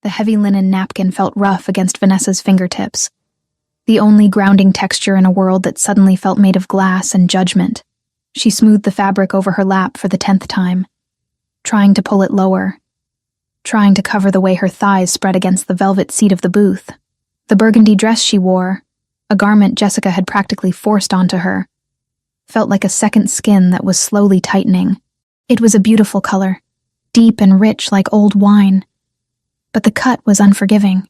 The heavy linen napkin felt rough against Vanessa's fingertips, the only grounding texture in a world that suddenly felt made of glass and judgment. She smoothed the fabric over her lap for the 10th time, trying to pull it lower, trying to cover the way her thighs spread against the velvet seat of the booth. The burgundy dress she wore, a garment Jessica had practically forced onto her, felt like a second skin that was slowly tightening. It was a beautiful color, deep and rich like old wine, but the cut was unforgiving.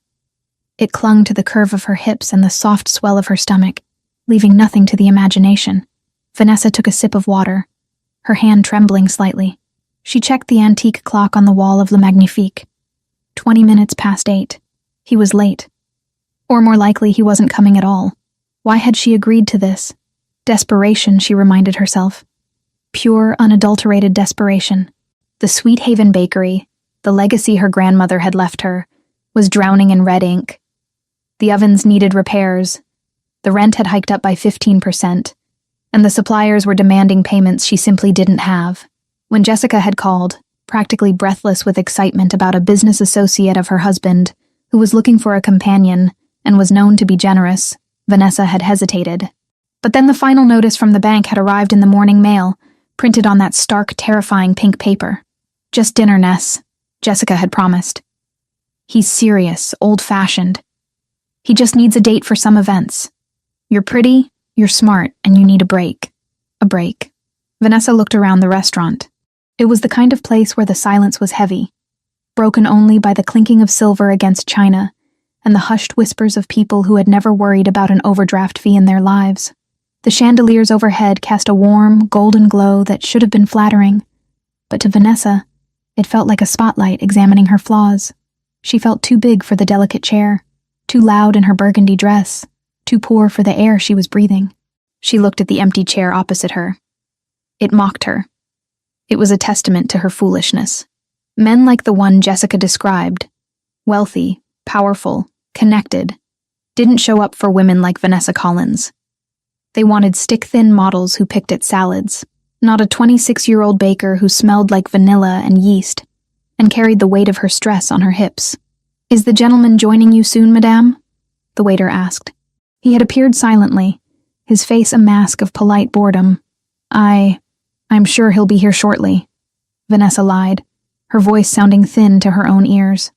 It clung to the curve of her hips and the soft swell of her stomach, leaving nothing to the imagination. Vanessa took a sip of water, her hand trembling slightly. She checked the antique clock on the wall of Le Magnifique. 20 minutes past 8. He was late. Or more likely, he wasn't coming at all. Why had she agreed to this? Desperation, she reminded herself. Pure, unadulterated desperation. The Sweet Haven Bakery, the legacy her grandmother had left her, was drowning in red ink. The ovens needed repairs. The rent had hiked up by 15%, and the suppliers were demanding payments she simply didn't have. When Jessica had called, practically breathless with excitement about a business associate of her husband, who was looking for a companion and was known to be generous, Vanessa had hesitated. But then the final notice from the bank had arrived in the morning mail, printed on that stark, terrifying pink paper. Just dinner, Ness, Jessica had promised. He's serious, old-fashioned. He just needs a date for some events. You're pretty, you're smart, and you need a break. A break. Vanessa looked around the restaurant. It was the kind of place where the silence was heavy, broken only by the clinking of silver against china and the hushed whispers of people who had never worried about an overdraft fee in their lives. The chandeliers overhead cast a warm, golden glow that should have been flattering, but to Vanessa, it felt like a spotlight examining her flaws. She felt too big for the delicate chair, too loud in her burgundy dress, too poor for the air she was breathing. She looked at the empty chair opposite her. It mocked her. It was a testament to her foolishness. Men like the one Jessica described, wealthy, powerful, connected, didn't show up for women like Vanessa Collins. They wanted stick-thin models who picked at salads, not a 26-year-old baker who smelled like vanilla and yeast and carried the weight of her stress on her hips. "Is the gentleman joining you soon, madame?" the waiter asked. He had appeared silently, his face a mask of polite boredom. I'm sure he'll be here shortly," Vanessa lied, her voice sounding thin to her own ears.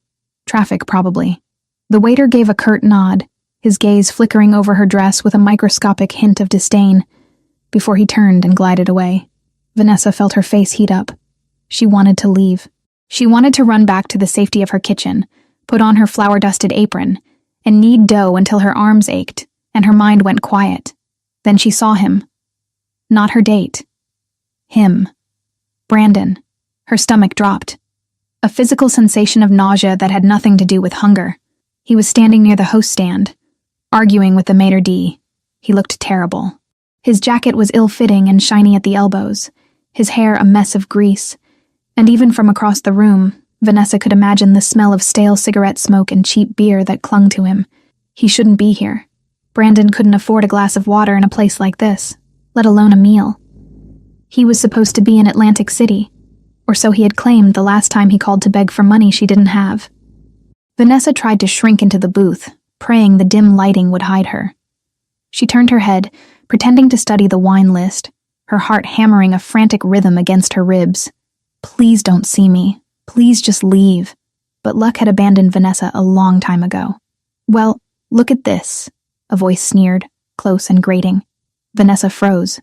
Traffic, probably. The waiter gave a curt nod, his gaze flickering over her dress with a microscopic hint of disdain, before he turned and glided away. Vanessa felt her face heat up. She wanted to leave. She wanted to run back to the safety of her kitchen, put on her flour-dusted apron, and knead dough until her arms ached and her mind went quiet. Then she saw him. Not her date. Him. Brandon. Her stomach dropped. A physical sensation of nausea that had nothing to do with hunger. He was standing near the host stand, arguing with the maitre d'. He looked terrible. His jacket was ill-fitting and shiny at the elbows, his hair a mess of grease, and even from across the room, Vanessa could imagine the smell of stale cigarette smoke and cheap beer that clung to him. He shouldn't be here. Brandon couldn't afford a glass of water in a place like this, let alone a meal. He was supposed to be in Atlantic City, or so he had claimed the last time he called to beg for money she didn't have. Vanessa tried to shrink into the booth, praying the dim lighting would hide her. She turned her head, pretending to study the wine list, her heart hammering a frantic rhythm against her ribs. Please don't see me. Please just leave. But luck had abandoned Vanessa a long time ago. Well, look at this, a voice sneered, close and grating. Vanessa froze.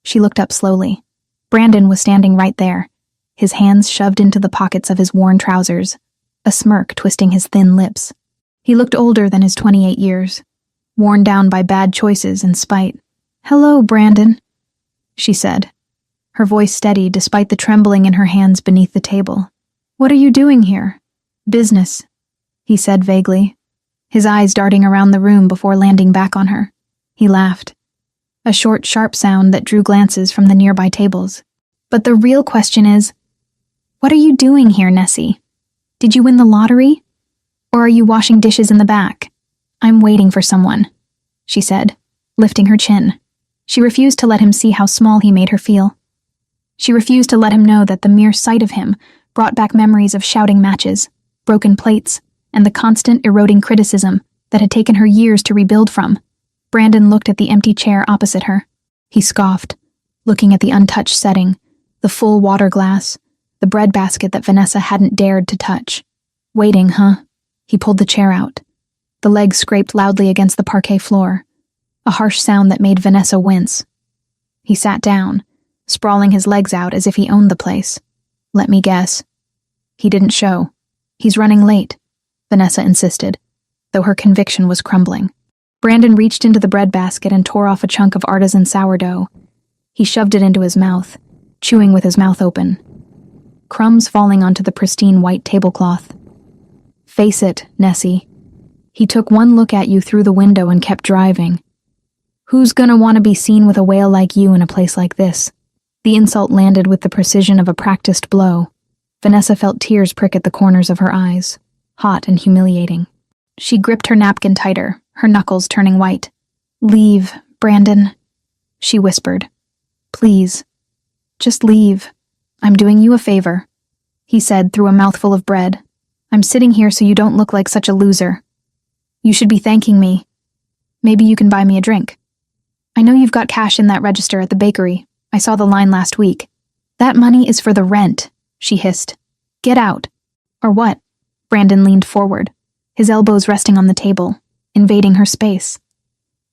She looked up slowly. Brandon was standing right there, his hands shoved into the pockets of his worn trousers, a smirk twisting his thin lips. He looked older than his 28 years, worn down by bad choices and spite. "Hello, Brandon," she said, her voice steady despite the trembling in her hands beneath the table. "What are you doing here?" "Business," he said vaguely, his eyes darting around the room before landing back on her. He laughed, a short, sharp sound that drew glances from the nearby tables. "But the real question is, what are you doing here, Nessie? Did you win the lottery? Or are you washing dishes in the back?" "I'm waiting for someone," she said, lifting her chin. She refused to let him see how small he made her feel. She refused to let him know that the mere sight of him brought back memories of shouting matches, broken plates, and the constant eroding criticism that had taken her years to rebuild from. Brandon looked at the empty chair opposite her. He scoffed, looking at the untouched setting, the full water glass, the bread basket that Vanessa hadn't dared to touch. Waiting, huh? He pulled the chair out. The legs scraped loudly against the parquet floor, a harsh sound that made Vanessa wince. He sat down, sprawling his legs out as if he owned the place. Let me guess. He didn't show. He's running late, Vanessa insisted, though her conviction was crumbling. Brandon reached into the bread basket and tore off a chunk of artisan sourdough. He shoved it into his mouth, chewing with his mouth open. Crumbs falling onto the pristine white tablecloth. Face it, Nessie. He took one look at you through the window and kept driving. Who's gonna want to be seen with a whale like you in a place like this? The insult landed with the precision of a practiced blow. Vanessa felt tears prick at the corners of her eyes, hot and humiliating. She gripped her napkin tighter, her knuckles turning white. Leave, Brandon, she whispered. Please, just leave. I'm doing you a favor, he said through a mouthful of bread. I'm sitting here so you don't look like such a loser. You should be thanking me. Maybe you can buy me a drink. I know you've got cash in that register at the bakery. I saw the line last week. That money is for the rent, she hissed. Get out. Or what? Brandon leaned forward, his elbows resting on the table, invading her space.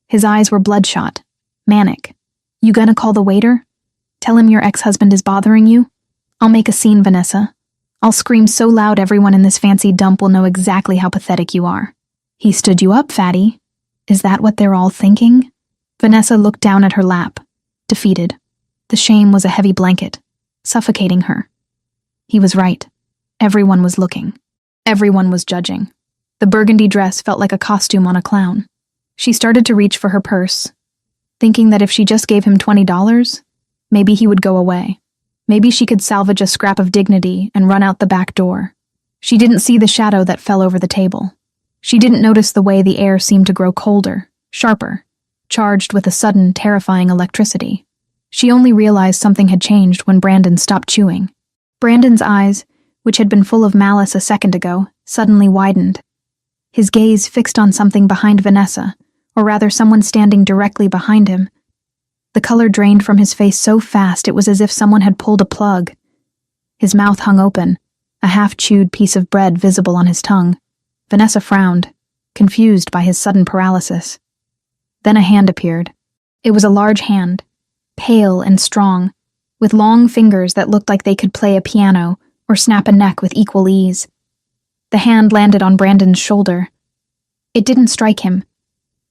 His eyes were bloodshot, manic. You gonna call the waiter? Tell him your ex-husband is bothering you? I'll make a scene, Vanessa. I'll scream so loud everyone in this fancy dump will know exactly how pathetic you are. He stood you up, fatty. Is that what they're all thinking? Vanessa looked down at her lap, defeated. The shame was a heavy blanket, suffocating her. He was right. Everyone was looking. Everyone was judging. The burgundy dress felt like a costume on a clown. She started to reach for her purse, thinking that if she just gave him $20, maybe he would go away. Maybe she could salvage a scrap of dignity and run out the back door. She didn't see the shadow that fell over the table. She didn't notice the way the air seemed to grow colder, sharper, charged with a sudden, terrifying electricity. She only realized something had changed when Brandon stopped chewing. Brandon's eyes, which had been full of malice a second ago, suddenly widened. His gaze fixed on something behind Vanessa, or rather someone standing directly behind him. The color drained from his face so fast it was as if someone had pulled a plug. His mouth hung open, a half-chewed piece of bread visible on his tongue. Vanessa frowned, confused by his sudden paralysis. Then a hand appeared. It was a large hand, pale and strong, with long fingers that looked like they could play a piano or snap a neck with equal ease. The hand landed on Brandon's shoulder. It didn't strike him.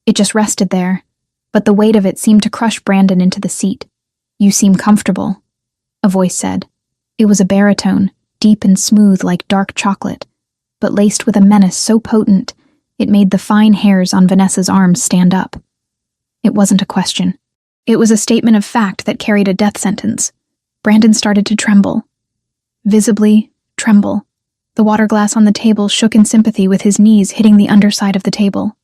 It just rested there, but the weight of it seemed to crush Brandon into the seat. You seem comfortable, a voice said. It was a baritone, deep and smooth like dark chocolate, but laced with a menace so potent it made the fine hairs on Vanessa's arms stand up. It wasn't a question. It was a statement of fact that carried a death sentence. Brandon started to tremble. Visibly tremble. The water glass on the table shook in sympathy with his knees hitting the underside of the table.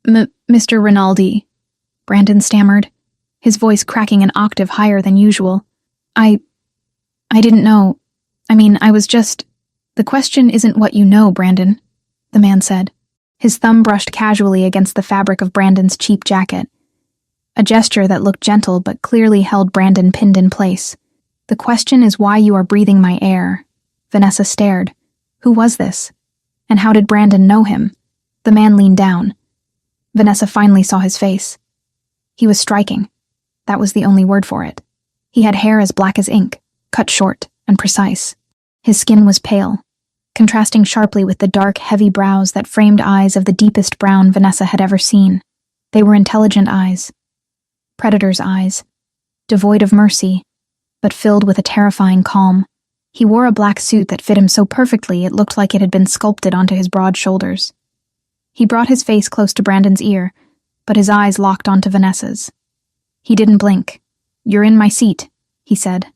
Mr. Rinaldi, Brandon stammered, his voice cracking an octave higher than usual. I didn't know. I was just... The question isn't what you know, Brandon, the man said. His thumb brushed casually against the fabric of Brandon's cheap jacket. A gesture that looked gentle but clearly held Brandon pinned in place. The question is why you are breathing my air. Vanessa stared. Who was this? And how did Brandon know him? The man leaned down. Vanessa finally saw his face. He was striking. That was the only word for it. He had hair as black as ink, cut short and precise. His skin was pale, contrasting sharply with the dark, heavy brows that framed eyes of the deepest brown Vanessa had ever seen. They were intelligent eyes. Predator's eyes, devoid of mercy, but filled with a terrifying calm. He wore a black suit that fit him so perfectly it looked like it had been sculpted onto his broad shoulders. He brought his face close to Brandon's ear, but his eyes locked onto Vanessa's. He didn't blink. You're in my seat, he said.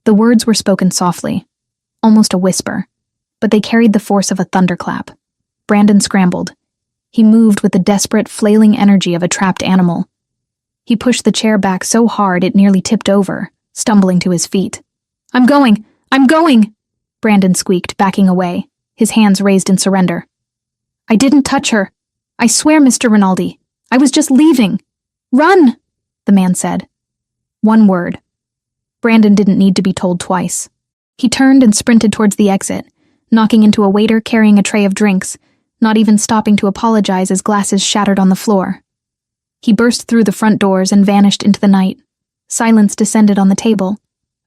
The words were spoken softly, almost a whisper, but they carried the force of a thunderclap. Brandon scrambled. He moved with the desperate, flailing energy of a trapped animal. He pushed the chair back so hard it nearly tipped over, stumbling to his feet. I'm going! Brandon squeaked, backing away, his hands raised in surrender. I didn't touch her. I swear, Mr. Rinaldi. I was just leaving. Run, the man said. One word. Brandon didn't need to be told twice. He turned and sprinted towards the exit, knocking into a waiter carrying a tray of drinks, not even stopping to apologize as glasses shattered on the floor. He burst through the front doors and vanished into the night. Silence descended on the table.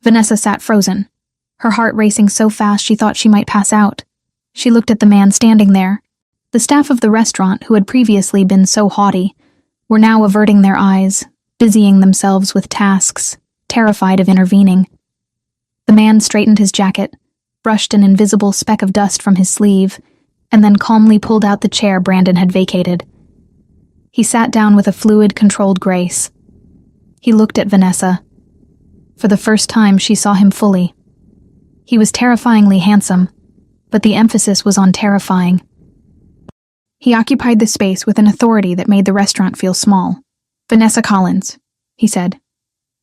Vanessa sat frozen, her heart racing so fast she thought she might pass out. She looked at the man standing there. The staff of the restaurant, who had previously been so haughty, were now averting their eyes, busying themselves with tasks, terrified of intervening. The man straightened his jacket, brushed an invisible speck of dust from his sleeve, and then calmly pulled out the chair Brandon had vacated. He sat down with a fluid, controlled grace. He looked at Vanessa. For the first time, she saw him fully. He was terrifyingly handsome, but the emphasis was on terrifying. He occupied the space with an authority that made the restaurant feel small. Vanessa Collins, he said.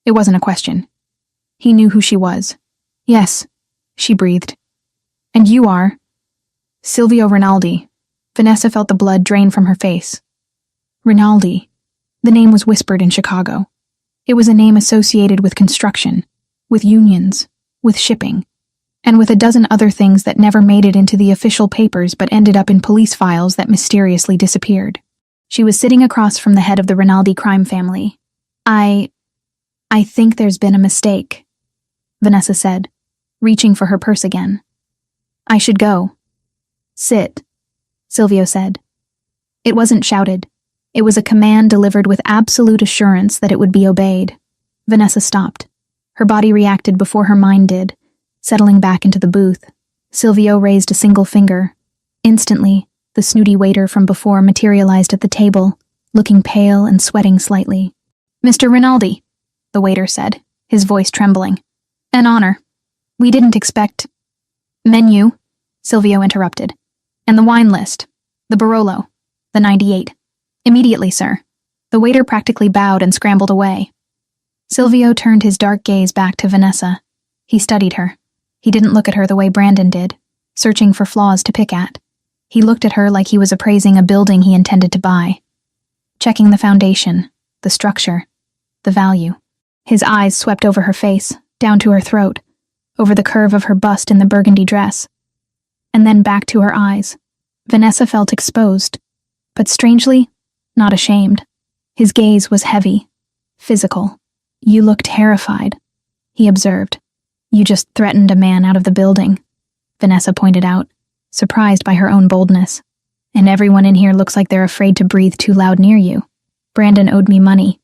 It wasn't a question. He knew who she was. Yes, she breathed. And you are? Silvio Rinaldi. Vanessa felt the blood drain from her face. Rinaldi. The name was whispered in Chicago. It was a name associated with construction, with unions, with shipping, and with a dozen other things that never made it into the official papers but ended up in police files that mysteriously disappeared. She was sitting across from the head of the Rinaldi crime family. I think there's been a mistake, Vanessa said, reaching for her purse again. I should go. Sit, Silvio said. It wasn't shouted. It was a command delivered with absolute assurance that it would be obeyed. Vanessa stopped. Her body reacted before her mind did, settling back into the booth. Silvio raised a single finger. Instantly, the snooty waiter from before materialized at the table, looking pale and sweating slightly. Mr. Rinaldi, the waiter said, his voice trembling. An honor. We didn't expect... Menu, Silvio interrupted. And the wine list. The Barolo. The 98. Immediately, sir. The waiter practically bowed and scrambled away. Silvio turned his dark gaze back to Vanessa. He studied her. He didn't look at her the way Brandon did, searching for flaws to pick at. He looked at her like he was appraising a building he intended to buy. Checking the foundation, the structure, the value. His eyes swept over her face, down to her throat, over the curve of her bust in the burgundy dress, and then back to her eyes. Vanessa felt exposed, but strangely, not ashamed. His gaze was heavy, physical. You look terrified, he observed. You just threatened a man out of the building, Vanessa pointed out, surprised by her own boldness. And everyone in here looks like they're afraid to breathe too loud near you. Brandon owed me money.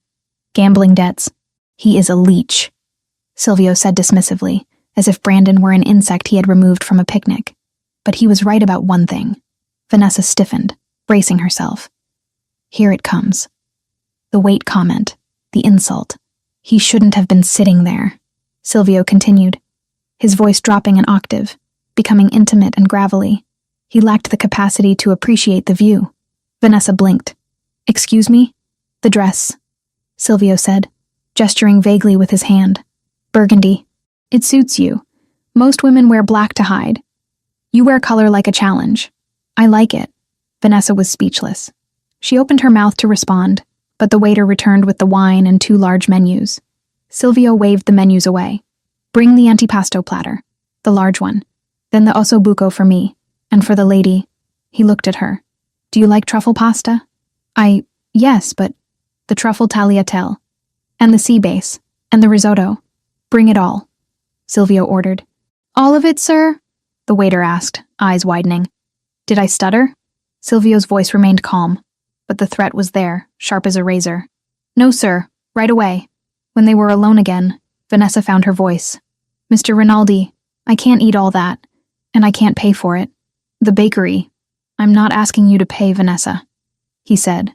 Gambling debts. He is a leech, Silvio said dismissively, as if Brandon were an insect he had removed from a picnic. But he was right about one thing. Vanessa stiffened, bracing herself. Here it comes. The weight comment, the insult. He shouldn't have been sitting there, Silvio continued, his voice dropping an octave, becoming intimate and gravelly. He lacked the capacity to appreciate the view. Vanessa blinked. Excuse me? The dress, Silvio said, gesturing vaguely with his hand. Burgundy. It suits you. Most women wear black to hide. You wear color like a challenge. I like it. Vanessa was speechless. She opened her mouth to respond, but the waiter returned with the wine and 2 large menus. Silvio waved the menus away. Bring the antipasto platter, the large one, then the ossobuco for me, and for the lady. He looked at her. Do you like truffle pasta? Yes, but the truffle tagliatelle, and the sea base, and the risotto. Bring it all, Silvio ordered. All of it, sir? The waiter asked, eyes widening. Did I stutter? Silvio's voice remained calm, but the threat was there, sharp as a razor. No, sir, right away. When they were alone again, Vanessa found her voice. Mr. Rinaldi, I can't eat all that, and I can't pay for it. The bakery. I'm not asking you to pay, Vanessa, he said,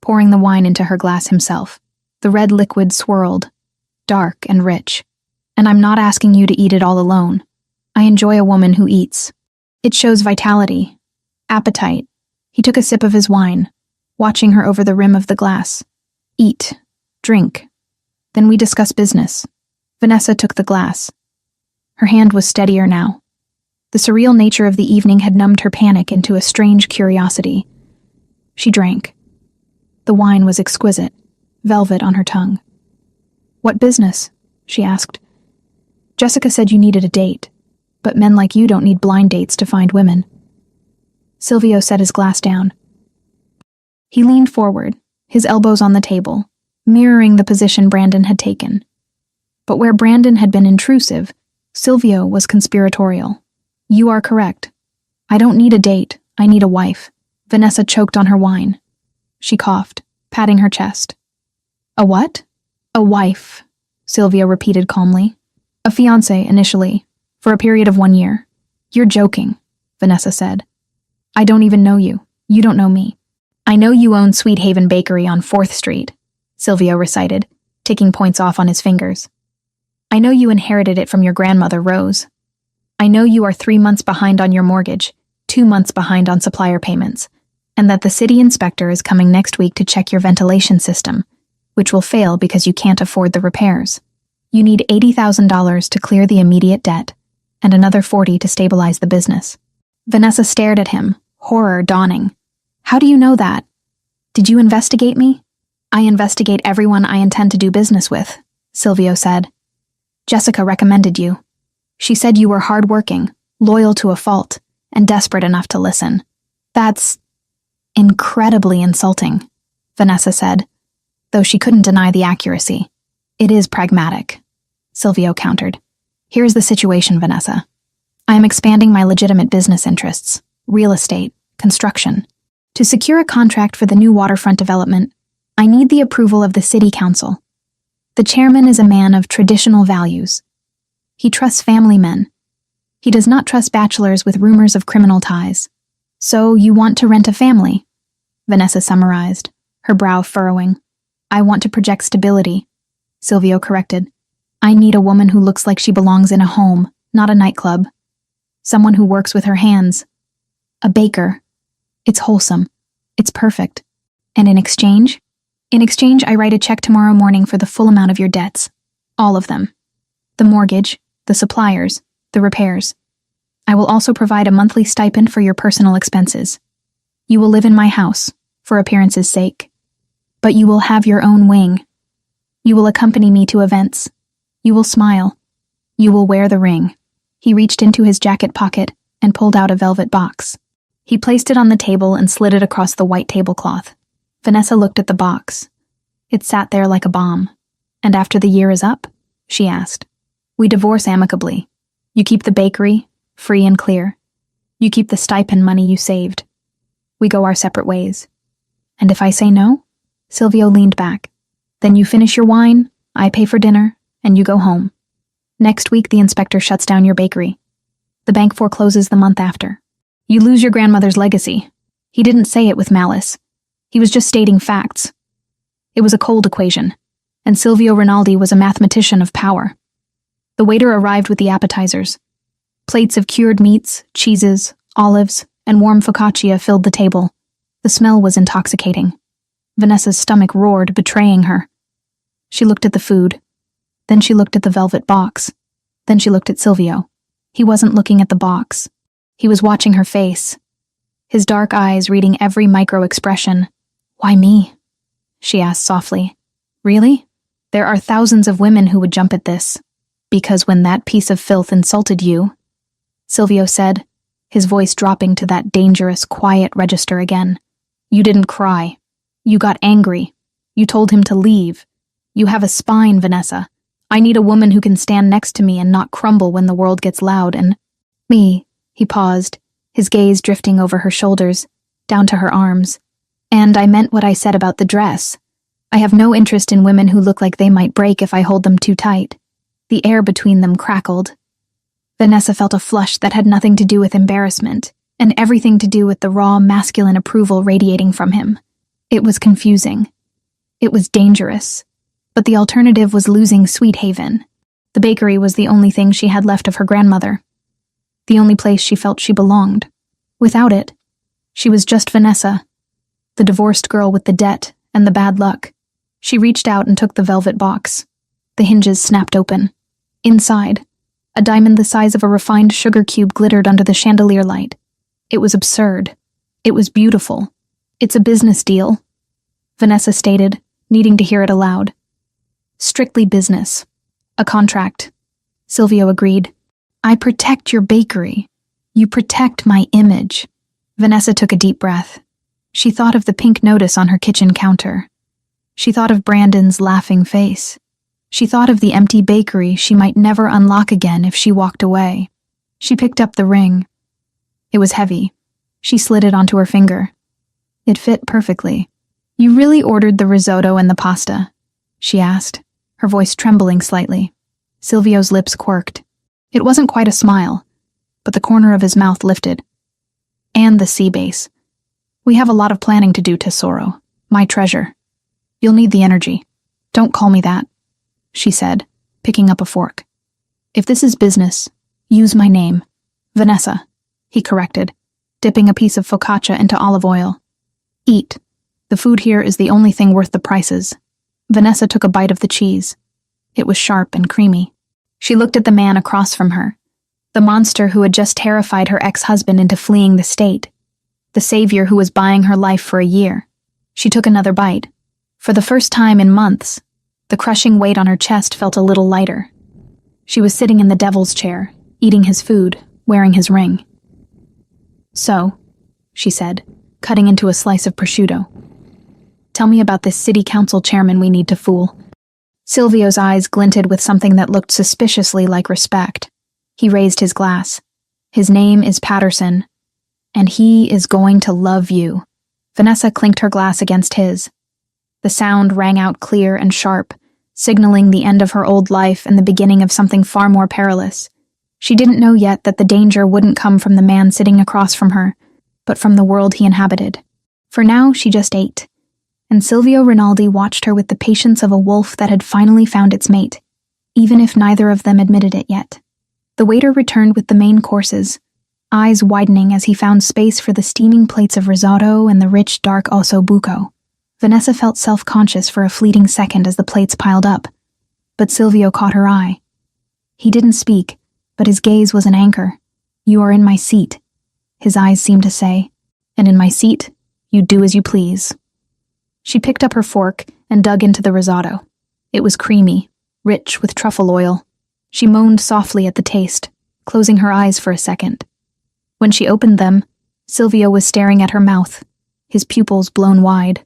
pouring the wine into her glass himself. The red liquid swirled, dark and rich. And I'm not asking you to eat it all alone. I enjoy a woman who eats. It shows vitality, appetite. He took a sip of his wine, watching her over the rim of the glass. Eat, drink. Then we discuss business. Vanessa took the glass. Her hand was steadier now. The The surreal nature of the evening had numbed her panic into a strange curiosity. She drank. The wine was exquisite, velvet on her tongue. "What business?" she asked. "Jessica said you needed a date, but men like you don't need blind dates to find women." Silvio set his glass down. He leaned forward, his elbows on the table, mirroring the position Brandon had taken. But where Brandon had been intrusive, Silvio was conspiratorial. "You are correct. I don't need a date, I need a wife." Vanessa choked on her wine. She coughed, patting her chest. "A what?" "A wife," Silvio repeated calmly. "A fiancé, initially, for a period of 1 year." "You're joking," Vanessa said. "I don't even know you. You don't know me." "I know you own Sweet Haven Bakery on 4th Street, Silvio recited, ticking points off on his fingers. "I know you inherited it from your grandmother, Rose. I know you are 3 months behind on your mortgage, 2 months behind on supplier payments, and that the city inspector is coming next week to check your ventilation system, which will fail because you can't afford the repairs. You need $80,000 to clear the immediate debt, and another 40 to stabilize the business." Vanessa stared at him, horror dawning. "How do you know that? Did you investigate me?" "I investigate everyone I intend to do business with," Silvio said. "Jessica recommended you. She said you were hardworking, loyal to a fault, and desperate enough to listen." "That's incredibly insulting," Vanessa said, though she couldn't deny the accuracy. "It is pragmatic," Silvio countered. "Here's the situation, Vanessa. I am expanding my legitimate business interests, real estate, construction. To secure a contract for the new waterfront development, I need the approval of the city council. The chairman is a man of traditional values. He trusts family men. He does not trust bachelors with rumors of criminal ties. So you want to rent a family," Vanessa summarized, her brow furrowing. "I want to project stability," Silvio corrected. "I need a woman who looks like she belongs in a home, not a nightclub. Someone who works with her hands. A baker. It's wholesome. It's perfect. And in exchange? In exchange, I write a check tomorrow morning for the full amount of your debts. All of them. The mortgage, the suppliers, the repairs. I will also provide a monthly stipend for your personal expenses. You will live in my house, for appearance's sake. But you will have your own wing. You will accompany me to events. You will smile. You will wear the ring." He reached into his jacket pocket and pulled out a velvet box. He placed it on the table and slid it across the white tablecloth. Vanessa looked at the box. It sat there like a bomb. "And after the year is up?" she asked. "We divorce amicably. You keep the bakery, free and clear. You keep the stipend money you saved. We go our separate ways." "And if I say no?" Silvio leaned back. "Then you finish your wine, I pay for dinner, and you go home. Next week the inspector shuts down your bakery. The bank forecloses the month after. You lose your grandmother's legacy." He didn't say it with malice. He was just stating facts. It was a cold equation, and Silvio Rinaldi was a mathematician of power. The waiter arrived with the appetizers. Plates of cured meats, cheeses, olives, and warm focaccia filled the table. The smell was intoxicating. Vanessa's stomach roared, betraying her. She looked at the food. Then she looked at the velvet box. Then she looked at Silvio. He wasn't looking at the box. He was watching her face, his dark eyes reading every micro-expression. "Why me?" she asked softly. "Really? There are thousands of women who would jump at this. Because when that piece of filth insulted you," Silvio said, his voice dropping to that dangerous, quiet register again. "You didn't cry. You got angry. You told him to leave. You have a spine, Vanessa. I need a woman who can stand next to me and not crumble when the world gets loud and—" "Me," he paused, his gaze drifting over her shoulders, down to her arms. "And I meant what I said about the dress. I have no interest in women who look like they might break if I hold them too tight." The air between them crackled. Vanessa felt a flush that had nothing to do with embarrassment, and everything to do with the raw masculine approval radiating from him. It was confusing. It was dangerous. But the alternative was losing Sweet Haven. The bakery was the only thing she had left of her grandmother. The only place she felt she belonged. Without it, she was just Vanessa, the divorced girl with the debt and the bad luck. She reached out and took the velvet box. The hinges snapped open. Inside, A diamond the size of a refined sugar cube glittered under the chandelier light. It was absurd. It was beautiful. It's a business deal, Vanessa stated, needing to hear it aloud. Strictly business. A contract. Silvio agreed. I protect your bakery. You protect my image. Vanessa took a deep breath. She thought of the pink notice on her kitchen counter. She thought of Brandon's laughing face. She thought of the empty bakery she might never unlock again if she walked away. She picked up the ring. It was heavy. She slid it onto her finger. It fit perfectly. You really ordered the risotto and the pasta? She asked, her voice trembling slightly. Silvio's lips quirked. It wasn't quite a smile, but the corner of his mouth lifted. And the sea base. We have a lot of planning to do, Tesoro. My treasure. You'll need the energy. Don't call me that, she said, picking up a fork. If this is business, use my name. Vanessa, he corrected, dipping a piece of focaccia into olive oil. Eat. The food here is the only thing worth the prices. Vanessa took a bite of the cheese. It was sharp and creamy. She looked at the man across from her, the monster who had just terrified her ex-husband into fleeing the state, the savior who was buying her life for a year. She took another bite. For the first time in months, the crushing weight on her chest felt a little lighter. She was sitting in the devil's chair, eating his food, wearing his ring. So, she said, cutting into a slice of prosciutto. Tell me about this city council chairman we need to fool. Silvio's eyes glinted with something that looked suspiciously like respect. He raised his glass. His name is Patterson, and he is going to love you. Vanessa clinked her glass against his. The sound rang out clear and sharp, signaling the end of her old life and the beginning of something far more perilous. She didn't know yet that the danger wouldn't come from the man sitting across from her, but from the world he inhabited. For now, she just ate, and Silvio Rinaldi watched her with the patience of a wolf that had finally found its mate, even if neither of them admitted it yet. The waiter returned with the main courses, eyes widening as he found space for the steaming plates of risotto and the rich, dark osso buco. Vanessa felt self-conscious for a fleeting second as the plates piled up, but Silvio caught her eye. He didn't speak, but his gaze was an anchor. You are in my seat, his eyes seemed to say, and in my seat, you do as you please. She picked up her fork and dug into the risotto. It was creamy, rich with truffle oil. She moaned softly at the taste, closing her eyes for a second. When she opened them, Silvio was staring at her mouth, his pupils blown wide.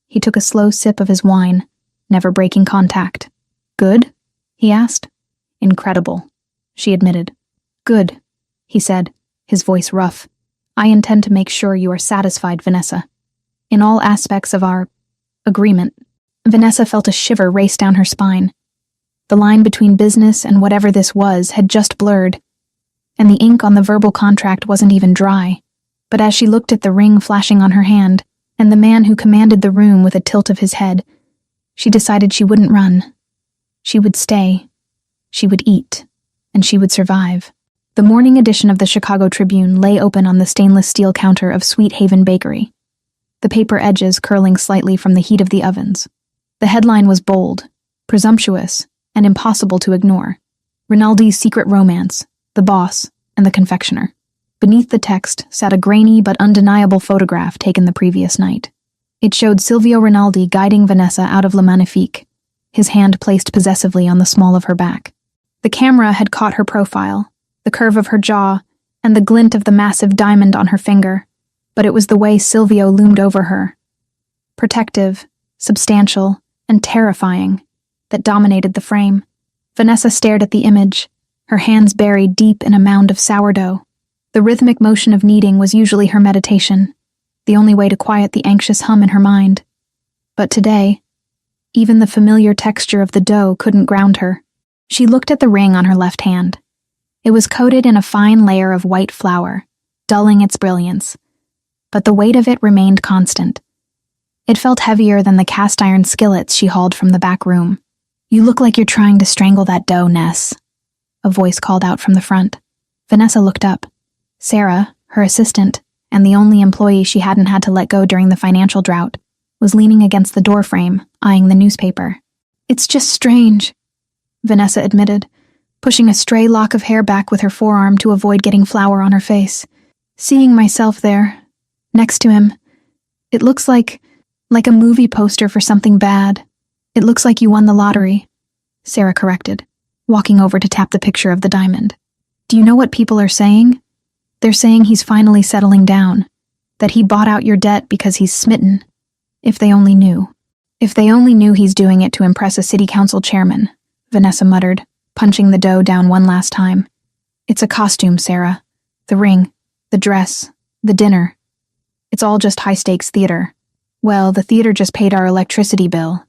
He took a slow sip of his wine, never breaking contact. Good? He asked. Incredible, she admitted. Good, he said, his voice rough. I intend to make sure you are satisfied, Vanessa. In all aspects of our agreement. Vanessa felt a shiver race down her spine. The line between business and whatever this was had just blurred, and the ink on the verbal contract wasn't even dry. But as she looked at the ring flashing on her hand, and the man who commanded the room with a tilt of his head, she decided she wouldn't run. She would stay. She would eat. And she would survive. The morning edition of the Chicago Tribune lay open on the stainless steel counter of Sweet Haven Bakery, the paper edges curling slightly from the heat of the ovens. The headline was bold, presumptuous, and impossible to ignore. Rinaldi's secret romance, the boss, and the confectioner. Beneath the text sat a grainy but undeniable photograph taken the previous night. It showed Silvio Rinaldi guiding Vanessa out of Le Magnifique, his hand placed possessively on the small of her back. The camera had caught her profile, the curve of her jaw, and the glint of the massive diamond on her finger, but it was the way Silvio loomed over her. Protective, substantial, and terrifying, that dominated the frame. Vanessa stared at the image, her hands buried deep in a mound of sourdough. The rhythmic motion of kneading was usually her meditation, the only way to quiet the anxious hum in her mind. But today, even the familiar texture of the dough couldn't ground her. She looked at the ring on her left hand. It was coated in a fine layer of white flour, dulling its brilliance, but the weight of it remained constant. It felt heavier than the cast-iron skillets she hauled from the back room. You look like you're trying to strangle that dough, Ness, a voice called out from the front. Vanessa looked up. Sarah, her assistant, and the only employee she hadn't had to let go during the financial drought, was leaning against the doorframe, eyeing the newspaper. It's just strange, Vanessa admitted, pushing a stray lock of hair back with her forearm to avoid getting flour on her face. Seeing myself there, next to him, it looks like a movie poster for something bad. It looks like you won the lottery, Sarah corrected, walking over to tap the picture of the diamond. Do you know what people are saying? They're saying he's finally settling down, that he bought out your debt because he's smitten. If they only knew. If they only knew he's doing it to impress a city council chairman, Vanessa muttered, punching the dough down one last time. It's a costume, Sarah. The ring, the dress, the dinner. It's all just high-stakes theater. Well, the theater just paid our electricity bill,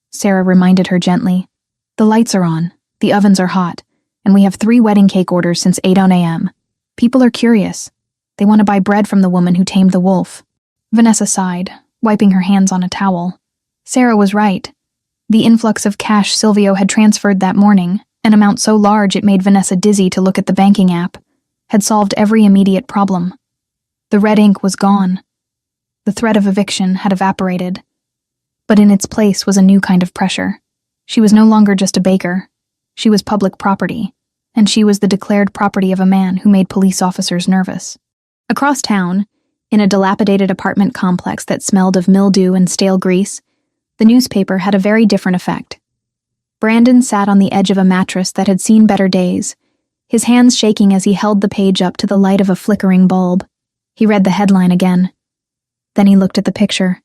Sarah reminded her gently. The lights are on, the ovens are hot, and we have 3 wedding cake orders since 8 a.m. People are curious. They want to buy bread from the woman who tamed the wolf. Vanessa sighed, wiping her hands on a towel. Sarah was right. The influx of cash Silvio had transferred that morning, an amount so large it made Vanessa dizzy to look at the banking app, had solved every immediate problem. The red ink was gone. The threat of eviction had evaporated. But in its place was a new kind of pressure. She was no longer just a baker. She was public property, and she was the declared property of a man who made police officers nervous. Across town, in a dilapidated apartment complex that smelled of mildew and stale grease, the newspaper had a very different effect. Brandon sat on the edge of a mattress that had seen better days, his hands shaking as he held the page up to the light of a flickering bulb. He read the headline again. Then he looked at the picture.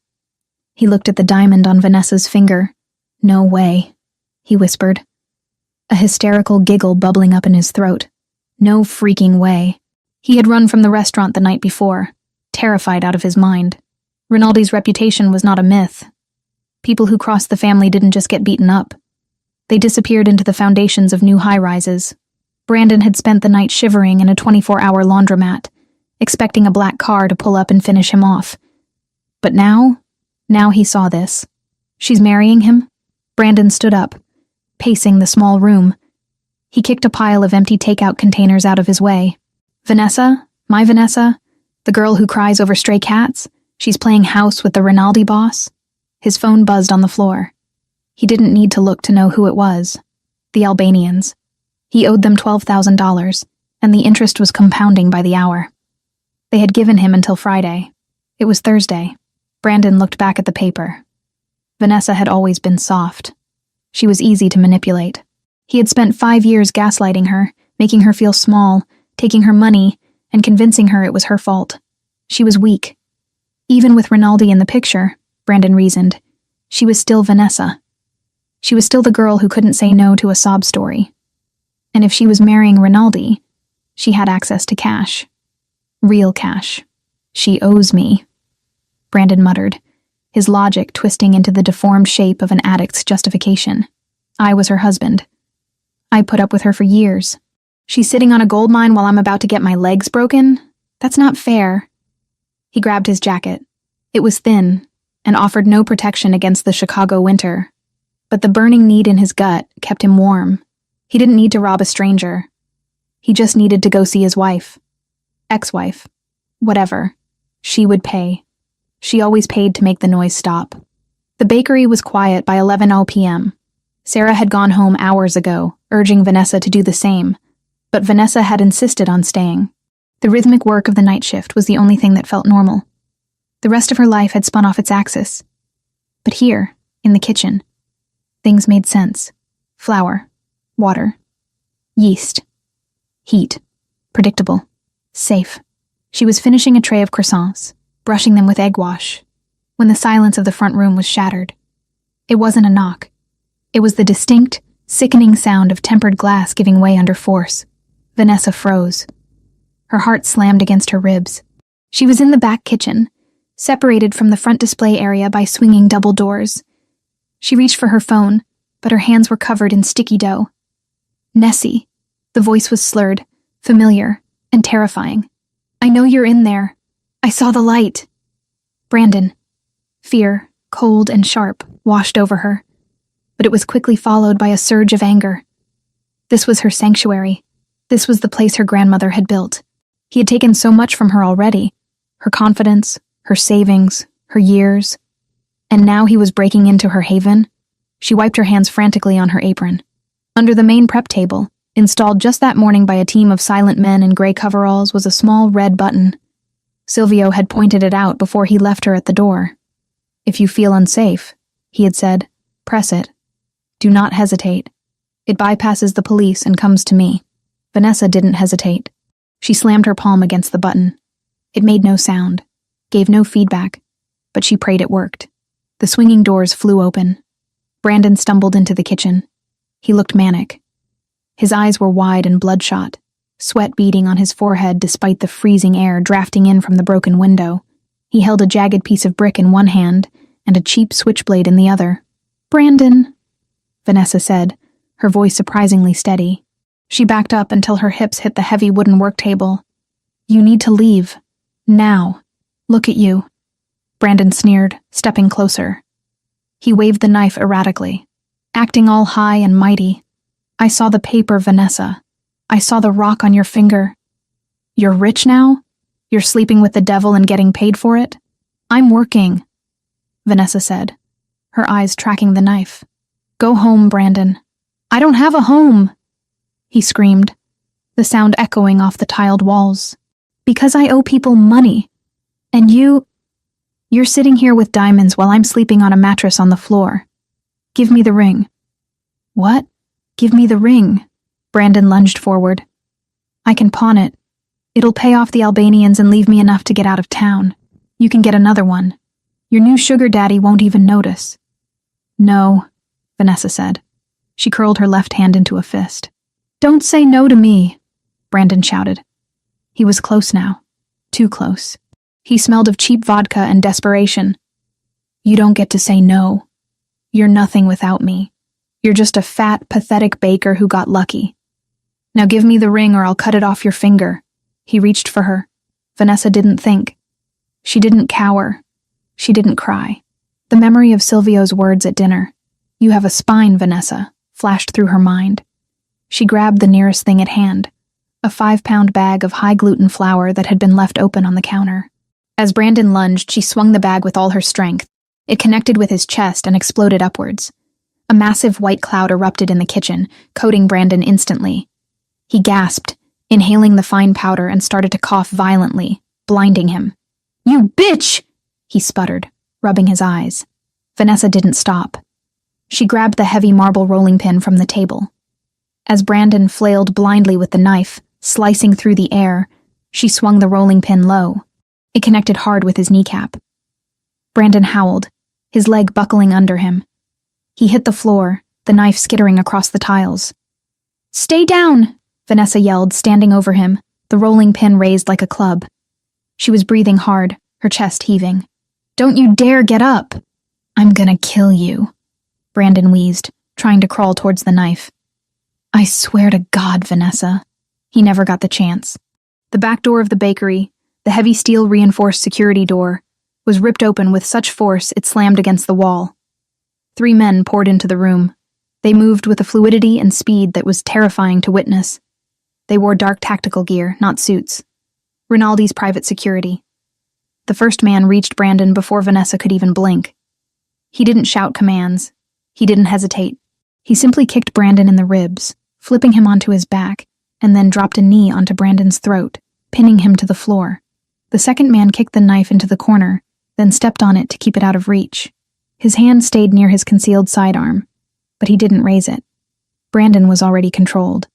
He looked at the diamond on Vanessa's finger. No way, he whispered, a hysterical giggle bubbling up in his throat. No freaking way. He had run from the restaurant the night before, terrified out of his mind. Rinaldi's reputation was not a myth. People who crossed the family didn't just get beaten up. They disappeared into the foundations of new high-rises. Brandon had spent the night shivering in a 24-hour laundromat, expecting a black car to pull up and finish him off. But now he saw this. She's marrying him? Brandon stood up, pacing the small room. He kicked a pile of empty takeout containers out of his way. Vanessa, my Vanessa, the girl who cries over stray cats, she's playing house with the Rinaldi boss. His phone buzzed on the floor. He didn't need to look to know who it was. The Albanians. He owed them $12,000, and the interest was compounding by the hour. They had given him until Friday. It was Thursday. Brandon looked back at the paper. Vanessa had always been soft. She was easy to manipulate. He had spent 5 years gaslighting her, making her feel small, taking her money, and convincing her it was her fault. She was weak. Even with Rinaldi in the picture, Brandon reasoned, she was still Vanessa. She was still the girl who couldn't say no to a sob story. And if she was marrying Rinaldi, she had access to cash. Real cash. She owes me, Brandon muttered, his logic twisting into the deformed shape of an addict's justification. I was her husband. I put up with her for years. She's sitting on a gold mine while I'm about to get my legs broken? That's not fair. He grabbed his jacket. It was thin and offered no protection against the Chicago winter. But the burning need in his gut kept him warm. He didn't need to rob a stranger. He just needed to go see his wife. Ex-wife. Whatever. She would pay. She always paid to make the noise stop. The bakery was quiet by 11:00 p.m. Sarah had gone home hours ago, urging Vanessa to do the same, but Vanessa had insisted on staying. The rhythmic work of the night shift was the only thing that felt normal. The rest of her life had spun off its axis. But here, in the kitchen, things made sense. Flour, water, yeast, heat, predictable, safe. She was finishing a tray of croissants, brushing them with egg wash, when the silence of the front room was shattered. It wasn't a knock. It was the distinct, sickening sound of tempered glass giving way under force. Vanessa froze. Her heart slammed against her ribs. She was in the back kitchen, separated from the front display area by swinging double doors. She reached for her phone, but her hands were covered in sticky dough. Nessie. The voice was slurred, familiar, and terrifying. I know you're in there. I saw the light. Brandon. Fear, cold and sharp, washed over her. But it was quickly followed by a surge of anger. This was her sanctuary. This was the place her grandmother had built. He had taken so much from her already. Her confidence, her savings, her years. And now he was breaking into her haven. She wiped her hands frantically on her apron. Under the main prep table, Installed just that morning by a team of silent men in gray coveralls was a small red button. Silvio had pointed it out before he left her at the door. "If you feel unsafe," he had said, "press it. Do not hesitate. It bypasses the police and comes to me." Vanessa didn't hesitate. She slammed her palm against the button. It made no sound, gave no feedback, but she prayed it worked. The swinging doors flew open. Brandon stumbled into the kitchen. He looked manic. His eyes were wide and bloodshot, sweat beading on his forehead despite the freezing air drafting in from the broken window. He held a jagged piece of brick in one hand and a cheap switchblade in the other. "Brandon," Vanessa said, her voice surprisingly steady. She backed up until her hips hit the heavy wooden work table. "You need to leave. Now. Look at you." Brandon sneered, stepping closer. He waved the knife erratically, acting all high and mighty. "I saw the paper, Vanessa. I saw the rock on your finger. You're rich now? You're sleeping with the devil and getting paid for it? I'm working," Vanessa said, her eyes tracking the knife. "Go home, Brandon." "I don't have a home," he screamed, the sound echoing off the tiled walls. "Because I owe people money. And you're sitting here with diamonds while I'm sleeping on a mattress on the floor. Give me the ring." "What?" "Give me the ring." Brandon lunged forward. "I can pawn it. It'll pay off the Albanians and leave me enough to get out of town. You can get another one. Your new sugar daddy won't even notice." "No," Vanessa said. She curled her left hand into a fist. "Don't say no to me," Brandon shouted. He was close now. Too close. He smelled of cheap vodka and desperation. "You don't get to say no. You're nothing without me. You're just a fat, pathetic baker who got lucky. Now give me the ring or I'll cut it off your finger." He reached for her. Vanessa didn't think. She didn't cower. She didn't cry. The memory of Silvio's words at dinner, "You have a spine, Vanessa," flashed through her mind. She grabbed the nearest thing at hand, a 5-pound bag of high-gluten flour that had been left open on the counter. As Brandon lunged, she swung the bag with all her strength. It connected with his chest and exploded upwards. A massive white cloud erupted in the kitchen, coating Brandon instantly. He gasped, inhaling the fine powder, and started to cough violently, blinding him. "You bitch!" he sputtered, rubbing his eyes. Vanessa didn't stop. She grabbed the heavy marble rolling pin from the table. As Brandon flailed blindly with the knife, slicing through the air, she swung the rolling pin low. It connected hard with his kneecap. Brandon howled, his leg buckling under him. He hit the floor, the knife skittering across the tiles. "Stay down!" Vanessa yelled, standing over him, the rolling pin raised like a club. She was breathing hard, her chest heaving. "Don't you dare get up!" "I'm gonna kill you," Brandon wheezed, trying to crawl towards the knife. "I swear to God, Vanessa." He never got the chance. The back door of the bakery, the heavy steel-reinforced security door, was ripped open with such force it slammed against the wall. 3 men poured into the room. They moved with a fluidity and speed that was terrifying to witness. They wore dark tactical gear, not suits. Rinaldi's private security. The first man reached Brandon before Vanessa could even blink. He didn't shout commands. He didn't hesitate. He simply kicked Brandon in the ribs, flipping him onto his back, and then dropped a knee onto Brandon's throat, pinning him to the floor. The second man kicked the knife into the corner, then stepped on it to keep it out of reach. His hand stayed near his concealed sidearm, but he didn't raise it. Brandon was already controlled.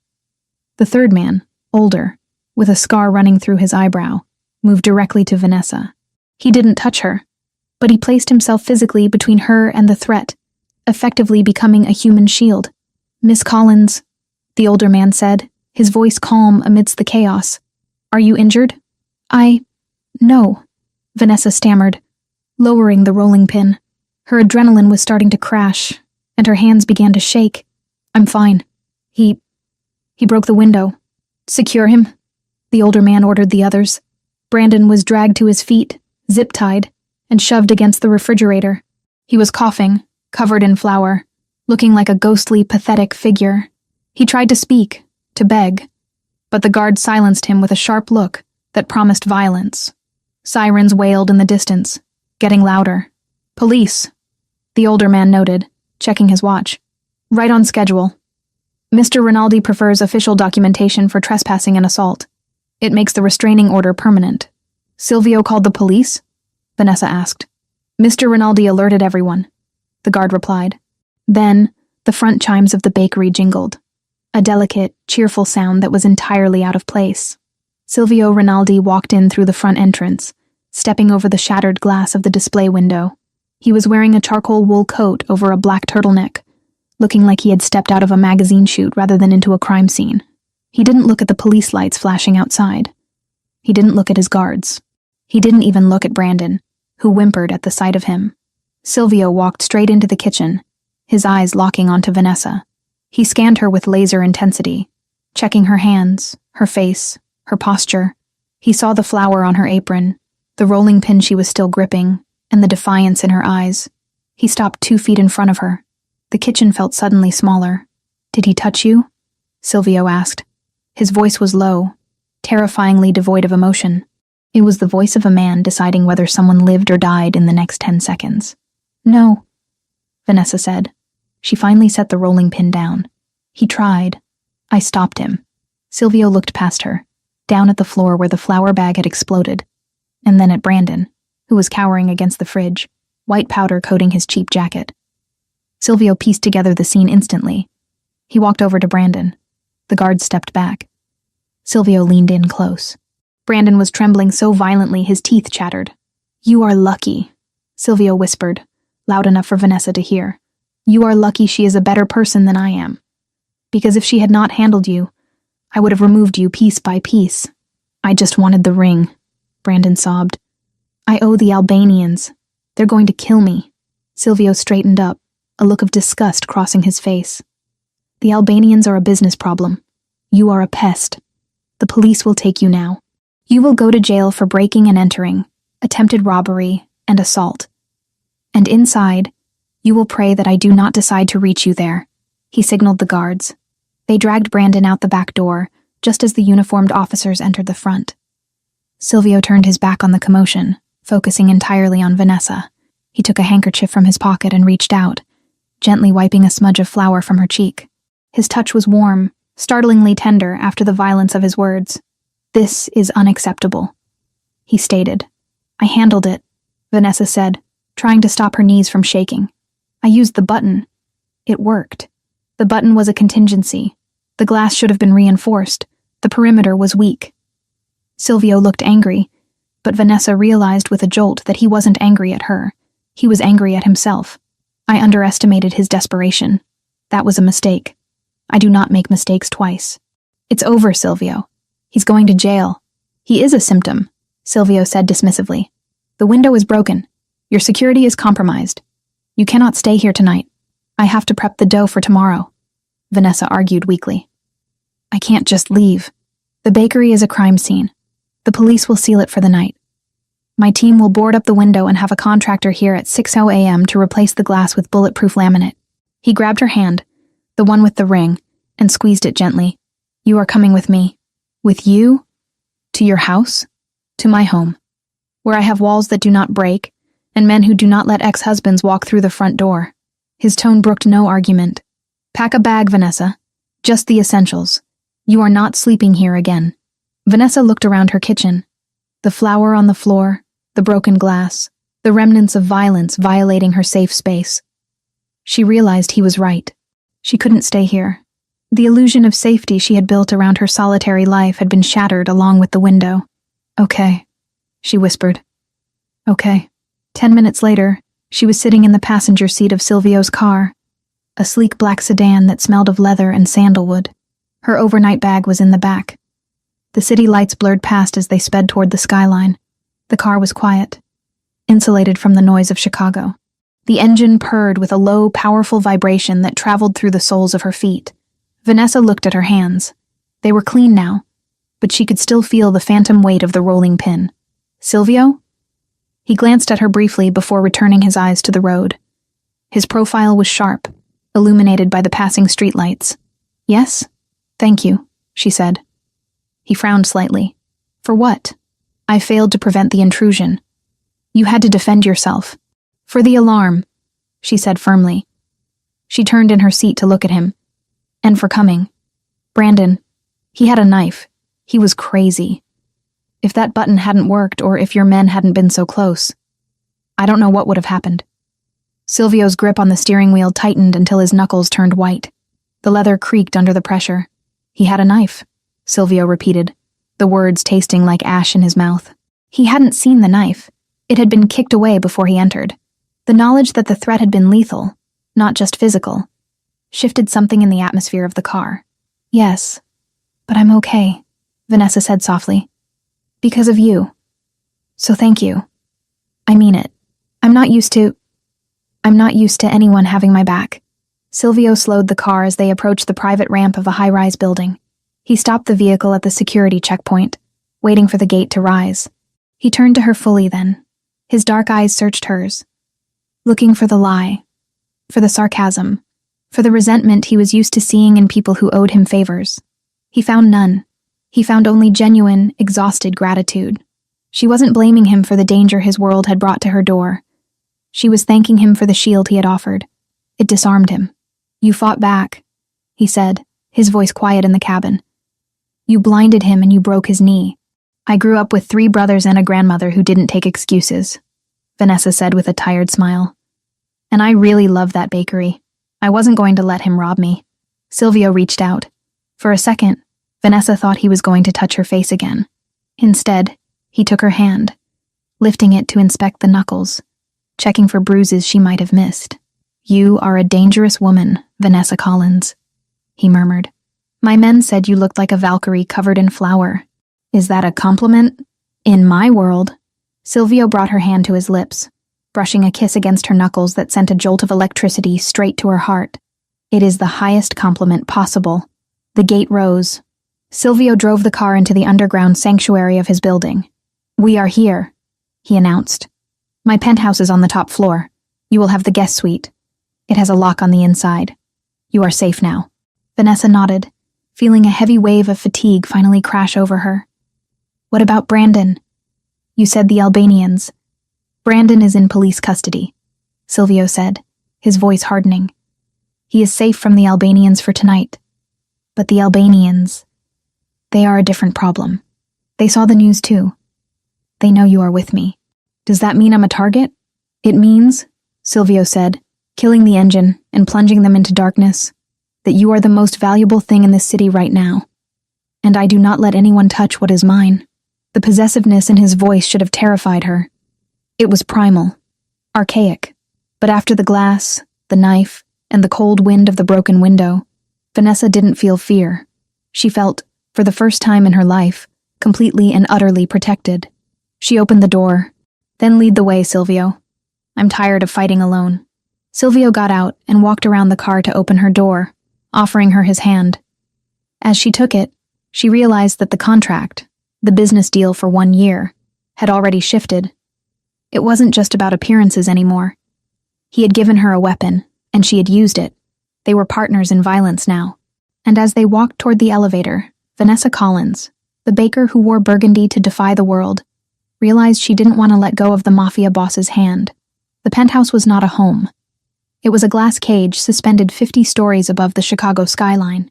The third man, older, with a scar running through his eyebrow, moved directly to Vanessa. He didn't touch her, but he placed himself physically between her and the threat, effectively becoming a human shield. "Miss Collins," the older man said, his voice calm amidst the chaos. "Are you injured?" No," Vanessa stammered, lowering the rolling pin. Her adrenaline was starting to crash, and her hands began to shake. "I'm fine. He broke the window." "Secure him," the older man ordered the others. Brandon was dragged to his feet, zip-tied, and shoved against the refrigerator. He was coughing, covered in flour, looking like a ghostly, pathetic figure. He tried to speak, to beg, but the guard silenced him with a sharp look that promised violence. Sirens wailed in the distance, getting louder. "Police," the older man noted, checking his watch. "Right on schedule." Mr. Rinaldi prefers official documentation for trespassing and assault. It makes the restraining order permanent. Silvio called the police? Vanessa asked. Mr. Rinaldi alerted everyone, the guard replied. Then, the front chimes of the bakery jingled, a delicate, cheerful sound that was entirely out of place. Silvio Rinaldi walked in through the front entrance, stepping over the shattered glass of the display window. He was wearing a charcoal wool coat over a black turtleneck, looking like he had stepped out of a magazine shoot rather than into a crime scene. He didn't look at the police lights flashing outside. He didn't look at his guards. He didn't even look at Brandon, who whimpered at the sight of him. Silvio walked straight into the kitchen, his eyes locking onto Vanessa. He scanned her with laser intensity, checking her hands, her face, her posture. He saw the flour on her apron, the rolling pin she was still gripping, and the defiance in her eyes. He stopped 2 feet in front of her. The kitchen felt suddenly smaller. Did he touch you? Silvio asked. His voice was low, terrifyingly devoid of emotion. It was the voice of a man deciding whether someone lived or died in the next 10 seconds. No, Vanessa said. She finally set the rolling pin down. He tried. I stopped him. Silvio looked past her, down at the floor where the flour bag had exploded, and then at Brandon, who was cowering against the fridge, white powder coating his cheap jacket. Silvio pieced together the scene instantly. He walked over to Brandon. The guard stepped back. Silvio leaned in close. Brandon was trembling so violently his teeth chattered. You are lucky, Silvio whispered, loud enough for Vanessa to hear. You are lucky she is a better person than I am. Because if she had not handled you, I would have removed you piece by piece. I just wanted the ring, Brandon sobbed. I owe the Albanians. They're going to kill me. Silvio straightened up, a look of disgust crossing his face. The Albanians are a business problem. You are a pest. The police will take you now. You will go to jail for breaking and entering, attempted robbery, and assault. And inside, you will pray that I do not decide to reach you there. He signaled the guards. They dragged Brandon out the back door, just as the uniformed officers entered the front. Silvio turned his back on the commotion, focusing entirely on Vanessa. He took a handkerchief from his pocket and reached out, gently wiping a smudge of flour from her cheek. His touch was warm, startlingly tender after the violence of his words. This is unacceptable, he stated. I handled it, Vanessa said, trying to stop her knees from shaking. I used the button. It worked. The button was a contingency. The glass should have been reinforced. The perimeter was weak. Silvio looked angry, but Vanessa realized with a jolt that he wasn't angry at her. He was angry at himself. I underestimated his desperation. That was a mistake. I do not make mistakes twice. It's over, Silvio. He's going to jail. He is a symptom, Silvio said dismissively. The window is broken. Your security is compromised. You cannot stay here tonight. I have to prep the dough for tomorrow, Vanessa argued weakly. I can't just leave. The bakery is a crime scene. The police will seal it for the night. My team will board up the window and have a contractor here at 6:00 a.m. to replace the glass with bulletproof laminate. He grabbed her hand, the one with the ring, and squeezed it gently. You are coming with me. With you? To your house? To my home, where I have walls that do not break, and men who do not let ex-husbands walk through the front door. His tone brooked no argument. Pack a bag, Vanessa. Just the essentials. You are not sleeping here again. Vanessa looked around her kitchen. The flour on the floor, the broken glass, the remnants of violence violating her safe space. She realized he was right. She couldn't stay here. The illusion of safety she had built around her solitary life had been shattered along with the window. Okay, she whispered. Okay. 10 minutes later, she was sitting in the passenger seat of Silvio's car, a sleek black sedan that smelled of leather and sandalwood. Her overnight bag was in the back. The city lights blurred past as they sped toward the skyline. The car was quiet, insulated from the noise of Chicago. The engine purred with a low, powerful vibration that traveled through the soles of her feet. Vanessa looked at her hands. They were clean now, but she could still feel the phantom weight of the rolling pin. Silvio? He glanced at her briefly before returning his eyes to the road. His profile was sharp, illuminated by the passing streetlights. Yes? Thank you, she said. He frowned slightly. For what? I failed to prevent the intrusion. You had to defend yourself. For the alarm, she said firmly. She turned in her seat to look at him. And for coming. Brandon, he had a knife. He was crazy. If that button hadn't worked, or if your men hadn't been so close, I don't know what would have happened. Silvio's grip on the steering wheel tightened until his knuckles turned white. The leather creaked under the pressure. He had a knife, Silvio repeated, the words tasting like ash in his mouth. He hadn't seen the knife. It had been kicked away before he entered. The knowledge that the threat had been lethal, not just physical, shifted something in the atmosphere of the car. Yes, but I'm okay, Vanessa said softly. Because of you. So thank you. I mean it. I'm not used to anyone having my back. Silvio slowed the car as they approached the private ramp of a high-rise building. He stopped the vehicle at the security checkpoint, waiting for the gate to rise. He turned to her fully then. His dark eyes searched hers, looking for the lie, for the sarcasm, for the resentment he was used to seeing in people who owed him favors. He found none. He found only genuine, exhausted gratitude. She wasn't blaming him for the danger his world had brought to her door. She was thanking him for the shield he had offered. It disarmed him. You fought back, he said, his voice quiet in the cabin. You blinded him and you broke his knee. I grew up with 3 brothers and a grandmother who didn't take excuses, Vanessa said with a tired smile. And I really love that bakery. I wasn't going to let him rob me. Silvio reached out. For a second, Vanessa thought he was going to touch her face again. Instead, he took her hand, lifting it to inspect the knuckles, checking for bruises she might have missed. You are a dangerous woman, Vanessa Collins, he murmured. My men said you looked like a Valkyrie covered in flour. Is that a compliment? In my world. Silvio brought her hand to his lips, brushing a kiss against her knuckles that sent a jolt of electricity straight to her heart. It is the highest compliment possible. The gate rose. Silvio drove the car into the underground sanctuary of his building. We are here, he announced. My penthouse is on the top floor. You will have the guest suite. It has a lock on the inside. You are safe now. Vanessa nodded, feeling a heavy wave of fatigue finally crash over her. What about Brandon? You said the Albanians. Brandon is in police custody, Silvio said, his voice hardening. He is safe from the Albanians for tonight. But the Albanians, they are a different problem. They saw the news too. They know you are with me. Does that mean I'm a target? It means, Silvio said, killing the engine and plunging them into darkness, that you are the most valuable thing in this city right now. And I do not let anyone touch what is mine. The possessiveness in his voice should have terrified her. It was primal, archaic, but after the glass, the knife, and the cold wind of the broken window, Vanessa didn't feel fear. She felt, for the first time in her life, completely and utterly protected. She opened the door. Then lead the way, Silvio. I'm tired of fighting alone. Silvio got out and walked around the car to open her door, offering her his hand. As she took it, she realized that the contract, the business deal for 1 year, had already shifted. It wasn't just about appearances anymore. He had given her a weapon, and she had used it. They were partners in violence now. And as they walked toward the elevator, Vanessa Collins, the baker who wore burgundy to defy the world, realized she didn't want to let go of the Mafia boss's hand. The penthouse was not a home. It was a glass cage suspended 50 stories above the Chicago skyline.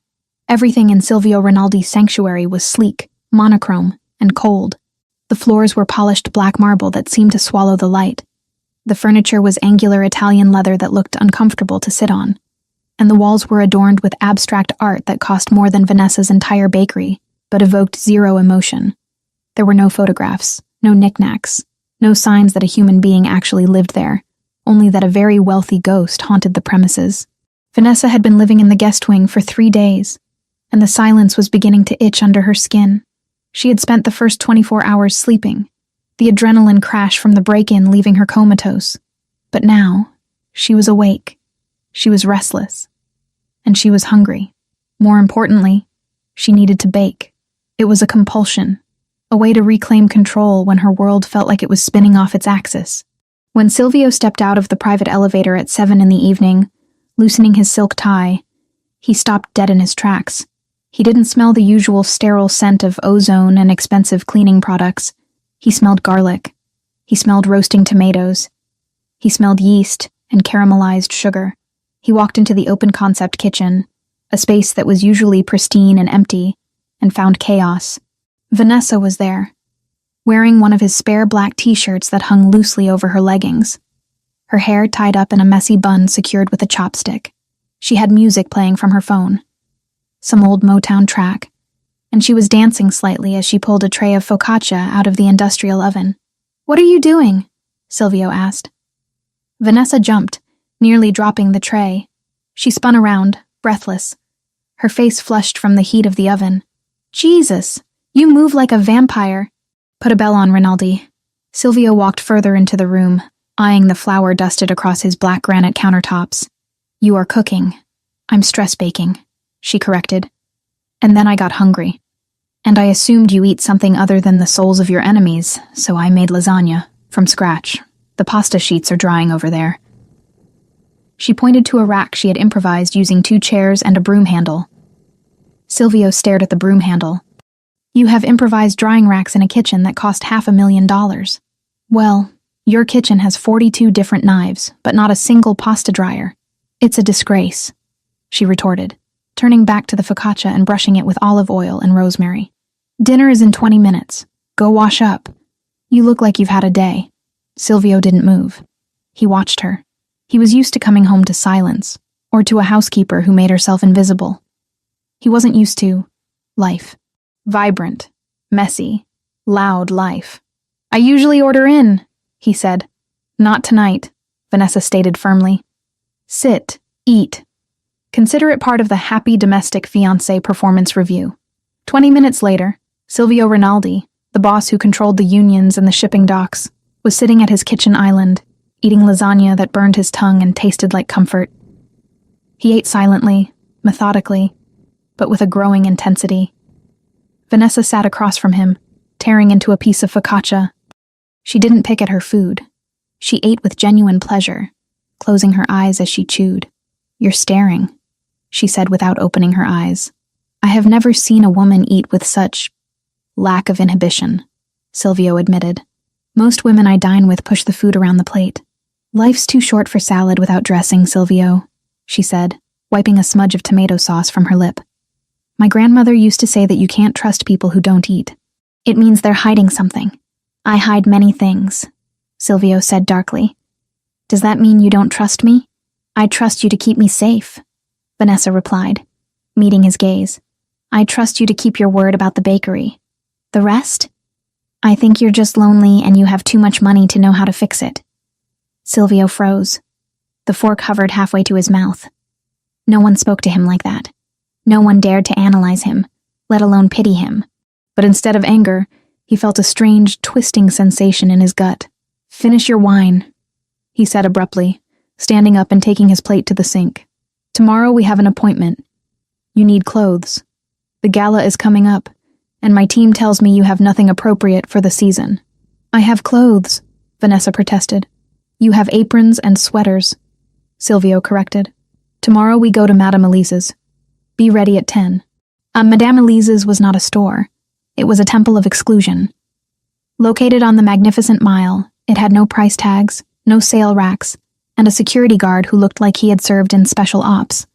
Everything in Silvio Rinaldi's sanctuary was sleek, monochrome, and cold. The floors were polished black marble that seemed to swallow the light. The furniture was angular Italian leather that looked uncomfortable to sit on. And the walls were adorned with abstract art that cost more than Vanessa's entire bakery, but evoked zero emotion. There were no photographs, no knickknacks, no signs that a human being actually lived there, only that a very wealthy ghost haunted the premises. Vanessa had been living in the guest wing for 3 days, and the silence was beginning to itch under her skin. She had spent the first 24 hours sleeping, the adrenaline crash from the break-in leaving her comatose. But now, she was awake. She was restless. And she was hungry. More importantly, she needed to bake. It was a compulsion, a way to reclaim control when her world felt like it was spinning off its axis. When Silvio stepped out of the private elevator at 7 in the evening, loosening his silk tie, he stopped dead in his tracks. He didn't smell the usual sterile scent of ozone and expensive cleaning products. He smelled garlic. He smelled roasting tomatoes. He smelled yeast and caramelized sugar. He walked into the open-concept kitchen, a space that was usually pristine and empty, and found chaos. Vanessa was there, wearing one of his spare black t-shirts that hung loosely over her leggings, her hair tied up in a messy bun secured with a chopstick. She had music playing from her phone, some old Motown track, and she was dancing slightly as she pulled a tray of focaccia out of the industrial oven. "What are you doing?" Silvio asked. Vanessa jumped, nearly dropping the tray. She spun around, breathless, her face flushed from the heat of the oven. "Jesus, you move like a vampire." "Put a bell on, Rinaldi." Silvio walked further into the room, eyeing the flour dusted across his black granite countertops. "You are cooking." "I'm stress baking," she corrected. "And then I got hungry. And I assumed you eat something other than the souls of your enemies, so I made lasagna, from scratch. The pasta sheets are drying over there." She pointed to a rack she had improvised using 2 chairs and a broom handle. Silvio stared at the broom handle. "You have improvised drying racks in a kitchen that cost $500,000. Well, your kitchen has 42 different knives, but not a single pasta dryer. It's a disgrace," she retorted, turning back to the focaccia and brushing it with olive oil and rosemary. "Dinner is in 20 minutes. Go wash up. You look like you've had a day." Silvio didn't move. He watched her. He was used to coming home to silence, or to a housekeeper who made herself invisible. He wasn't used to life. Vibrant, messy, loud life. "I usually order in," he said. "Not tonight," Vanessa stated firmly. "Sit, eat. Consider it part of the Happy Domestic Fiancé performance review." 20 minutes later, Silvio Rinaldi, the boss who controlled the unions and the shipping docks, was sitting at his kitchen island, eating lasagna that burned his tongue and tasted like comfort. He ate silently, methodically, but with a growing intensity. Vanessa sat across from him, tearing into a piece of focaccia. She didn't pick at her food. She ate with genuine pleasure, closing her eyes as she chewed. "You're staring," she said without opening her eyes. "I have never seen a woman eat with such lack of inhibition," Silvio admitted. "Most women I dine with push the food around the plate." "Life's too short for salad without dressing, Silvio," she said, wiping a smudge of tomato sauce from her lip. "My grandmother used to say that you can't trust people who don't eat. It means they're hiding something." "I hide many things," Silvio said darkly. "Does that mean you don't trust me?" "I trust you to keep me safe," Vanessa replied, meeting his gaze. "I trust you to keep your word about the bakery. The rest? I think you're just lonely and you have too much money to know how to fix it." Silvio froze. The fork hovered halfway to his mouth. No one spoke to him like that. No one dared to analyze him, let alone pity him. But instead of anger, he felt a strange, twisting sensation in his gut. "Finish your wine," he said abruptly, standing up and taking his plate to the sink. "Tomorrow we have an appointment. You need clothes. The gala is coming up, and my team tells me you have nothing appropriate for the season." "I have clothes," Vanessa protested. "You have aprons and sweaters," Silvio corrected. "Tomorrow we go to Madame Elise's. Be ready at 10. Madame Elise's was not a store. It was a temple of exclusion. Located on the Magnificent Mile, it had no price tags, no sale racks, and a security guard who looked like he had served in special ops.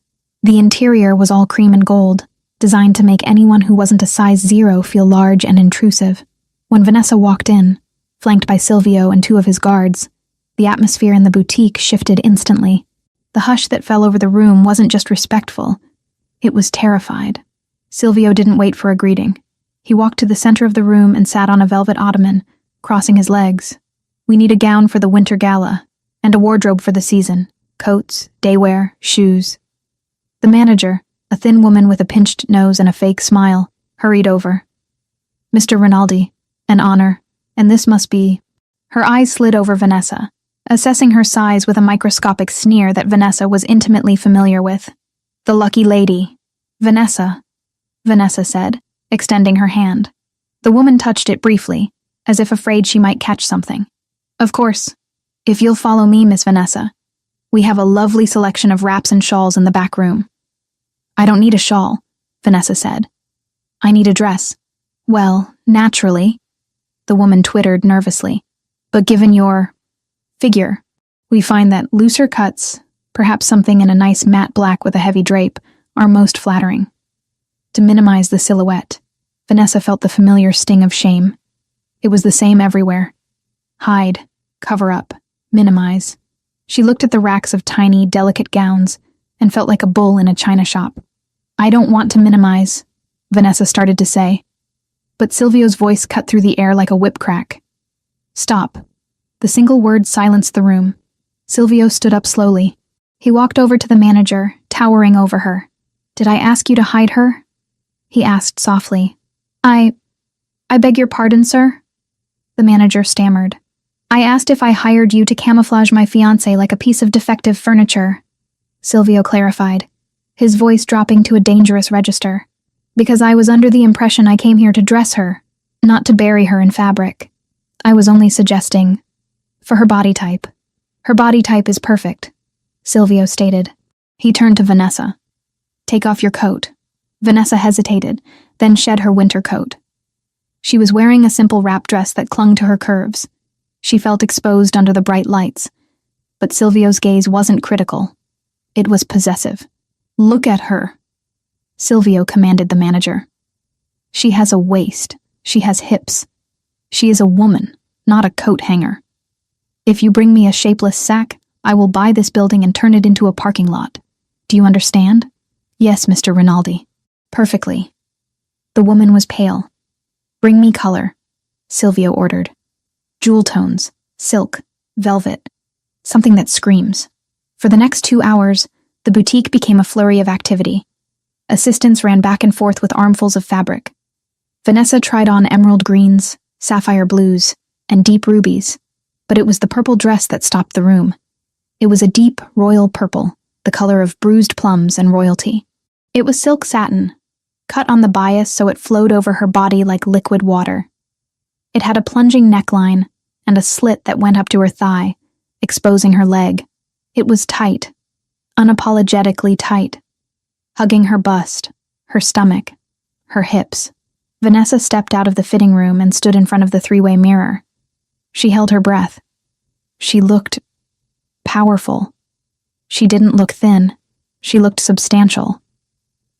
The interior was all cream and gold, designed to make anyone who wasn't a size 0 feel large and intrusive. When Vanessa walked in, flanked by Silvio and 2 of his guards, the atmosphere in the boutique shifted instantly. The hush that fell over the room wasn't just respectful, it was terrified. Silvio didn't wait for a greeting. He walked to the center of the room and sat on a velvet ottoman, crossing his legs. "We need a gown for the winter gala, and a wardrobe for the season. Coats, daywear, shoes." The manager, a thin woman with a pinched nose and a fake smile, hurried over. "Mr. Rinaldi, an honor, and this must be..." Her eyes slid over Vanessa, assessing her size with a microscopic sneer that Vanessa was intimately familiar with. "The lucky lady. Vanessa," Vanessa said, extending her hand. The woman touched it briefly, as if afraid she might catch something. "Of course. If you'll follow me, Miss Vanessa. We have a lovely selection of wraps and shawls in the back room." "I don't need a shawl," Vanessa said. "I need a dress." "Well, naturally," the woman twittered nervously. "But given your figure, we find that looser cuts, perhaps something in a nice matte black with a heavy drape, are most flattering. To minimize the silhouette, Vanessa felt the familiar sting of shame. It was the same everywhere. Hide, cover up, minimize. She looked at the racks of tiny, delicate gowns and felt like a bull in a china shop. I don't want to minimize, Vanessa started to say. But Silvio's voice cut through the air like a whip crack. Stop. The single word silenced the room. Silvio stood up slowly. He walked over to the manager, towering over her. Did I ask you to hide her? He asked softly. I beg your pardon, sir? The manager stammered. I asked if I hired you to camouflage my fiancé like a piece of defective furniture, Silvio clarified, his voice dropping to a dangerous register. Because I was under the impression I came here to dress her, not to bury her in fabric. I was only suggesting. For her body type. Her body type is perfect, Silvio stated. He turned to Vanessa. Take off your coat. Vanessa hesitated, then shed her winter coat. She was wearing a simple wrap dress that clung to her curves. She felt exposed under the bright lights. But Silvio's gaze wasn't critical. It was possessive. Look at her, Silvio commanded the manager. She has a waist. She has hips. She is a woman, not a coat hanger. If you bring me a shapeless sack, I will buy this building and turn it into a parking lot. Do you understand? Yes, Mr. Rinaldi. Perfectly. The woman was pale. Bring me color, Silvio ordered. Jewel tones, silk, velvet, something that screams. For the next 2 hours, the boutique became a flurry of activity. Assistants ran back and forth with armfuls of fabric. Vanessa tried on emerald greens, sapphire blues, and deep rubies, but it was the purple dress that stopped the room. It was a deep, royal purple, the color of bruised plums and royalty. It was silk satin, cut on the bias so it flowed over her body like liquid water. It had a plunging neckline and a slit that went up to her thigh, exposing her leg. It was tight, unapologetically tight, hugging her bust, her stomach, her hips. Vanessa stepped out of the fitting room and stood in front of the three-way mirror. She held her breath. She looked powerful. She didn't look thin. She looked substantial.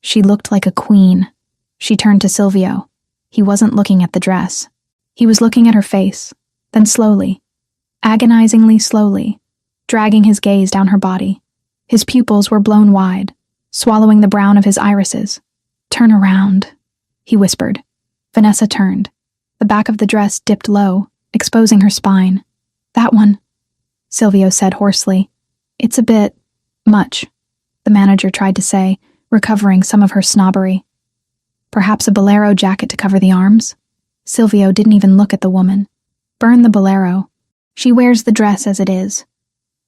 She looked like a queen. She turned to Silvio. He wasn't looking at the dress. He was looking at her face, then slowly, agonizingly slowly, dragging his gaze down her body. His pupils were blown wide, swallowing the brown of his irises. Turn around, he whispered. Vanessa turned. The back of the dress dipped low, exposing her spine. That one, Silvio said hoarsely. It's a bit much, the manager tried to say, recovering some of her snobbery. Perhaps a bolero jacket to cover the arms? Silvio didn't even look at the woman. Burn the bolero. She wears the dress as it is.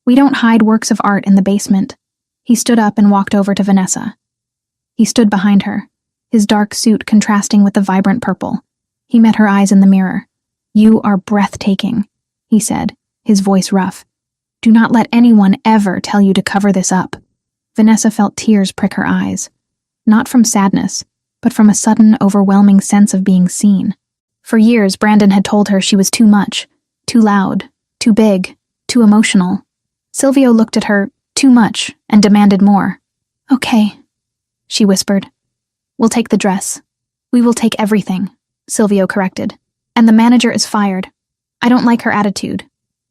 We don't hide works of art in the basement. He stood up and walked over to Vanessa. He stood behind her, his dark suit contrasting with the vibrant purple. He met her eyes in the mirror. You are breathtaking, he said, his voice rough. Do not let anyone ever tell you to cover this up. Vanessa felt tears prick her eyes, not from sadness, but from a sudden, overwhelming sense of being seen. For years, Brandon had told her she was too much, too loud, too big, too emotional. Silvio looked at her, too much, and demanded more. Okay, she whispered. We'll take the dress. We will take everything, Silvio corrected. And the manager is fired. I don't like her attitude.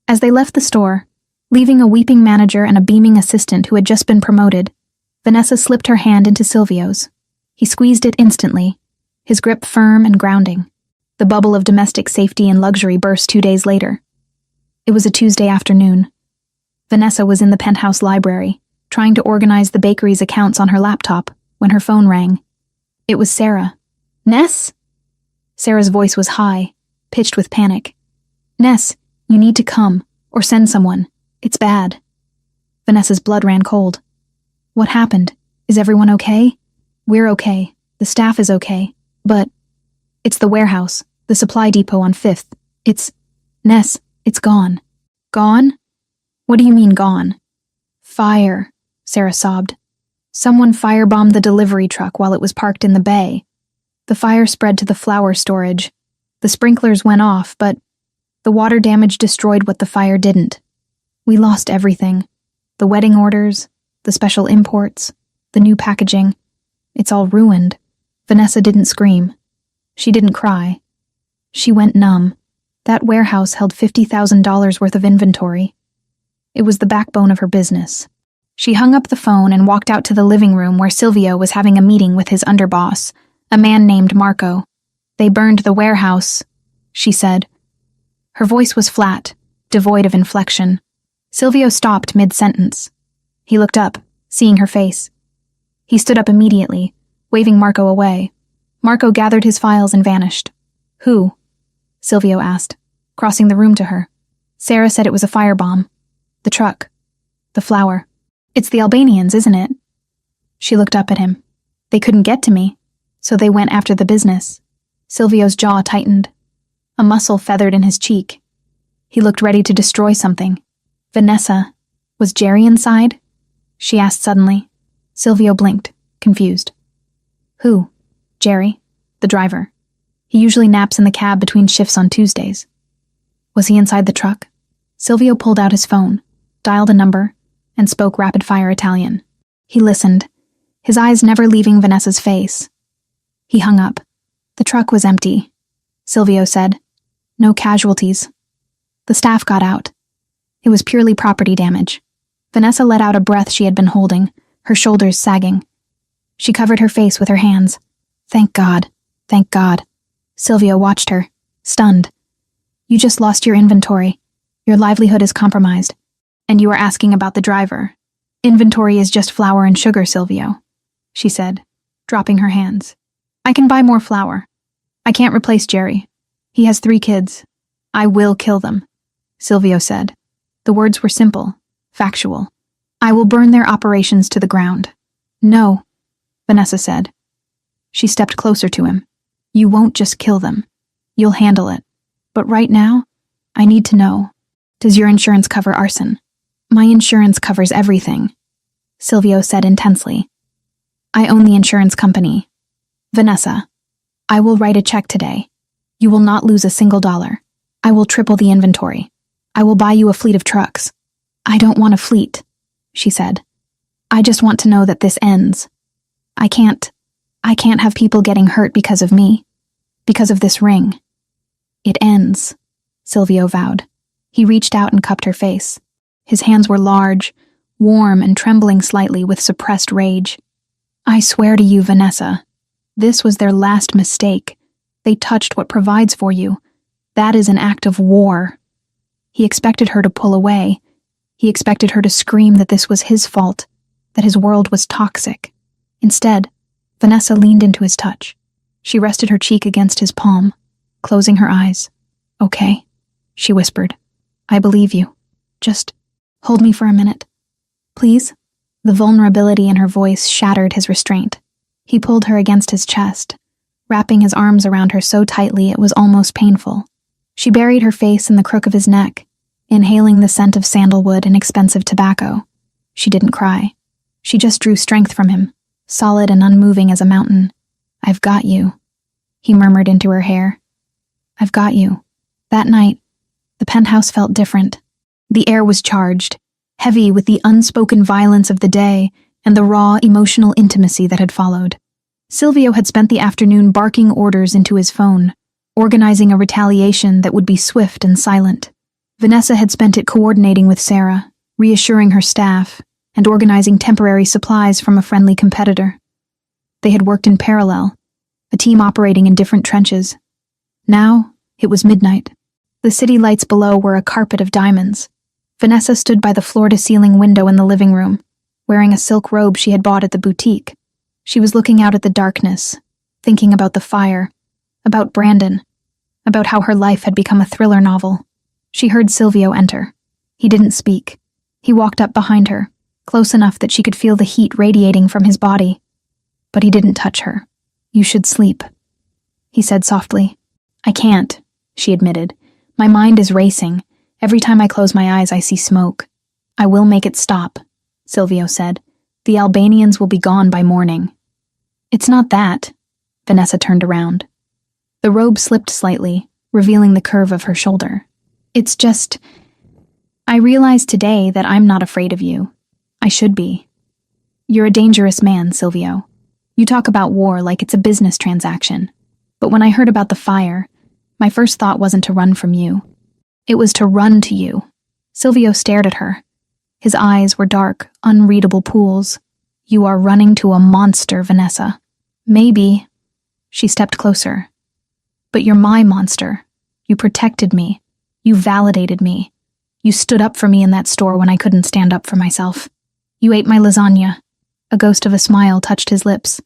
As they left the store, leaving a weeping manager and a beaming assistant who had just been promoted, Vanessa slipped her hand into Silvio's. He squeezed it instantly, his grip firm and grounding. The bubble of domestic safety and luxury burst 2 days later. It was a Tuesday afternoon. Vanessa was in the penthouse library, trying to organize the bakery's accounts on her laptop, when her phone rang. It was Sarah. Ness? Sarah's voice was high, pitched with panic. Ness, you need to come, or send someone. It's bad. Vanessa's blood ran cold. What happened? Is everyone okay? We're okay. The staff is okay. But it's the warehouse, the supply depot on 5th. Ness, it's gone. Gone? What do you mean gone? Fire, Sarah sobbed. Someone firebombed the delivery truck while it was parked in the bay. The fire spread to the flour storage. The sprinklers went off, but the water damage destroyed what the fire didn't. We lost everything. The wedding orders, the special imports, the new packaging. It's all ruined. Vanessa didn't scream. She didn't cry. She went numb. That warehouse held $50,000 worth of inventory. It was the backbone of her business. She hung up the phone and walked out to the living room where Silvio was having a meeting with his underboss, a man named Marco. They burned the warehouse, she said. Her voice was flat, devoid of inflection. Silvio stopped mid-sentence. He looked up, seeing her face. He stood up immediately, waving Marco away. Marco gathered his files and vanished. Who? Silvio asked, crossing the room to her. Sarah said it was a firebomb. The truck. The flour. It's the Albanians, isn't it? She looked up at him. They couldn't get to me, so they went after the business. Silvio's jaw tightened. A muscle feathered in his cheek. He looked ready to destroy something. Vanessa. Was Jerry inside? She asked suddenly. Silvio blinked, confused. Who? Jerry, the driver. He usually naps in the cab between shifts on Tuesdays. Was he inside the truck? Silvio pulled out his phone, dialed a number, and spoke rapid-fire Italian. He listened, his eyes never leaving Vanessa's face. He hung up. The truck was empty, Silvio said. No casualties. The staff got out. It was purely property damage. Vanessa let out a breath she had been holding, her shoulders sagging. She covered her face with her hands. Thank God. Thank God. Silvio watched her, stunned. You just lost your inventory. Your livelihood is compromised. And you are asking about the driver. Inventory is just flour and sugar, Silvio, she said, dropping her hands. I can buy more flour. I can't replace Jerry. He has 3 kids. I will kill them, Silvio said. The words were simple, factual. I will burn their operations to the ground. No, Vanessa said. She stepped closer to him. You won't just kill them. You'll handle it. But right now, I need to know. Does your insurance cover arson? My insurance covers everything, Silvio said intensely. I own the insurance company. Vanessa, I will write a check today. You will not lose a single dollar. I will triple the inventory. I will buy you a fleet of trucks. I don't want a fleet, she said. I just want to know that this ends. I can't have people getting hurt because of me, because of this ring. It ends, Silvio vowed. He reached out and cupped her face. His hands were large, warm, and trembling slightly with suppressed rage. I swear to you, Vanessa, this was their last mistake. They touched what provides for you. That is an act of war. He expected her to pull away. He expected her to scream that this was his fault, that his world was toxic. Instead, Vanessa leaned into his touch. She rested her cheek against his palm, closing her eyes. Okay, she whispered. I believe you. Just hold me for a minute. Please? The vulnerability in her voice shattered his restraint. He pulled her against his chest, wrapping his arms around her so tightly it was almost painful. She buried her face in the crook of his neck, inhaling the scent of sandalwood and expensive tobacco. She didn't cry. She just drew strength from him, solid and unmoving as a mountain. I've got you, he murmured into her hair. I've got you. That night, the penthouse felt different. The air was charged, heavy with the unspoken violence of the day and the raw emotional intimacy that had followed. Silvio had spent the afternoon barking orders into his phone, organizing a retaliation that would be swift and silent. Vanessa had spent it coordinating with Sarah, reassuring her staff, and organizing temporary supplies from a friendly competitor. They had worked in parallel, a team operating in different trenches. Now, it was midnight. The city lights below were a carpet of diamonds. Vanessa stood by the floor-to-ceiling window in the living room, wearing a silk robe she had bought at the boutique. She was looking out at the darkness, thinking about the fire, about Brandon, about how her life had become a thriller novel. She heard Silvio enter. He didn't speak. He walked up behind her, close enough that she could feel the heat radiating from his body. But he didn't touch her. You should sleep, he said softly. I can't, she admitted. My mind is racing. Every time I close my eyes, I see smoke. I will make it stop, Silvio said. The Albanians will be gone by morning. It's not that. Vanessa turned around. The robe slipped slightly, revealing the curve of her shoulder. It's just, I realized today that I'm not afraid of you. I should be. You're a dangerous man, Silvio. You talk about war like it's a business transaction. But when I heard about the fire, my first thought wasn't to run from you. It was to run to you." Silvio stared at her. His eyes were dark, unreadable pools. "You are running to a monster, Vanessa." "Maybe." She stepped closer. "But you're my monster. You protected me. You validated me. You stood up for me in that store when I couldn't stand up for myself. You ate my lasagna." A ghost of a smile touched his lips.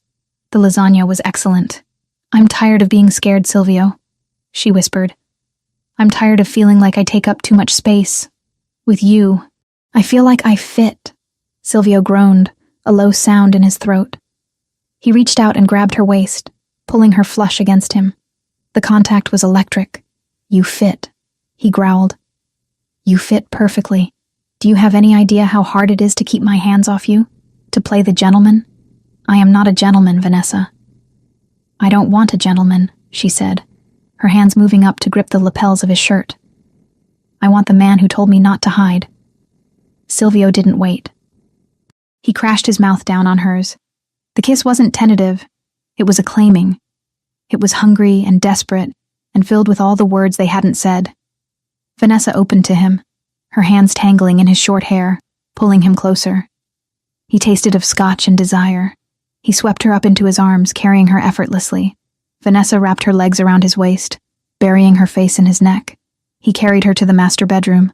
"The lasagna was excellent." "I'm tired of being scared, Silvio," she whispered. "I'm tired of feeling like I take up too much space. With you, I feel like I fit." Silvio groaned, a low sound in his throat. He reached out and grabbed her waist, pulling her flush against him. The contact was electric. "You fit," he growled. "You fit perfectly. Do you have any idea how hard it is to keep my hands off you? To play the gentleman? I am not a gentleman, Vanessa." "I don't want a gentleman," she said, her hands moving up to grip the lapels of his shirt. "I want the man who told me not to hide." Silvio didn't wait. He crashed his mouth down on hers. The kiss wasn't tentative. It was acclaiming. It was hungry and desperate, and filled with all the words they hadn't said. Vanessa opened to him, her hands tangling in his short hair, pulling him closer. He tasted of scotch and desire. He swept her up into his arms, carrying her effortlessly. Vanessa wrapped her legs around his waist, burying her face in his neck. He carried her to the master bedroom,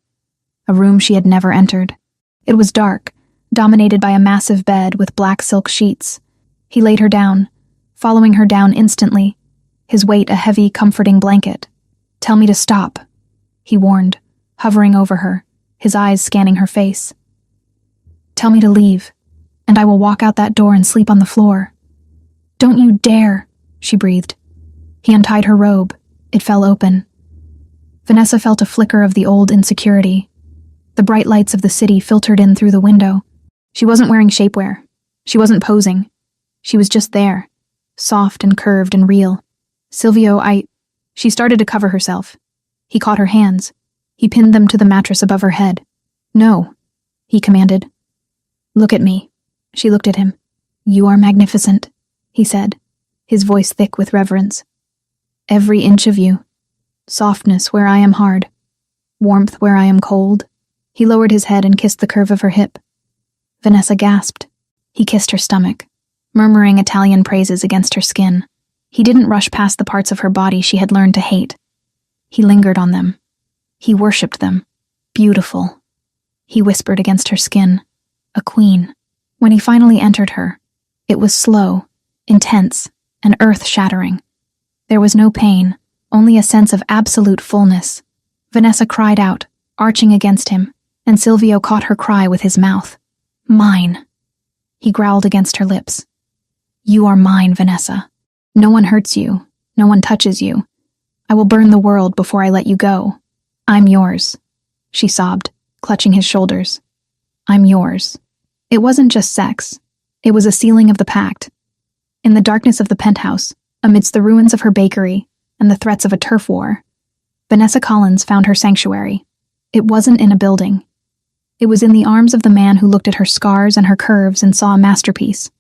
a room she had never entered. It was dark, dominated by a massive bed with black silk sheets. He laid her down, following her down instantly, his weight a heavy, comforting blanket. "Tell me to stop," he warned, hovering over her, his eyes scanning her face. "Tell me to leave, and I will walk out that door and sleep on the floor." "Don't you dare," she breathed. He untied her robe. It fell open. Vanessa felt a flicker of the old insecurity. The bright lights of the city filtered in through the window. She wasn't wearing shapewear. She wasn't posing. She was just there, soft and curved and real. "Silvio, She started to cover herself. He caught her hands. He pinned them to the mattress above her head. "No," he commanded. "Look at me." She looked at him. "You are magnificent," he said, his voice thick with reverence. "Every inch of you. Softness where I am hard. Warmth where I am cold." He lowered his head and kissed the curve of her hip. Vanessa gasped. He kissed her stomach, murmuring Italian praises against her skin. He didn't rush past the parts of her body she had learned to hate. He lingered on them. He worshipped them. "Beautiful," he whispered against her skin. "A queen." When he finally entered her, it was slow, intense, and earth-shattering. There was no pain, only a sense of absolute fullness. Vanessa cried out, arching against him, and Silvio caught her cry with his mouth. "Mine," he growled against her lips. "You are mine, Vanessa. No one hurts you. No one touches you. I will burn the world before I let you go. I'm yours," she sobbed, clutching his shoulders. "I'm yours." It wasn't just sex. It was a sealing of the pact. In the darkness of the penthouse, amidst the ruins of her bakery and the threats of a turf war, Vanessa Collins found her sanctuary. It wasn't in a building. It was in the arms of the man who looked at her scars and her curves and saw a masterpiece.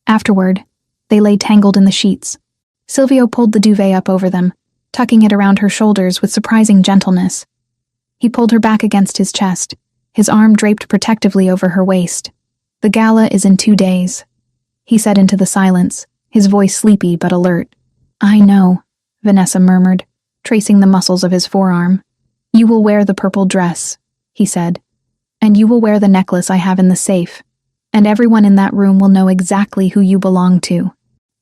Afterward, they lay tangled in the sheets. Silvio pulled the duvet up over them, tucking it around her shoulders with surprising gentleness. He pulled her back against his chest, his arm draped protectively over her waist. "The gala is in 2 days," he said into the silence, his voice sleepy but alert. "I know," Vanessa murmured, tracing the muscles of his forearm. "You will wear the purple dress," he said, "and you will wear the necklace I have in the safe, and everyone in that room will know exactly who you belong to."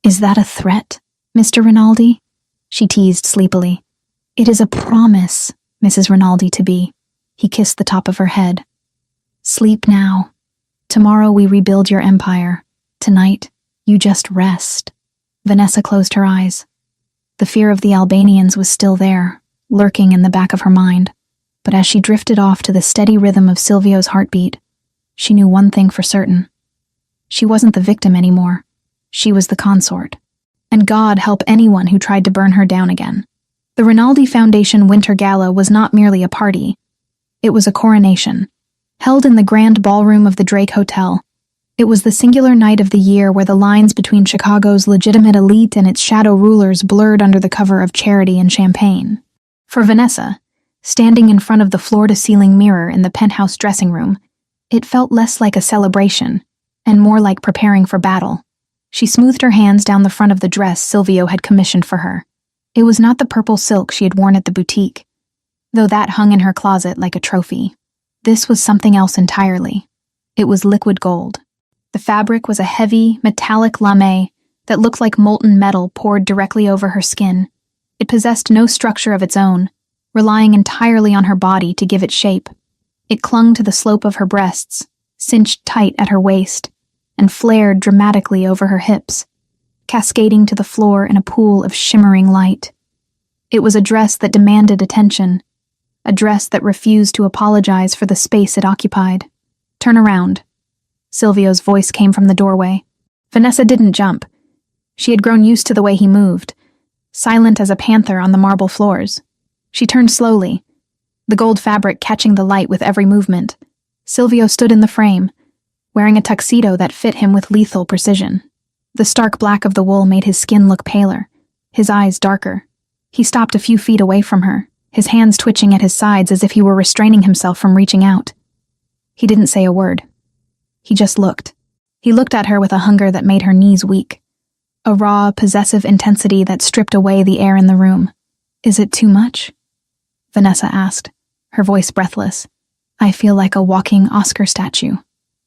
"Is that a threat, Mr. Rinaldi?" she teased sleepily. "It is a promise, Mrs. Rinaldi to be." He kissed the top of her head. "Sleep now. Tomorrow we rebuild your empire. Tonight, you just rest." Vanessa closed her eyes. The fear of the Albanians was still there, lurking in the back of her mind. But as she drifted off to the steady rhythm of Silvio's heartbeat, she knew one thing for certain. She wasn't the victim anymore. She was the consort. And God help anyone who tried to burn her down again. The Rinaldi Foundation Winter Gala was not merely a party. It was a coronation, held in the grand ballroom of the Drake Hotel. It was the singular night of the year where the lines between Chicago's legitimate elite and its shadow rulers blurred under the cover of charity and champagne. For Vanessa, standing in front of the floor-to-ceiling mirror in the penthouse dressing room, it felt less like a celebration and more like preparing for battle. She smoothed her hands down the front of the dress Silvio had commissioned for her. It was not the purple silk she had worn at the boutique, though that hung in her closet like a trophy. This was something else entirely. It was liquid gold. The fabric was a heavy, metallic lame that looked like molten metal poured directly over her skin. It possessed no structure of its own, relying entirely on her body to give it shape. It clung to the slope of her breasts, cinched tight at her waist, and flared dramatically over her hips, cascading to the floor in a pool of shimmering light. It was a dress that demanded attention, a dress that refused to apologize for the space it occupied. "Turn around." Silvio's voice came from the doorway. Vanessa didn't jump. She had grown used to the way he moved, silent as a panther on the marble floors. She turned slowly, the gold fabric catching the light with every movement. Silvio stood in the frame, wearing a tuxedo that fit him with lethal precision. The stark black of the wool made his skin look paler, his eyes darker. He stopped a few feet away from her, his hands twitching at his sides as if he were restraining himself from reaching out. He didn't say a word. He just looked. He looked at her with a hunger that made her knees weak, a raw, possessive intensity that stripped away the air in the room. "Is it too much?" Vanessa asked, her voice breathless. "I feel like a walking Oscar statue."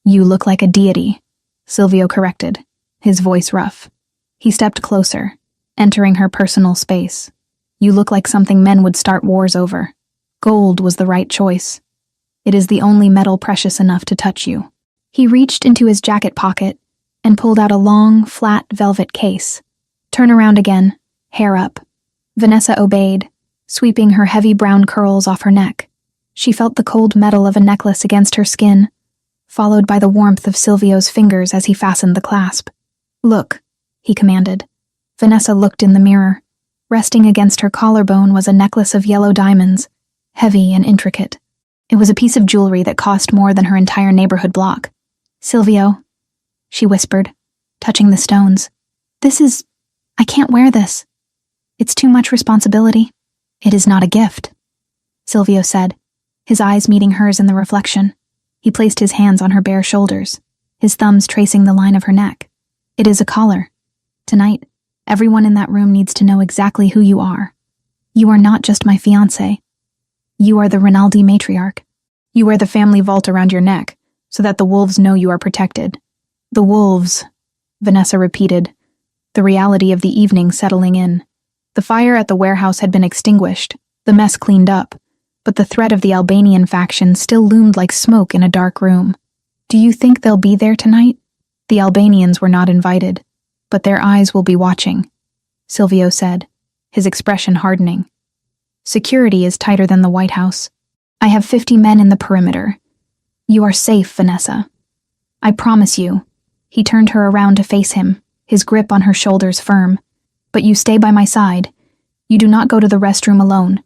"You look like a deity," Silvio corrected, his voice rough. He stepped closer, entering her personal space. "You look like something men would start wars over. Gold was the right choice. It is the only metal precious enough to touch you." He reached into his jacket pocket and pulled out a long, flat velvet case. "Turn around again, hair up." Vanessa obeyed, sweeping her heavy brown curls off her neck. She felt the cold metal of a necklace against her skin, followed by the warmth of Silvio's fingers as he fastened the clasp. "Look," he commanded. Vanessa looked in the mirror. Resting against her collarbone was a necklace of yellow diamonds, heavy and intricate. It was a piece of jewelry that cost more than her entire neighborhood block. "Silvio," she whispered, touching the stones. I can't wear this. It's too much responsibility." "It is not a gift," Silvio said, his eyes meeting hers in the reflection. He placed his hands on her bare shoulders, his thumbs tracing the line of her neck. "It is a collar. Tonight, everyone in that room needs to know exactly who you are. You are not just my fiancé. You are the Rinaldi matriarch. You wear the family vault around your neck, so that the wolves know you are protected." "The wolves," Vanessa repeated, the reality of the evening settling in. The fire at the warehouse had been extinguished, the mess cleaned up, but the threat of the Albanian faction still loomed like smoke in a dark room. "Do you think they'll be there tonight?" "The Albanians were not invited, but their eyes will be watching," Silvio said, his expression hardening. "Security is tighter than the White House. I have 50 men in the perimeter. You are safe, Vanessa. I promise you." He turned her around to face him, his grip on her shoulders firm. "But you stay by my side. You do not go to the restroom alone.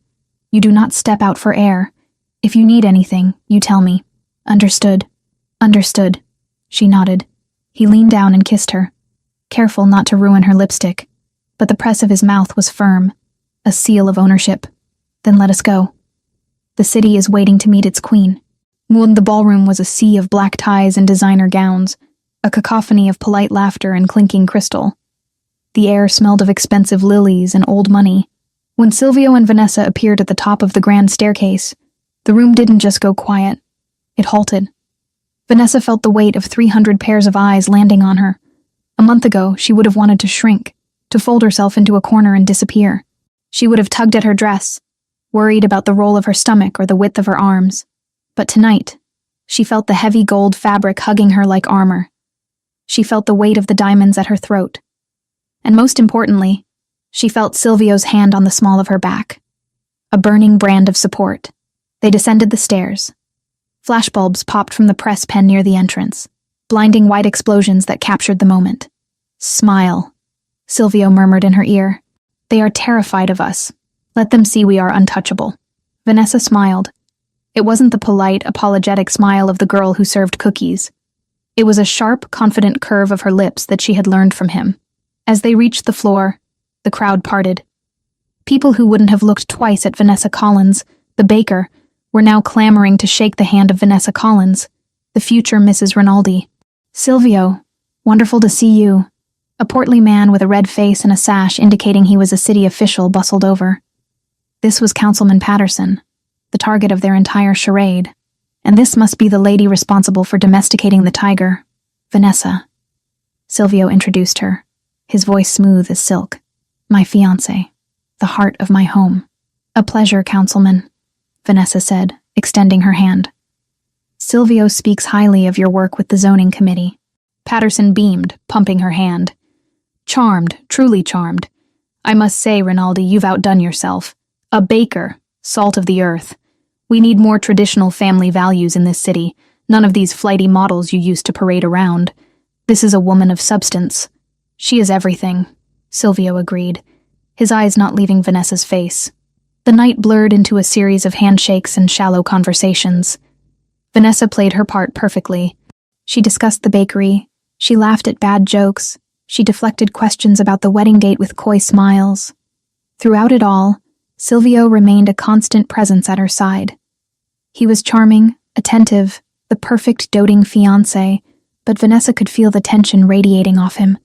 You do not step out for air. If you need anything, you tell me." "Understood." "Understood." She nodded. He leaned down and kissed her, careful not to ruin her lipstick, but the press of his mouth was firm, a seal of ownership. "Then let us go. The city is waiting to meet its queen." The ballroom was a sea of black ties and designer gowns, a cacophony of polite laughter and clinking crystal. The air smelled of expensive lilies and old money. When Silvio and Vanessa appeared at the top of the grand staircase, the room didn't just go quiet. It halted. Vanessa felt the weight of 300 pairs of eyes landing on her. A month ago, she would have wanted to shrink, to fold herself into a corner and disappear. She would have tugged at her dress, worried about the roll of her stomach or the width of her arms. But tonight, she felt the heavy gold fabric hugging her like armor. She felt the weight of the diamonds at her throat. And most importantly, she felt Silvio's hand on the small of her back. A burning brand of support. They descended the stairs. Flashbulbs popped from the press pen near the entrance, blinding white explosions that captured the moment. "Smile," Silvio murmured in her ear. "They are terrified of us. Let them see we are untouchable." Vanessa smiled. It wasn't the polite, apologetic smile of the girl who served cookies. It was a sharp, confident curve of her lips that she had learned from him. As they reached the floor, the crowd parted. People who wouldn't have looked twice at Vanessa Collins, the baker, were now clamoring to shake the hand of Vanessa Collins, the future Mrs. Rinaldi. "Silvio, wonderful to see you." A portly man with a red face and a sash indicating he was a city official bustled over. This was Councilman Patterson, the target of their entire charade. And this must be the lady responsible for domesticating the tiger, Vanessa. Silvio introduced her, his voice smooth as silk. "My fiancé, the heart of my home." "A pleasure, Councilman," Vanessa said, extending her hand. "Silvio speaks highly of your work with the zoning committee." Patterson beamed, pumping her hand. "Charmed, truly charmed. I must say, Rinaldi, you've outdone yourself. A baker, salt of the earth. We need more traditional family values in this city, none of these flighty models you used to parade around. This is a woman of substance." "She is everything," Silvio agreed, his eyes not leaving Vanessa's face. The night blurred into a series of handshakes and shallow conversations. Vanessa played her part perfectly. She discussed the bakery, she laughed at bad jokes, she deflected questions about the wedding date with coy smiles. Throughout it all, Silvio remained a constant presence at her side. He was charming, attentive, the perfect doting fiancé, but Vanessa could feel the tension radiating off him.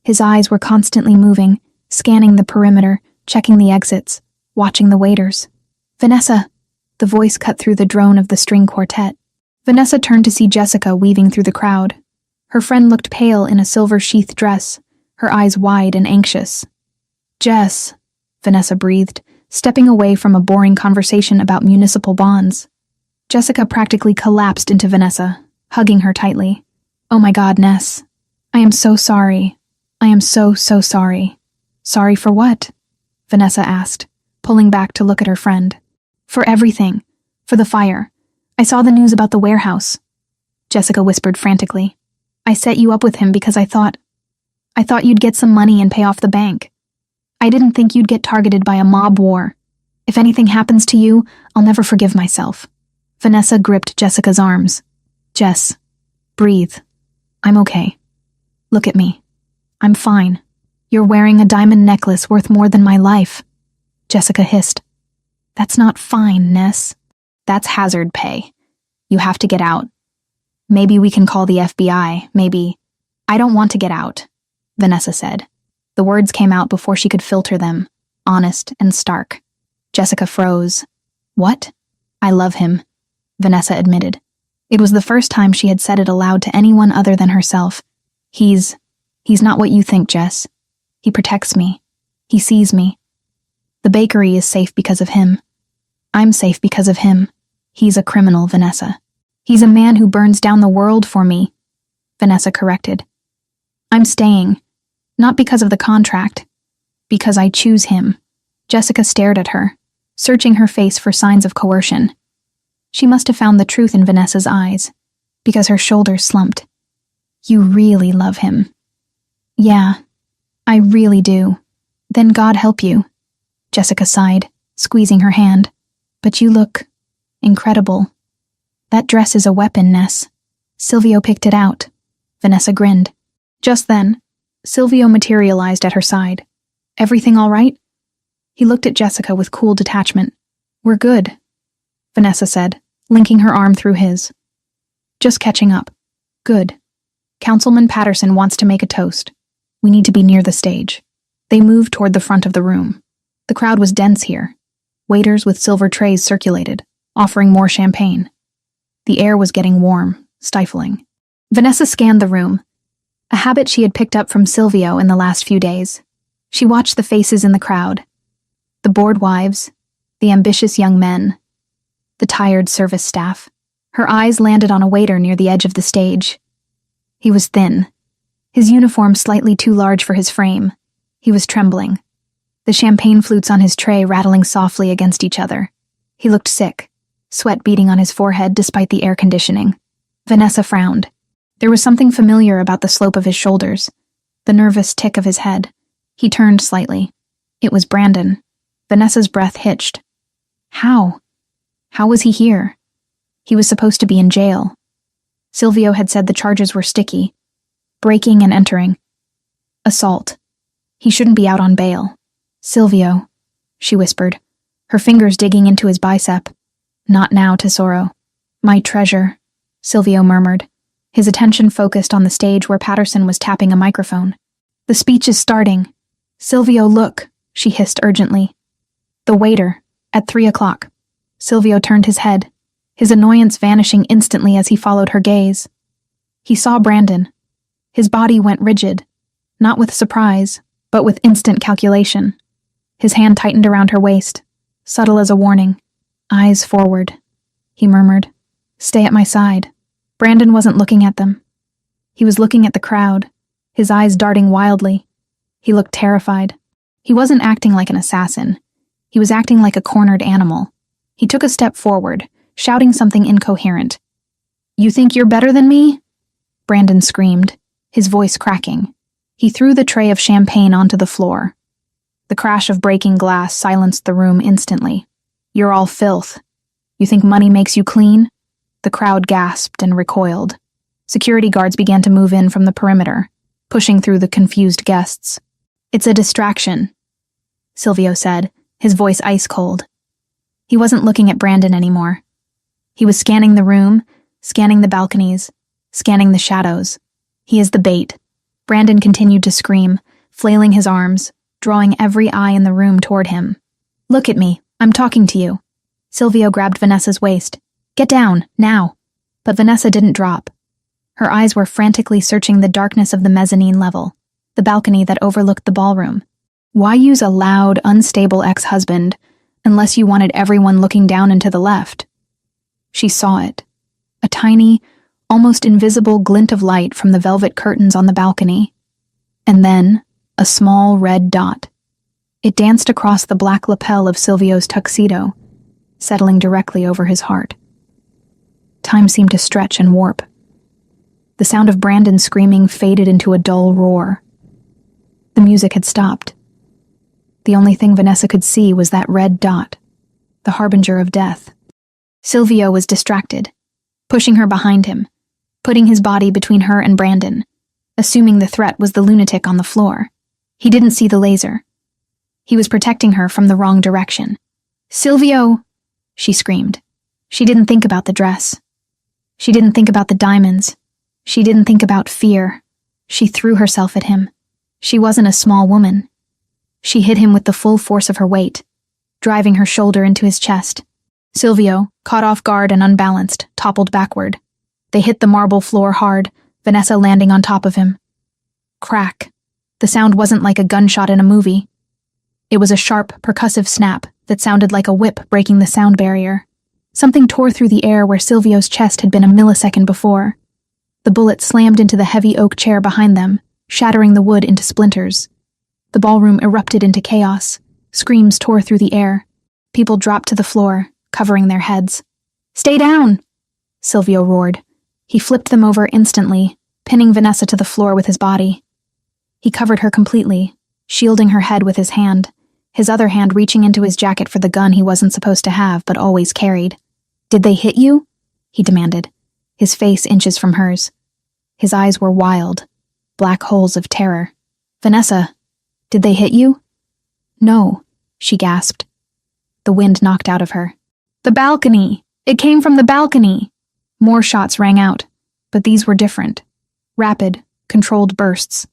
His eyes were constantly moving, scanning the perimeter, checking the exits, watching the waiters. "Vanessa!" The voice cut through the drone of the string quartet. Vanessa turned to see Jessica weaving through the crowd. Her friend looked pale in a silver-sheathed dress, her eyes wide and anxious. "Jess," Vanessa breathed, stepping away from a boring conversation about municipal bonds. Jessica practically collapsed into Vanessa, hugging her tightly. "Oh my God, Ness. I am so sorry. I am so sorry." "Sorry for what?" Vanessa asked, pulling back to look at her friend. "For everything. For the fire. I saw the news about the warehouse." Jessica whispered frantically. "I set you up with him because I thought you'd get some money and pay off the bank. I didn't think you'd get targeted by a mob war. If anything happens to you, I'll never forgive myself." Vanessa gripped Jessica's arms. "Jess, breathe. I'm okay. Look at me. I'm fine. You're wearing a diamond necklace worth more than my life." Jessica hissed. "That's not fine, Ness. That's hazard pay. You have to get out. Maybe we can call the FBI, maybe." "I don't want to get out," Vanessa said. The words came out before she could filter them, honest and stark. Jessica froze. "What?" "I love him," Vanessa admitted. It was the first time she had said it aloud to anyone other than herself. He's not what you think, Jess. He protects me. He sees me. The bakery is safe because of him. I'm safe because of him. He's a criminal, Vanessa. He's a man who burns down the world for me," Vanessa corrected. "I'm staying. Not because of the contract. Because I choose him." Jessica stared at her, searching her face for signs of coercion. She must have found the truth in Vanessa's eyes, because her shoulders slumped. "You really love him." "Yeah, I really do." "Then God help you," Jessica sighed, squeezing her hand. "But you look incredible." "That dress is a weapon, Ness." Silvio picked it out. Vanessa grinned. Just then, Silvio materialized at her side. "Everything all right?" He looked at Jessica with cool detachment. "We're good," Vanessa said, linking her arm through his. "Just catching up." "Good. Councilman Patterson wants to make a toast. We need to be near the stage." They moved toward the front of the room. The crowd was dense here. Waiters with silver trays circulated, offering more champagne. The air was getting warm, stifling. Vanessa scanned the room, a habit she had picked up from Silvio in the last few days. She watched the faces in the crowd. The bored wives, the ambitious young men, the tired service staff. Her eyes landed on a waiter near the edge of the stage. He was thin, his uniform slightly too large for his frame. He was trembling, the champagne flutes on his tray rattling softly against each other. He looked sick, sweat beading on his forehead despite the air conditioning. Vanessa frowned. There was something familiar about the slope of his shoulders, the nervous tick of his head. He turned slightly. It was Brandon. Vanessa's breath hitched. How? How was he here? He was supposed to be in jail. Silvio had said the charges were sticky. Breaking and entering. Assault. He shouldn't be out on bail. Silvio, she whispered, her fingers digging into his bicep. Not now, Tesoro. My treasure, Silvio murmured, his attention focused on the stage where Patterson was tapping a microphone. The speech is starting. Silvio, look, she hissed urgently. The waiter, at 3 o'clock. Silvio turned his head, his annoyance vanishing instantly as he followed her gaze. He saw Brandon. His body went rigid, not with surprise, but with instant calculation. His hand tightened around her waist, subtle as a warning. Eyes forward, he murmured. Stay at my side. Brandon wasn't looking at them. He was looking at the crowd, his eyes darting wildly. He looked terrified. He wasn't acting like an assassin. He was acting like a cornered animal. He took a step forward, shouting something incoherent. You think you're better than me? Brandon screamed, his voice cracking. He threw the tray of champagne onto the floor. The crash of breaking glass silenced the room instantly. You're all filth. You think money makes you clean? The crowd gasped and recoiled. Security guards began to move in from the perimeter, pushing through the confused guests. It's a distraction, Silvio said, his voice ice cold. He wasn't looking at Brandon anymore. He was scanning the room, scanning the balconies, scanning the shadows. He is the bait. Brandon continued to scream, flailing his arms, drawing every eye in the room toward him. Look at me, I'm talking to you. Silvio grabbed Vanessa's waist. Get down, now. But Vanessa didn't drop. Her eyes were frantically searching the darkness of the mezzanine level, the balcony that overlooked the ballroom. Why use a loud, unstable ex-husband unless you wanted everyone looking down and to the left? She saw it. A tiny, almost invisible glint of light from the velvet curtains on the balcony. And then, a small red dot. It danced across the black lapel of Silvio's tuxedo, settling directly over his heart. Time seemed to stretch and warp. The sound of Brandon screaming faded into a dull roar. The music had stopped. The only thing Vanessa could see was that red dot, the harbinger of death. Silvio was distracted, pushing her behind him, putting his body between her and Brandon, assuming the threat was the lunatic on the floor. He didn't see the laser. He was protecting her from the wrong direction. Silvio, she screamed. She didn't think about the dress. She didn't think about the diamonds. She didn't think about fear. She threw herself at him. She wasn't a small woman. She hit him with the full force of her weight, driving her shoulder into his chest. Silvio, caught off guard and unbalanced, toppled backward. They hit the marble floor hard, Vanessa landing on top of him. Crack. The sound wasn't like a gunshot in a movie. It was a sharp, percussive snap that sounded like a whip breaking the sound barrier. Something tore through the air where Silvio's chest had been a millisecond before. The bullet slammed into the heavy oak chair behind them, shattering the wood into splinters. The ballroom erupted into chaos. Screams tore through the air. People dropped to the floor, covering their heads. Stay down! Silvio roared. He flipped them over instantly, pinning Vanessa to the floor with his body. He covered her completely, shielding her head with his hand, his other hand reaching into his jacket for the gun he wasn't supposed to have but always carried. Did they hit you? He demanded, his face inches from hers. His eyes were wild, black holes of terror. Vanessa, did they hit you? No, she gasped. The wind knocked out of her. The balcony! It came from the balcony! More shots rang out, but these were different. Rapid, controlled bursts.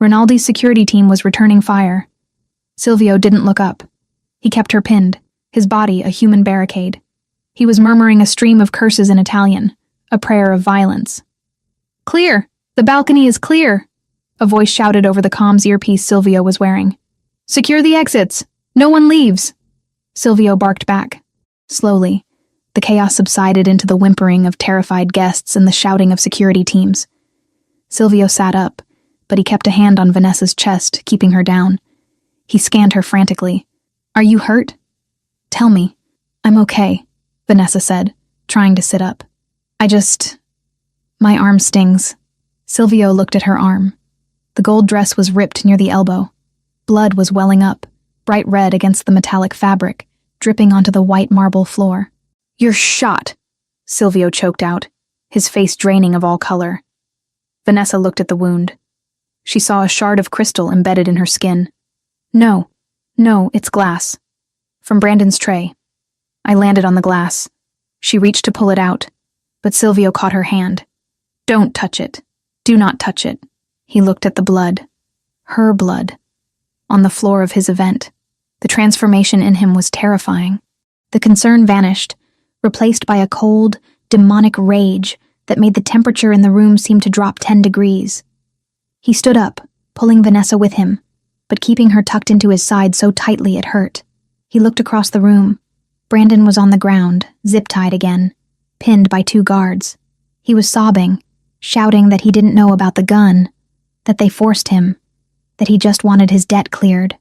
Rinaldi's security team was returning fire. Silvio didn't look up. He kept her pinned, his body a human barricade. He was murmuring a stream of curses in Italian, a prayer of violence. Clear! The balcony is clear! A voice shouted over the comms earpiece Silvio was wearing. Secure the exits! No one leaves! Silvio barked back. Slowly, the chaos subsided into the whimpering of terrified guests and the shouting of security teams. Silvio sat up, but he kept a hand on Vanessa's chest, keeping her down. He scanned her frantically. Are you hurt? Tell me. I'm okay, Vanessa said, trying to sit up. My arm stings. Silvio looked at her arm. The gold dress was ripped near the elbow. Blood was welling up, bright red against the metallic fabric, dripping onto the white marble floor. You're shot, Silvio choked out. his face draining of all color. Vanessa looked at the wound. She saw a shard of crystal embedded in her skin. No, it's glass. From Brandon's tray. I landed on the glass. She reached to pull it out, but Silvio caught her hand. Don't touch it. Do not touch it. He looked at the blood. Her blood. On the floor of his event. The transformation in him was terrifying. The concern vanished, replaced by a cold, demonic rage that made the temperature in the room seem to drop 10 degrees. He stood up, pulling Vanessa with him, but keeping her tucked into his side so tightly it hurt. He looked across the room. Brandon was on the ground, zip-tied again, pinned by 2 guards. He was sobbing, shouting that he didn't know about the gun, that they forced him, that he just wanted his debt cleared.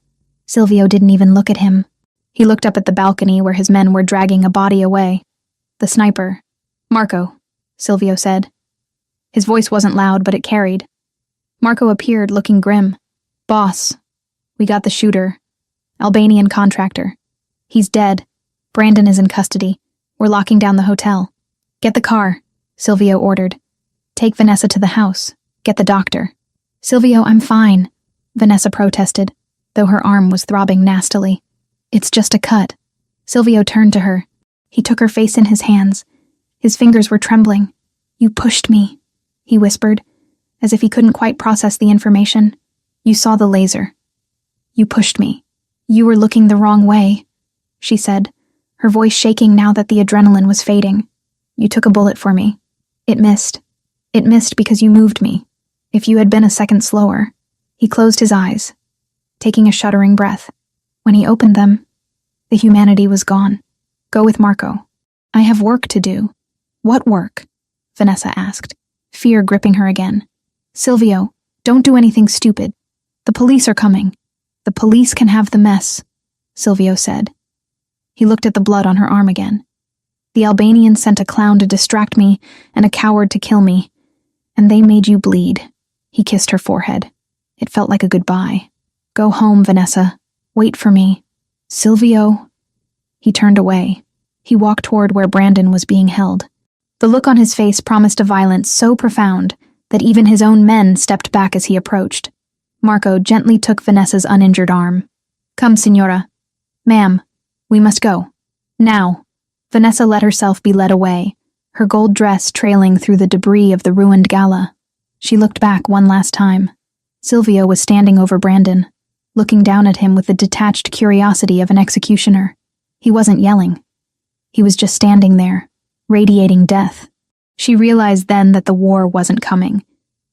Silvio didn't even look at him. He looked up at the balcony where his men were dragging a body away. The sniper. Marco, Silvio said. His voice wasn't loud, but it carried. Marco appeared, looking grim. Boss, we got the shooter. Albanian contractor. He's dead. Brandon is in custody. We're locking down the hotel. Get the car, Silvio ordered. Take Vanessa to the house. Get the doctor. Silvio, I'm fine, Vanessa protested, though her arm was throbbing nastily. It's just a cut. Silvio turned to her. He took her face in his hands. His fingers were trembling. You pushed me, he whispered, as if he couldn't quite process the information. You saw the laser. You pushed me. You were looking the wrong way, she said, her voice shaking now that the adrenaline was fading. You took a bullet for me. It missed. It missed because you moved me. If you had been a second slower. He closed his eyes, taking a shuddering breath. When he opened them, the humanity was gone. Go with Marco. I have work to do. What work? Vanessa asked, fear gripping her again. Silvio, don't do anything stupid. The police are coming. The police can have the mess, Silvio said. He looked at the blood on her arm again. The Albanians sent a clown to distract me and a coward to kill me, and they made you bleed. He kissed her forehead. It felt like a goodbye. Go home, Vanessa. Wait for me. Silvio. He turned away. He walked toward where Brandon was being held. The look on his face promised a violence so profound that even his own men stepped back as he approached. Marco gently took Vanessa's uninjured arm. Come, Signora. Ma'am, we must go. Now. Vanessa let herself be led away, her gold dress trailing through the debris of the ruined gala. She looked back one last time. Silvio was standing over Brandon, looking down at him with the detached curiosity of an executioner. He wasn't yelling. He was just standing there, radiating death. She realized then that the war wasn't coming.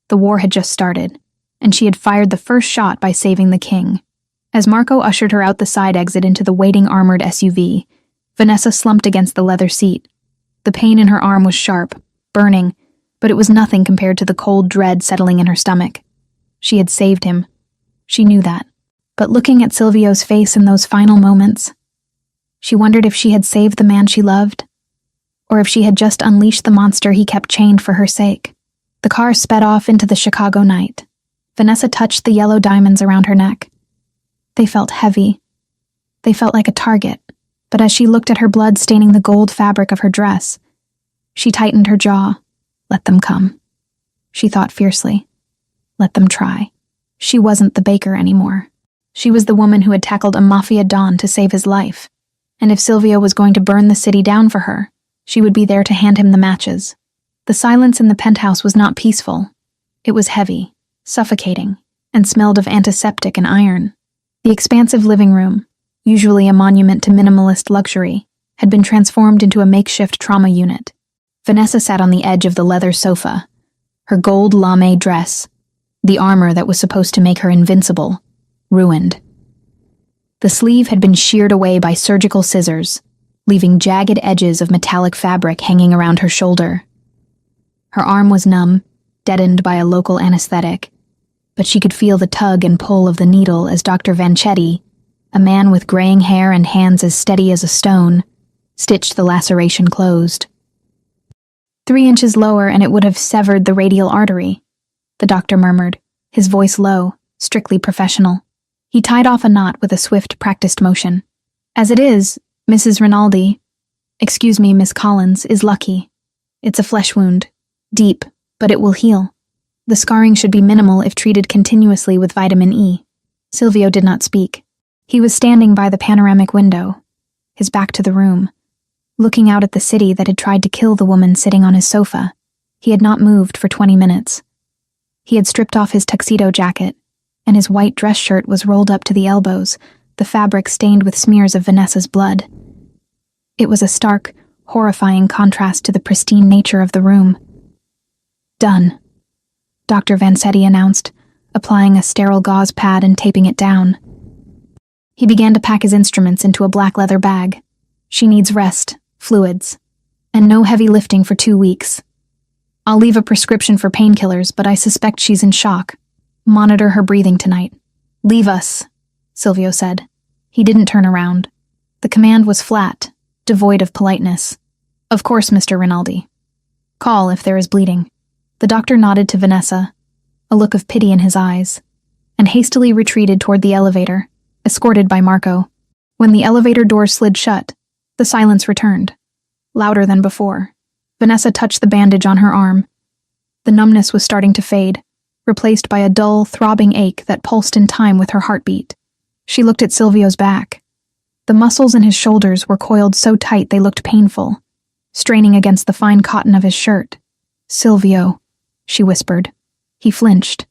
The war had just started, and she had fired the first shot by saving the king. As Marco ushered her out the side exit into the waiting armored SUV, Vanessa slumped against the leather seat. The pain in her arm was sharp, burning, but it was nothing compared to the cold dread settling in her stomach. She had saved him. She knew that. But looking at Silvio's face in those final moments, she wondered if she had saved the man she loved, or if she had just unleashed the monster he kept chained for her sake. The car sped off into the Chicago night. Vanessa touched the yellow diamonds around her neck. They felt heavy. They felt like a target, but as she looked at her blood staining the gold fabric of her dress, she tightened her jaw. Let them come. She thought fiercely. Let them try. She wasn't the baker anymore. She was the woman who had tackled a Mafia don to save his life. And if Silvio was going to burn the city down for her, she would be there to hand him the matches. The silence in the penthouse was not peaceful. It was heavy, suffocating, and smelled of antiseptic and iron. The expansive living room, usually a monument to minimalist luxury, had been transformed into a makeshift trauma unit. Vanessa sat on the edge of the leather sofa, her gold lame dress, the armor that was supposed to make her invincible, ruined. The sleeve had been sheared away by surgical scissors, leaving jagged edges of metallic fabric hanging around her shoulder. Her arm was numb, deadened by a local anesthetic, but she could feel the tug and pull of the needle as Dr. Vanchetti, a man with graying hair and hands as steady as a stone, stitched the laceration closed. 3 inches lower and it would have severed the radial artery, the doctor murmured, his voice low, strictly professional. He tied off a knot with a swift, practiced motion. As it is, Mrs. Rinaldi, excuse me, Miss Collins, is lucky. It's a flesh wound. Deep, but it will heal. The scarring should be minimal if treated continuously with vitamin E. Silvio did not speak. He was standing by the panoramic window, his back to the room, looking out at the city that had tried to kill the woman sitting on his sofa. He had not moved for 20 minutes. He had stripped off his tuxedo jacket, and his white dress shirt was rolled up to the elbows, the fabric stained with smears of Vanessa's blood. It was a stark, horrifying contrast to the pristine nature of the room. Done, Dr. Vansetti announced, applying a sterile gauze pad and taping it down. He began to pack his instruments into a black leather bag. She needs rest, fluids, and no heavy lifting for 2 weeks. I'll leave a prescription for painkillers, but I suspect she's in shock. Monitor her breathing tonight. Leave us, Silvio said. He didn't turn around. The command was flat, devoid of politeness. Of course, Mr. Rinaldi. Call if there is bleeding. The doctor nodded to Vanessa, a look of pity in his eyes, and hastily retreated toward the elevator, escorted by Marco. When the elevator doors slid shut, the silence returned, louder than before. Vanessa touched the bandage on her arm. The numbness was starting to fade, replaced by a dull, throbbing ache that pulsed in time with her heartbeat. She looked at Silvio's back. The muscles in his shoulders were coiled so tight they looked painful, straining against the fine cotton of his shirt. Silvio, she whispered. He flinched.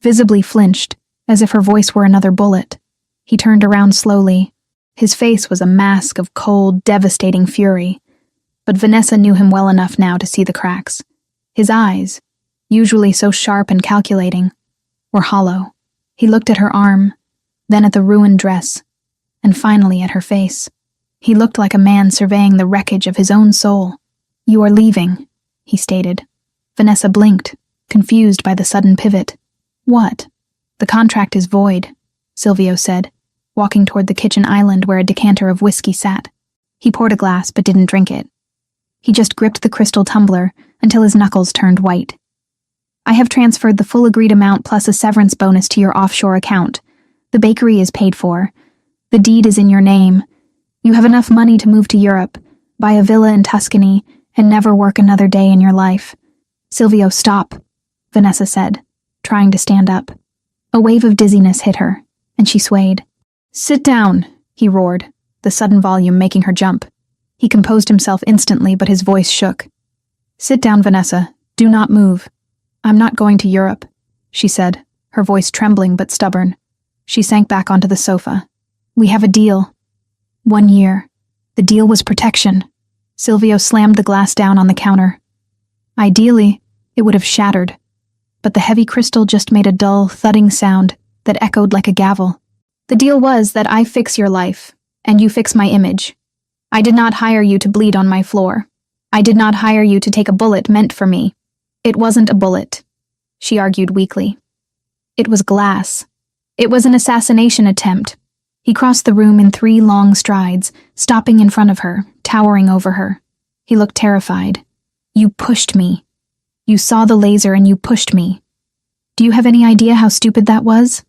Visibly flinched, as if her voice were another bullet. He turned around slowly. His face was a mask of cold, devastating fury, but Vanessa knew him well enough now to see the cracks. His eyes, usually so sharp and calculating, were hollow. He looked at her arm, then at the ruined dress, and finally at her face. He looked like a man surveying the wreckage of his own soul. You are leaving, he stated. Vanessa blinked, confused by the sudden pivot. What? The contract is void, Silvio said, walking toward the kitchen island where a decanter of whiskey sat. He poured a glass but didn't drink it. He just gripped the crystal tumbler until his knuckles turned white. I have transferred the full agreed amount plus a severance bonus to your offshore account. The bakery is paid for. The deed is in your name. You have enough money to move to Europe, buy a villa in Tuscany, and never work another day in your life. Silvio, stop, Vanessa said, trying to stand up. A wave of dizziness hit her, and she swayed. Sit down, he roared, the sudden volume making her jump. He composed himself instantly, but his voice shook. Sit down, Vanessa. Do not move. I'm not going to Europe, she said, her voice trembling but stubborn. She sank back onto the sofa. We have a deal. 1 year. The deal was protection. Silvio slammed the glass down on the counter. Ideally, it would have shattered, but the heavy crystal just made a dull, thudding sound that echoed like a gavel. The deal was that I fix your life, and you fix my image. I did not hire you to bleed on my floor. I did not hire you to take a bullet meant for me. It wasn't a bullet, she argued weakly. It was glass. It was an assassination attempt. He crossed the room in 3 long strides, stopping in front of her, towering over her. He looked terrified. You pushed me. You saw the laser and you pushed me. Do you have any idea how stupid that was?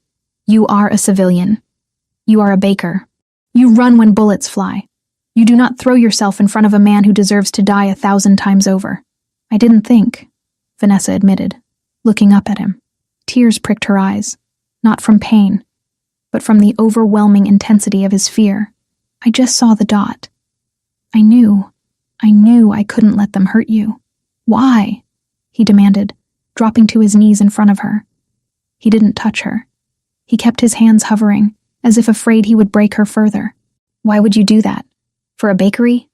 You are a civilian. You are a baker. You run when bullets fly. You do not throw yourself in front of a man who deserves to die 1,000 times over. I didn't think, Vanessa admitted, looking up at him. Tears pricked her eyes, not from pain, but from the overwhelming intensity of his fear. I just saw the dot. I knew I couldn't let them hurt you. Why? He demanded, dropping to his knees in front of her. He didn't touch her. He kept his hands hovering, as if afraid he would break her further. Why would you do that? For a bakery?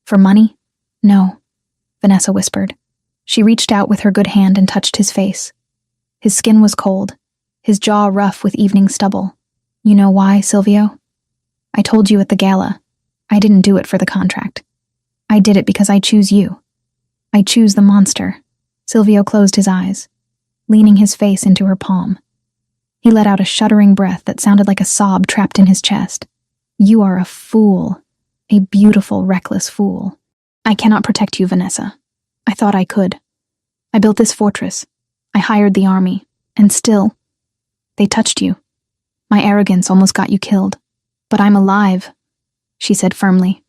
For money? No, Vanessa whispered. She reached out with her good hand and touched his face. His skin was cold, his jaw rough with evening stubble. You know why, Silvio? I told you at the gala. I didn't do it for the contract. I did it because I choose you. I choose the monster. Silvio closed his eyes, leaning his face into her palm. He let out a shuddering breath that sounded like a sob trapped in his chest. You are a fool. A beautiful, reckless fool. I cannot protect you, Vanessa. I thought I could. I built this fortress. I hired the army. And still, they touched you. My arrogance almost got you killed. But I'm alive, she said firmly.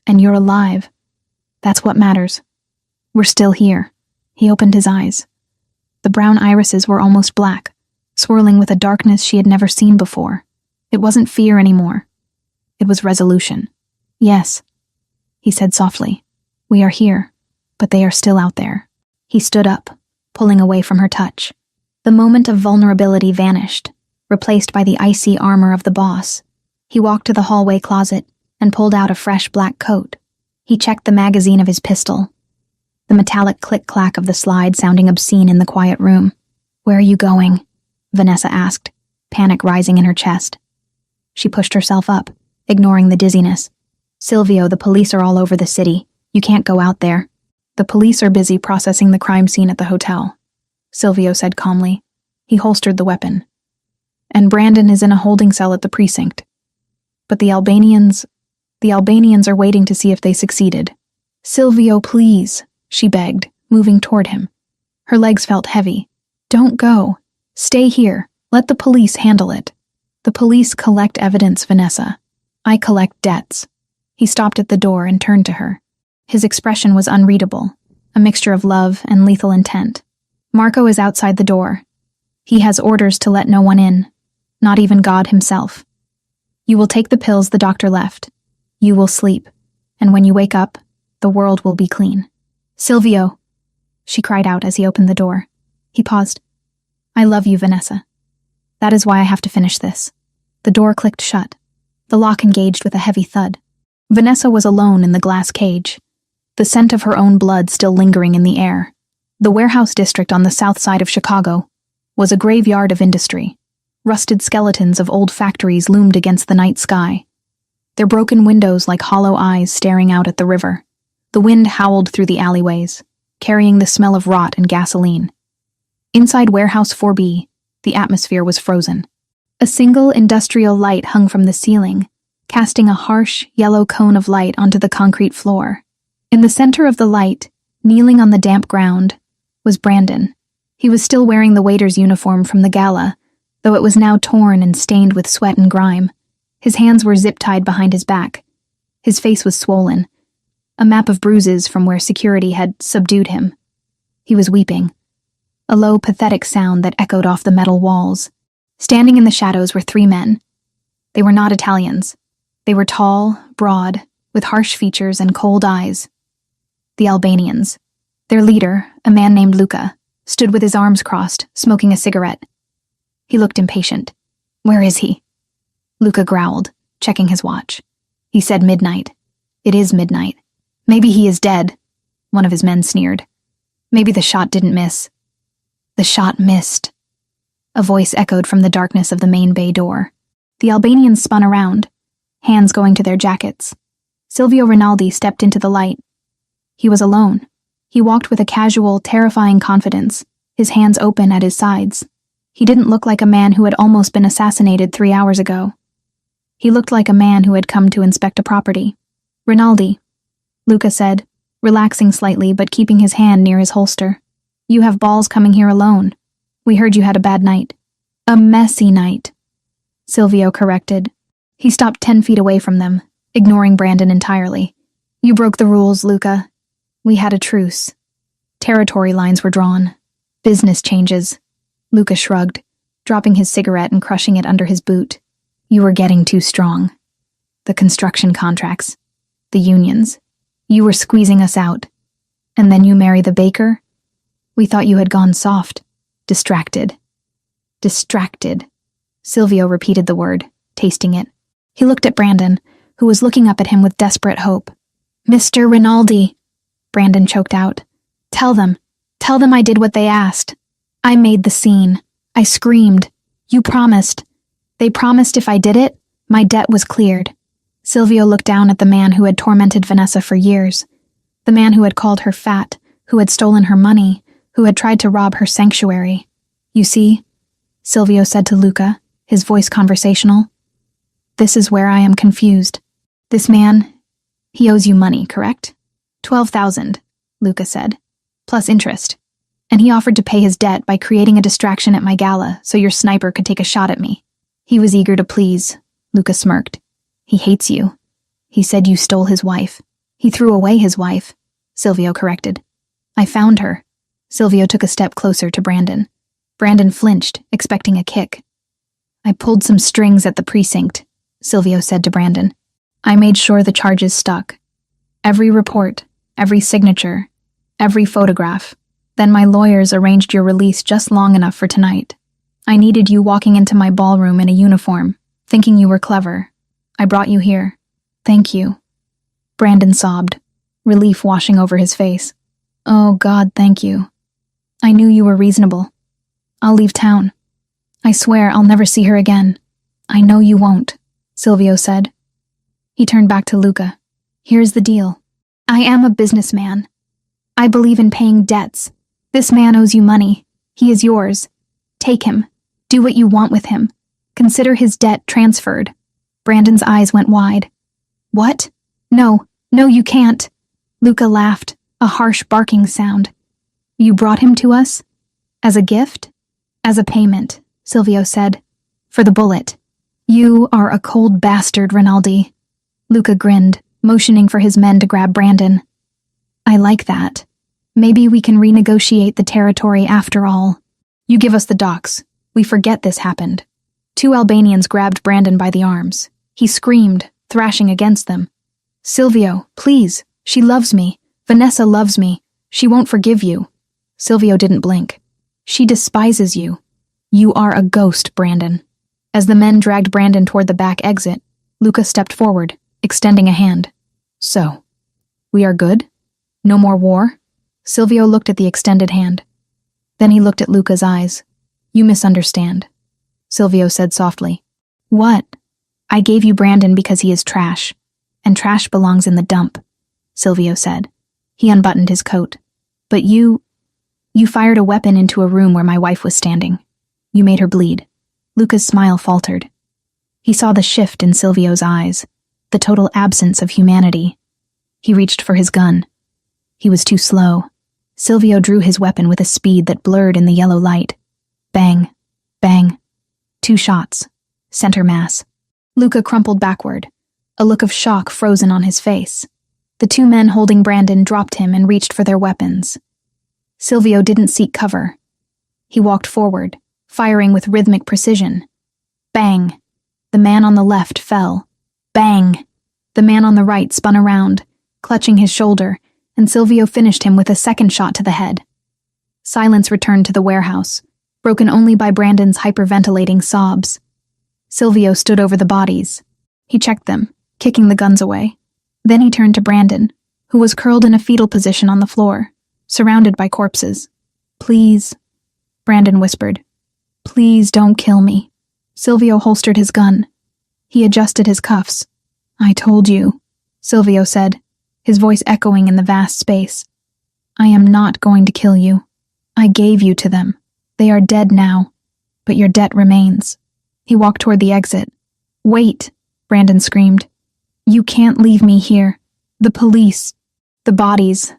And you're alive. That's what matters. We're still here. He opened his eyes. The brown irises were almost black, swirling with a darkness she had never seen before. It wasn't fear anymore. It was resolution. Yes, he said softly. We are here, but they are still out there. He stood up, pulling away from her touch. The moment of vulnerability vanished, replaced by the icy armor of the boss. He walked to the hallway closet and pulled out a fresh black coat. He checked the magazine of his pistol, the metallic click-clack of the slide sounding obscene in the quiet room. Where are you going? Vanessa asked, panic rising in her chest. She pushed herself up, ignoring the dizziness. Silvio, the police are all over the city. You can't go out there. The police are busy processing the crime scene at the hotel, Silvio said calmly. He holstered the weapon. And Brandon is in a holding cell at the precinct. But the Albanians are waiting to see if they succeeded. Silvio, please, she begged, moving toward him. Her legs felt heavy. Don't go. Stay here. Let the police handle it. The police collect evidence, Vanessa. I collect debts. He stopped at the door and turned to her. His expression was unreadable, a mixture of love and lethal intent. Marco is outside the door. He has orders to let no one in, not even God himself. You will take the pills the doctor left. You will sleep, and when you wake up, the world will be clean. Silvio, she cried out as he opened the door. He paused. I love you, Vanessa. That is why I have to finish this. The door clicked shut. The lock engaged with a heavy thud. Vanessa was alone in the glass cage, the scent of her own blood still lingering in the air. The warehouse district on the south side of Chicago was a graveyard of industry. Rusted skeletons of old factories loomed against the night sky, their broken windows like hollow eyes staring out at the river. The wind howled through the alleyways, carrying the smell of rot and gasoline. Inside Warehouse 4B, the atmosphere was frozen. A single industrial light hung from the ceiling, casting a harsh, yellow cone of light onto the concrete floor. In the center of the light, kneeling on the damp ground, was Brandon. He was still wearing the waiter's uniform from the gala, though it was now torn and stained with sweat and grime. His hands were zip-tied behind his back. His face was swollen, a map of bruises from where security had subdued him. He was weeping, a low, pathetic sound that echoed off the metal walls. Standing in the shadows were 3 men. They were not Italians. They were tall, broad, with harsh features and cold eyes. The Albanians. Their leader, a man named Luca, stood with his arms crossed, smoking a cigarette. He looked impatient. Where is he? Luca growled, checking his watch. He said midnight. It is midnight. Maybe he is dead, one of his men sneered. Maybe the shot didn't miss. The shot missed. A voice echoed from the darkness of the main bay door. The Albanians spun around, hands going to their jackets. Silvio Rinaldi stepped into the light. He was alone. He walked with a casual, terrifying confidence, his hands open at his sides. He didn't look like a man who had almost been assassinated 3 hours ago. He looked like a man who had come to inspect a property. Rinaldi, Luca said, relaxing slightly but keeping his hand near his holster. You have balls coming here alone. We heard you had a bad night. A messy night, Silvio corrected. He stopped 10 feet away from them, ignoring Brandon entirely. You broke the rules, Luca. We had a truce. Territory lines were drawn. Business changes. Luca shrugged, dropping his cigarette and crushing it under his boot. You were getting too strong. The construction contracts. The unions. You were squeezing us out. And then you marry the baker? We thought you had gone soft. Distracted. Distracted. Silvio repeated the word, tasting it. He looked at Brandon, who was looking up at him with desperate hope. Mr. Rinaldi, Brandon choked out. Tell them I did what they asked. I made the scene. I screamed. You promised. They promised if I did it, my debt was cleared. Silvio looked down at the man who had tormented Vanessa for years. The man who had called her fat, who had stolen her money, who had tried to rob her sanctuary. You see, Silvio said to Luca, his voice conversational. This is where I am confused. This man, he owes you money, correct? 12,000, Luca said, plus interest. And he offered to pay his debt by creating a distraction at my gala so your sniper could take a shot at me. He was eager to please, Luca smirked. He hates you. He said you stole his wife. He threw away his wife, Silvio corrected. I found her. Silvio took a step closer to Brandon. Brandon flinched, expecting a kick. I pulled some strings at the precinct, Silvio said to Brandon. I made sure the charges stuck. Every report, every signature, every photograph. Then my lawyers arranged your release just long enough for tonight. I needed you walking into my ballroom in a uniform, thinking you were clever. I brought you here. Thank you. Brandon sobbed, relief washing over his face. Oh, God, thank you. I knew you were reasonable. I'll leave town. I swear I'll never see her again. I know you won't, Silvio said. He turned back to Luca. Here's the deal. I am a businessman. I believe in paying debts. This man owes you money. He is yours. Take him. Do what you want with him. Consider his debt transferred. Brandon's eyes went wide. What? No, you can't. Luca laughed, a harsh barking sound. You brought him to us? As a gift? As a payment, Silvio said. For the bullet. You are a cold bastard, Rinaldi. Luca grinned, motioning for his men to grab Brandon. I like that. Maybe we can renegotiate the territory after all. You give us the docks. We forget this happened. 2 Albanians grabbed Brandon by the arms. He screamed, thrashing against them. Silvio, please. She loves me. Vanessa loves me. She won't forgive you. Silvio didn't blink. She despises you. You are a ghost, Brandon. As the men dragged Brandon toward the back exit, Luca stepped forward, extending a hand. So, we are good? No more war? Silvio looked at the extended hand. Then he looked at Luca's eyes. You misunderstand, Silvio said softly. What? I gave you Brandon because he is trash, and trash belongs in the dump, Silvio said. He unbuttoned his coat. But you fired a weapon into a room where my wife was standing. You made her bleed. Luca's smile faltered. He saw the shift in Silvio's eyes, the total absence of humanity. He reached for his gun. He was too slow. Silvio drew his weapon with a speed that blurred in the yellow light. Bang, bang. 2 shots. Center mass. Luca crumpled backward, a look of shock frozen on his face. The 2 men holding Brandon dropped him and reached for their weapons. Silvio didn't seek cover. He walked forward, firing with rhythmic precision. Bang. The man on the left fell. Bang. The man on the right spun around, clutching his shoulder, and Silvio finished him with a second shot to the head. Silence returned to the warehouse, broken only by Brandon's hyperventilating sobs. Silvio stood over the bodies. He checked them, kicking the guns away. Then he turned to Brandon, who was curled in a fetal position on the floor, surrounded by corpses. Please, Brandon whispered. Please don't kill me. Silvio holstered his gun. He adjusted his cuffs. I told you, Silvio said, his voice echoing in the vast space. I am not going to kill you. I gave you to them. They are dead now, but your debt remains. He walked toward the exit. Wait, Brandon screamed. You can't leave me here. The police. The bodies.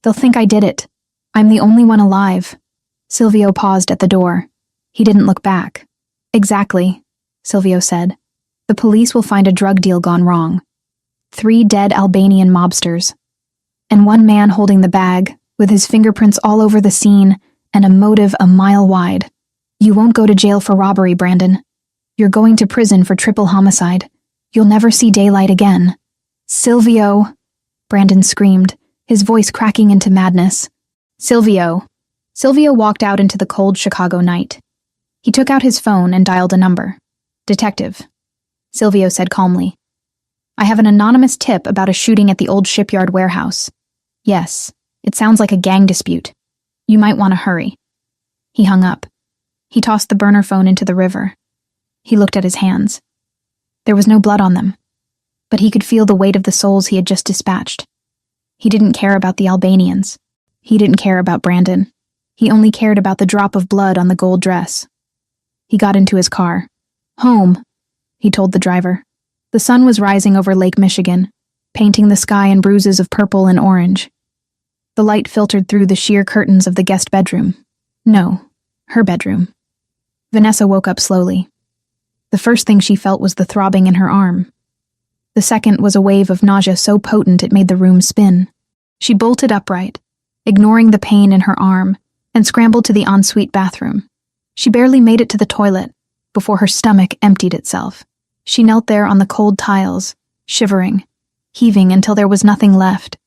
They'll think I did it. I'm the only one alive. Silvio paused at the door. He didn't look back. Exactly, Silvio said. The police will find a drug deal gone wrong. 3 dead Albanian mobsters. And 1 man holding the bag, with his fingerprints all over the scene, and a motive a mile wide. You won't go to jail for robbery, Brandon. You're going to prison for triple homicide. You'll never see daylight again. Silvio, Brandon screamed, his voice cracking into madness. Silvio. Silvio walked out into the cold Chicago night. He took out his phone and dialed a number. Detective, Silvio said calmly. I have an anonymous tip about a shooting at the old shipyard warehouse. Yes, it sounds like a gang dispute. You might want to hurry. He hung up. He tossed the burner phone into the river. He looked at his hands. There was no blood on them, but he could feel the weight of the souls he had just dispatched. He didn't care about the Albanians. He didn't care about Brandon. He only cared about the drop of blood on the gold dress. He got into his car. Home, he told the driver. The sun was rising over Lake Michigan, painting the sky in bruises of purple and orange. The light filtered through the sheer curtains of the guest bedroom. No, her bedroom. Vanessa woke up slowly. The first thing she felt was the throbbing in her arm. The second was a wave of nausea so potent it made the room spin. She bolted upright, ignoring the pain in her arm, and scrambled to the ensuite bathroom. She barely made it to the toilet before her stomach emptied itself. She knelt there on the cold tiles, shivering, heaving until there was nothing left.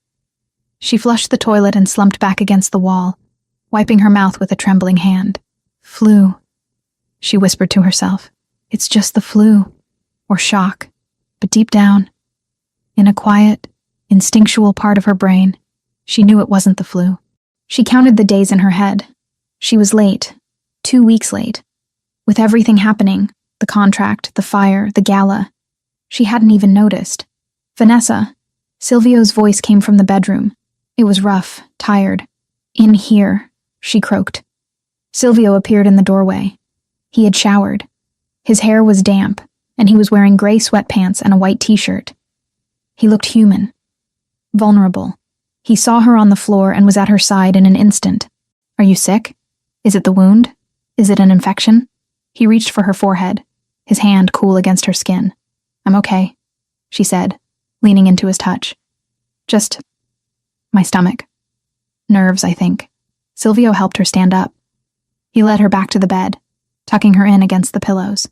She flushed the toilet and slumped back against the wall, wiping her mouth with a trembling hand. Flu, she whispered to herself. It's just the flu, or shock. But deep down, in a quiet, instinctual part of her brain, she knew it wasn't the flu. She counted the days in her head. She was late, 2 weeks late. With everything happening, the contract, the fire, the gala, she hadn't even noticed. Vanessa, Silvio's voice came from the bedroom. It was rough, tired. In here, she croaked. Silvio appeared in the doorway. He had showered. His hair was damp, and he was wearing gray sweatpants and a white t-shirt. He looked human, vulnerable. He saw her on the floor and was at her side in an instant. Are you sick? Is it the wound? Is it an infection? He reached for her forehead, his hand cool against her skin. I'm okay, she said, leaning into his touch. Just my stomach. Nerves, I think. Silvio helped her stand up. He led her back to the bed, tucking her in against the pillows.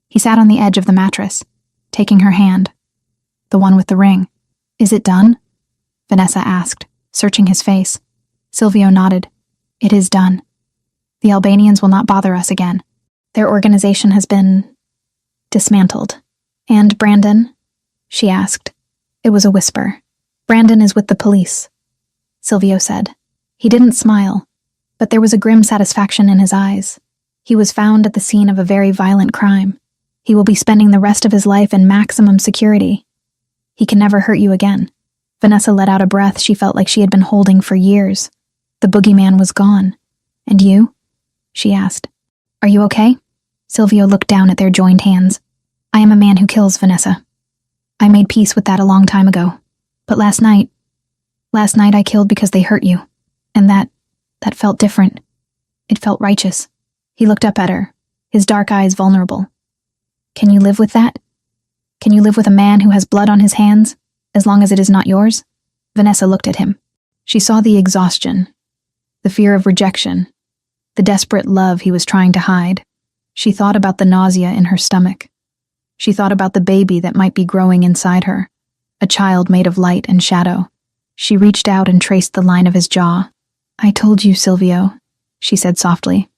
He sat on the edge of the mattress, taking her hand. The one with the ring. Is it done? Vanessa asked, searching his face. Silvio nodded. It is done. The Albanians will not bother us again. Their organization has been dismantled. And Brandon? She asked. It was a whisper. Brandon is with the police, Silvio said. He didn't smile, but there was a grim satisfaction in his eyes. He was found at the scene of a very violent crime. He will be spending the rest of his life in maximum security. He can never hurt you again. Vanessa let out a breath she felt like she had been holding for years. The boogeyman was gone. And you? She asked. Are you okay? Silvio looked down at their joined hands. I am a man who kills, Vanessa. I made peace with that a long time ago. But last night I killed because they hurt you. And that felt different. It felt righteous. He looked up at her, his dark eyes vulnerable. Can you live with that? Can you live with a man who has blood on his hands, as long as it is not yours? Vanessa looked at him. She saw the exhaustion, the fear of rejection, the desperate love he was trying to hide. She thought about the nausea in her stomach. She thought about the baby that might be growing inside her, a child made of light and shadow. She reached out and traced the line of his jaw. I told you, Silvio, she said softly.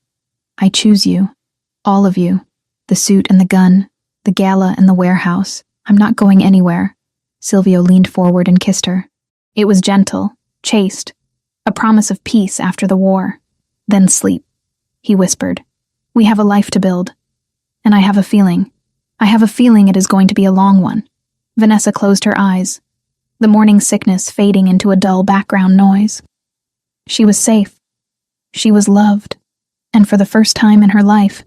I choose you, all of you, the suit and the gun, the gala and the warehouse. I'm not going anywhere. Silvio leaned forward and kissed her. It was gentle, chaste, a promise of peace after the war. Then sleep, he whispered. We have a life to build. And I have a feeling it is going to be a long one. Vanessa closed her eyes, the morning sickness fading into a dull background noise. She was safe. She was loved. And for the first time in her life,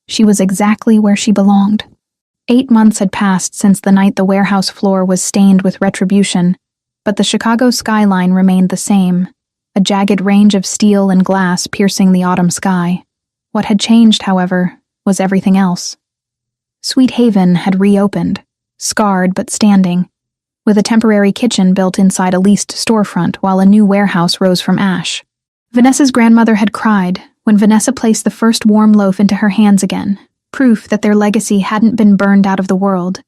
she was exactly where she belonged. 8 months had passed since the night the warehouse floor was stained with retribution, but the Chicago skyline remained the same, a jagged range of steel and glass piercing the autumn sky. What had changed, however, was everything else. Sweet Haven had reopened, scarred but standing, with a temporary kitchen built inside a leased storefront while a new warehouse rose from ash. Vanessa's grandmother had cried when Vanessa placed the first warm loaf into her hands again, proof that their legacy hadn't been burned out of the world.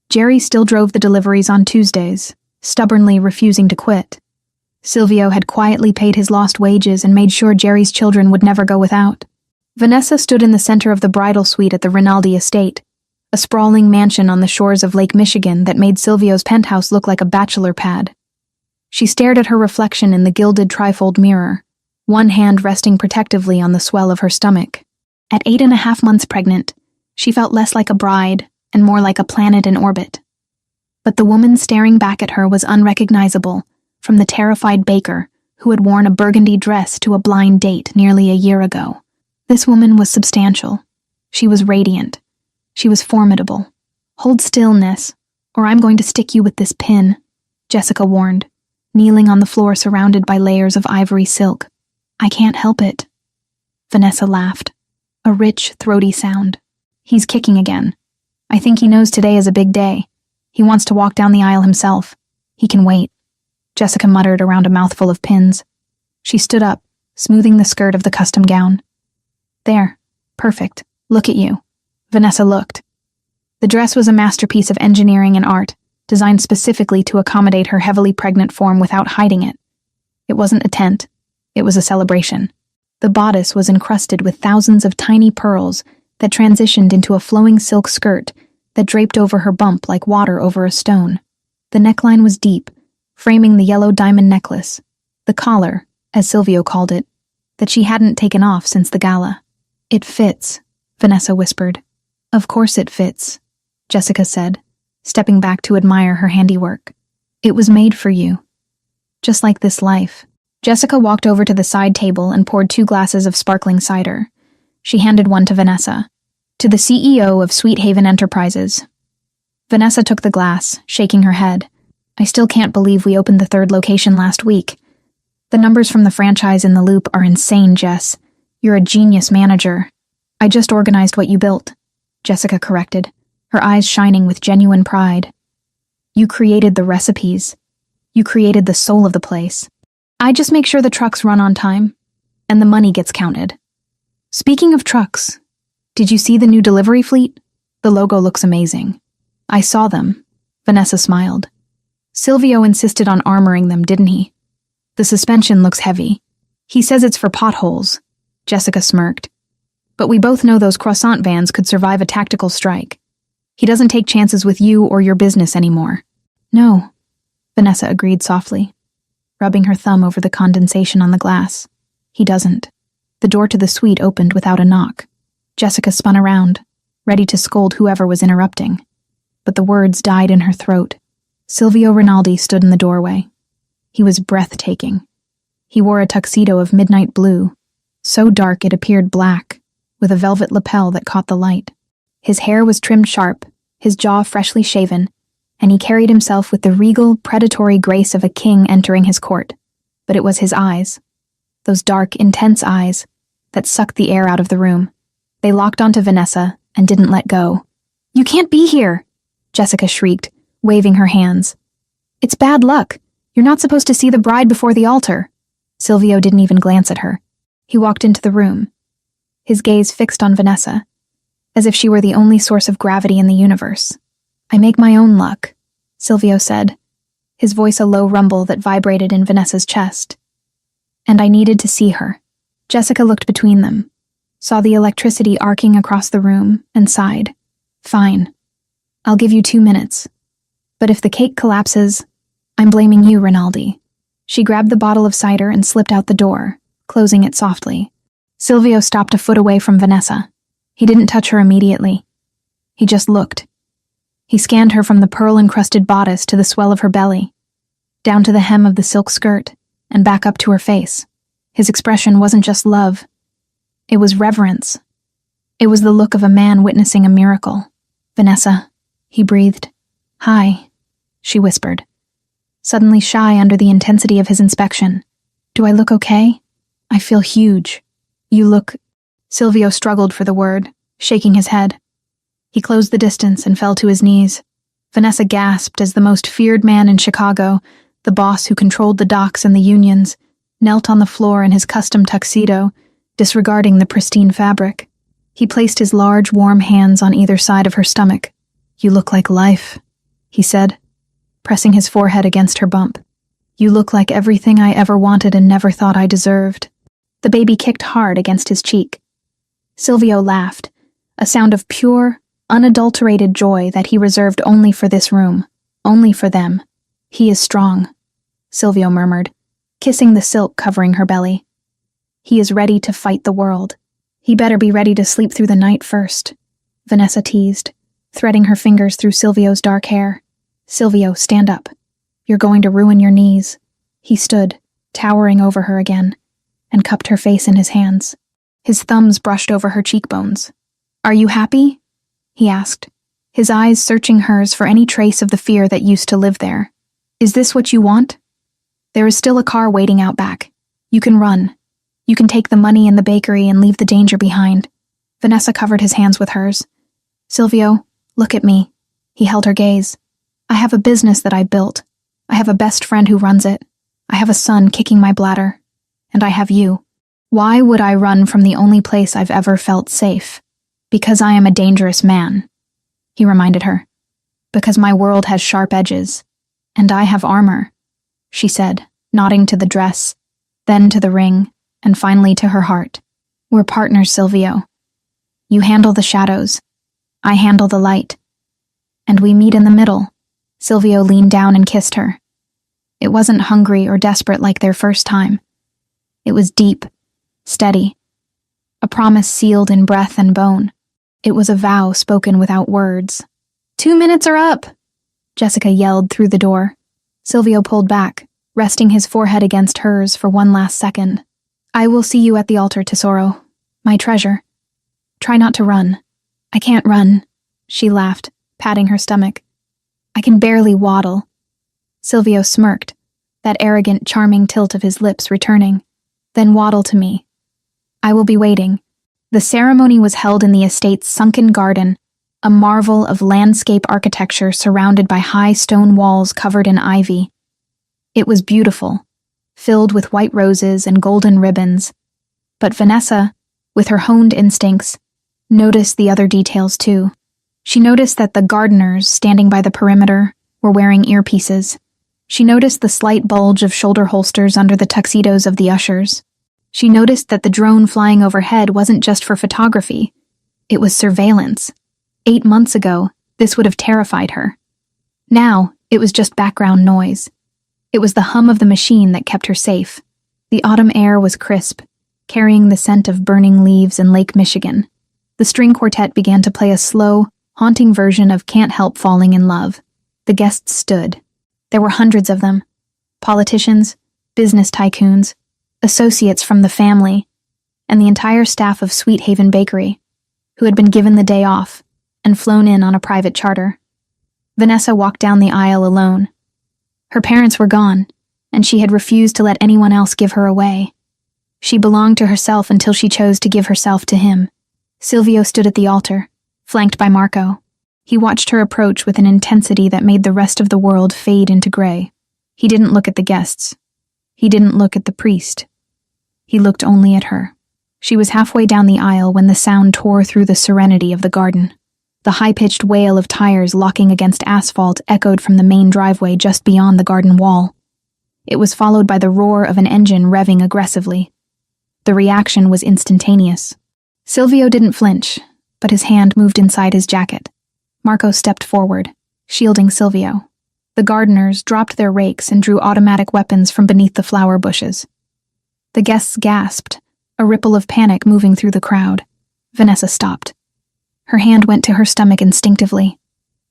Jerry still drove the deliveries on Tuesdays, stubbornly refusing to quit. Silvio had quietly paid his lost wages and made sure Jerry's children would never go without. Vanessa stood in the center of the bridal suite at the Rinaldi estate, a sprawling mansion on the shores of Lake Michigan that made Silvio's penthouse look like a bachelor pad. She stared at her reflection in the gilded trifold mirror, one hand resting protectively on the swell of her stomach. At 8.5 months pregnant, she felt less like a bride and more like a planet in orbit. But the woman staring back at her was unrecognizable from the terrified baker who had worn a burgundy dress to a blind date nearly a year ago. This woman was substantial. She was radiant. She was formidable. Hold stillness, or I'm going to stick you with this pin, Jessica warned, kneeling on the floor surrounded by layers of ivory silk. I can't help it. Vanessa laughed, a rich, throaty sound. He's kicking again. I think he knows today is a big day. He wants to walk down the aisle himself. He can wait. Jessica muttered around a mouthful of pins. She stood up, smoothing the skirt of the custom gown. There. Perfect. Look at you. Vanessa looked. The dress was a masterpiece of engineering and art, designed specifically to accommodate her heavily pregnant form without hiding it. It wasn't a tent. It was a celebration. The bodice was encrusted with thousands of tiny pearls that transitioned into a flowing silk skirt that draped over her bump like water over a stone. The neckline was deep, framing the yellow diamond necklace, the collar, as Silvio called it, that she hadn't taken off since the gala. It fits, Vanessa whispered. Of course it fits, Jessica said, stepping back to admire her handiwork. It was made for you. Just like this life. Jessica walked over to the side table and poured 2 glasses of sparkling cider. She handed one to Vanessa. To the CEO of Sweet Haven Enterprises. Vanessa took the glass, shaking her head. I still can't believe we opened the 3rd location last week. The numbers from the franchise in the Loop are insane, Jess. You're a genius manager. I just organized what you built, Jessica corrected, her eyes shining with genuine pride. You created the recipes. You created the soul of the place. I just make sure the trucks run on time, and the money gets counted. Speaking of trucks, did you see the new delivery fleet? The logo looks amazing. I saw them. Vanessa smiled. Silvio insisted on armoring them, didn't he? The suspension looks heavy. He says it's for potholes. Jessica smirked. But we both know those croissant vans could survive a tactical strike. He doesn't take chances with you or your business anymore. No, Vanessa agreed softly, rubbing her thumb over the condensation on the glass. He doesn't. The door to the suite opened without a knock. Jessica spun around, ready to scold whoever was interrupting. But the words died in her throat. Silvio Rinaldi stood in the doorway. He was breathtaking. He wore a tuxedo of midnight blue, so dark it appeared black, with a velvet lapel that caught the light. His hair was trimmed sharp, his jaw freshly shaven, and he carried himself with the regal, predatory grace of a king entering his court. But it was his eyes, those dark, intense eyes, that sucked the air out of the room. They locked onto Vanessa and didn't let go. You can't be here, Jessica shrieked, waving her hands. It's bad luck. You're not supposed to see the bride before the altar. Silvio didn't even glance at her. He walked into the room, his gaze fixed on Vanessa, as if she were the only source of gravity in the universe. I make my own luck, Silvio said, his voice a low rumble that vibrated in Vanessa's chest. And I needed to see her. Jessica looked between them, saw the electricity arcing across the room, and sighed. Fine. I'll give you 2 minutes. But if the cake collapses, I'm blaming you, Rinaldi. She grabbed the bottle of cider and slipped out the door, closing it softly. Silvio stopped a foot away from Vanessa. He didn't touch her immediately. He just looked. He scanned her from the pearl-encrusted bodice to the swell of her belly, down to the hem of the silk skirt, and back up to her face. His expression wasn't just love. It was reverence. It was the look of a man witnessing a miracle. Vanessa, he breathed. Hi, she whispered, suddenly shy under the intensity of his inspection. Do I look okay? I feel huge. You look... Silvio struggled for the word, shaking his head. He closed the distance and fell to his knees. Vanessa gasped as the most feared man in Chicago, the boss who controlled the docks and the unions, knelt on the floor in his custom tuxedo, disregarding the pristine fabric. He placed his large, warm hands on either side of her stomach. You look like life, he said, pressing his forehead against her bump. You look like everything I ever wanted and never thought I deserved. The baby kicked hard against his cheek. Silvio laughed, a sound of pure, unadulterated joy that he reserved only for this room, only for them. He is strong, Silvio murmured, kissing the silk covering her belly. He is ready to fight the world. He better be ready to sleep through the night first, Vanessa teased, threading her fingers through Silvio's dark hair. Silvio, stand up. You're going to ruin your knees. He stood, towering over her again, and cupped her face in his hands. His thumbs brushed over her cheekbones. Are you happy? He asked, his eyes searching hers for any trace of the fear that used to live there. Is this what you want? There is still a car waiting out back. You can run. You can take the money in the bakery and leave the danger behind. Vanessa covered his hands with hers. Silvio, look at me. He held her gaze. I have a business that I built. I have a best friend who runs it. I have a son kicking my bladder. And I have you. Why would I run from the only place I've ever felt safe? Because I am a dangerous man, he reminded her. Because my world has sharp edges, and I have armor, she said, nodding to the dress, then to the ring, and finally to her heart. We're partners, Silvio. You handle the shadows, I handle the light. And we meet in the middle. Silvio leaned down and kissed her. It wasn't hungry or desperate like their first time. It was deep, steady, a promise sealed in breath and bone. It was a vow spoken without words. 2 minutes are up, Jessica yelled through the door. Silvio pulled back, resting his forehead against hers for one last second. I will see you at the altar, Tesoro, my treasure. Try not to run. I can't run, she laughed, patting her stomach. I can barely waddle. Silvio smirked, that arrogant, charming tilt of his lips returning. Then waddle to me. I will be waiting. The ceremony was held in the estate's sunken garden, a marvel of landscape architecture surrounded by high stone walls covered in ivy. It was beautiful, filled with white roses and golden ribbons. But Vanessa, with her honed instincts, noticed the other details too. She noticed that the gardeners standing by the perimeter were wearing earpieces. She noticed the slight bulge of shoulder holsters under the tuxedos of the ushers. She noticed that the drone flying overhead wasn't just for photography. It was surveillance. 8 months ago, this would have terrified her. Now, it was just background noise. It was the hum of the machine that kept her safe. The autumn air was crisp, carrying the scent of burning leaves in Lake Michigan. The string quartet began to play a slow, haunting version of Can't Help Falling in Love. The guests stood. There were hundreds of them. Politicians, business tycoons, associates from the family, and the entire staff of Sweet Haven Bakery, who had been given the day off and flown in on a private charter. Vanessa walked down the aisle alone. Her parents were gone, and she had refused to let anyone else give her away. She belonged to herself until she chose to give herself to him. Silvio stood at the altar, flanked by Marco. He watched her approach with an intensity that made the rest of the world fade into gray. He didn't look at the guests. He didn't look at the priest. He looked only at her. She was halfway down the aisle when the sound tore through the serenity of the garden. The high-pitched wail of tires locking against asphalt echoed from the main driveway just beyond the garden wall. It was followed by the roar of an engine revving aggressively. The reaction was instantaneous. Silvio didn't flinch, but his hand moved inside his jacket. Marco stepped forward, shielding Silvio. The gardeners dropped their rakes and drew automatic weapons from beneath the flower bushes. The guests gasped, a ripple of panic moving through the crowd. Vanessa stopped. Her hand went to her stomach instinctively.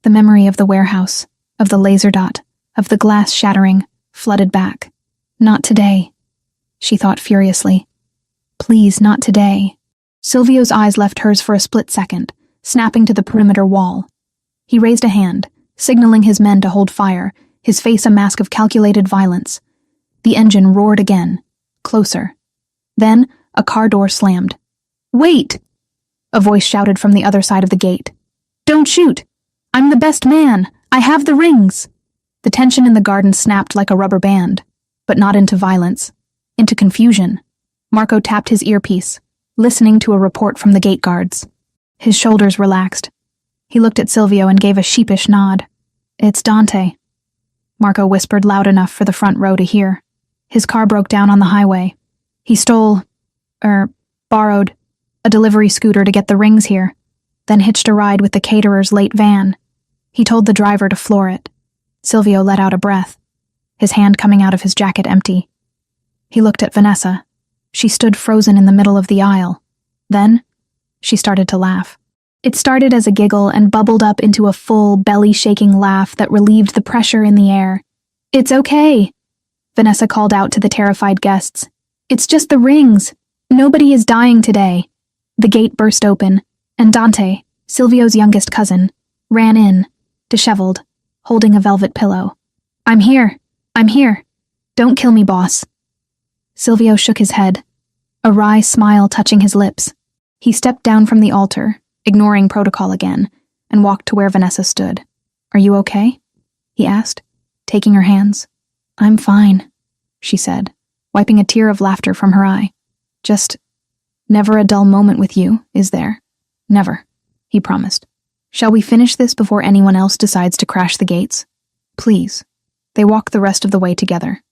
The memory of the warehouse, of the laser dot, of the glass shattering, flooded back. Not today, she thought furiously. Please, not today. Silvio's eyes left hers for a split second, snapping to the perimeter wall. He raised a hand, signaling his men to hold fire, his face a mask of calculated violence. The engine roared again, closer. Then, a car door slammed. Wait! A voice shouted from the other side of the gate. Don't shoot! I'm the best man! I have the rings! The tension in the garden snapped like a rubber band, but not into violence, into confusion. Marco tapped his earpiece, listening to a report from the gate guards. His shoulders relaxed. He looked at Silvio and gave a sheepish nod. It's Dante. Marco whispered loud enough for the front row to hear. His car broke down on the highway. He borrowed a delivery scooter to get the rings here, then hitched a ride with the caterer's late van. He told the driver to floor it. Silvio let out a breath, his hand coming out of his jacket empty. He looked at Vanessa. She stood frozen in the middle of the aisle. Then, she started to laugh. It started as a giggle and bubbled up into a full, belly-shaking laugh that relieved the pressure in the air. It's okay, Vanessa called out to the terrified guests. It's just the rings. Nobody is dying today. The gate burst open, and Dante, Silvio's youngest cousin, ran in, disheveled, holding a velvet pillow. I'm here. Don't kill me, boss. Silvio shook his head, a wry smile touching his lips. He stepped down from the altar, ignoring protocol again, and walked to where Vanessa stood. Are you okay? He asked, taking her hands. I'm fine, she said, wiping a tear of laughter from her eye. Just never a dull moment with you, is there? Never, he promised. Shall we finish this before anyone else decides to crash the gates? Please. They walked the rest of the way together.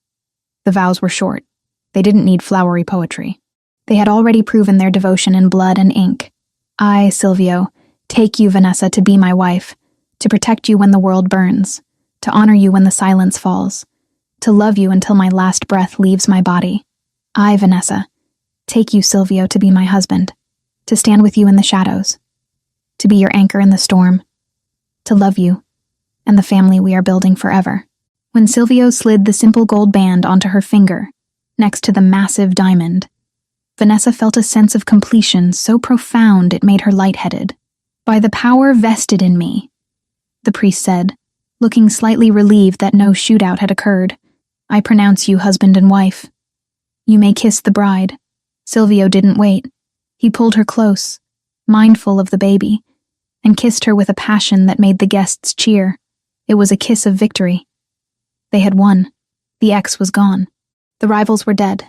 The vows were short. They didn't need flowery poetry. They had already proven their devotion in blood and ink. I, Silvio, take you, Vanessa, to be my wife, to protect you when the world burns, to honor you when the silence falls, to love you until my last breath leaves my body. I, Vanessa, take you, Silvio, to be my husband, to stand with you in the shadows, to be your anchor in the storm, to love you and the family we are building forever. When Silvio slid the simple gold band onto her finger, next to the massive diamond, Vanessa felt a sense of completion so profound it made her lightheaded. By the power vested in me, the priest said, looking slightly relieved that no shootout had occurred, I pronounce you husband and wife. You may kiss the bride. Silvio didn't wait. He pulled her close, mindful of the baby, and kissed her with a passion that made the guests cheer. It was a kiss of victory. They had won. The ex was gone. The rivals were dead.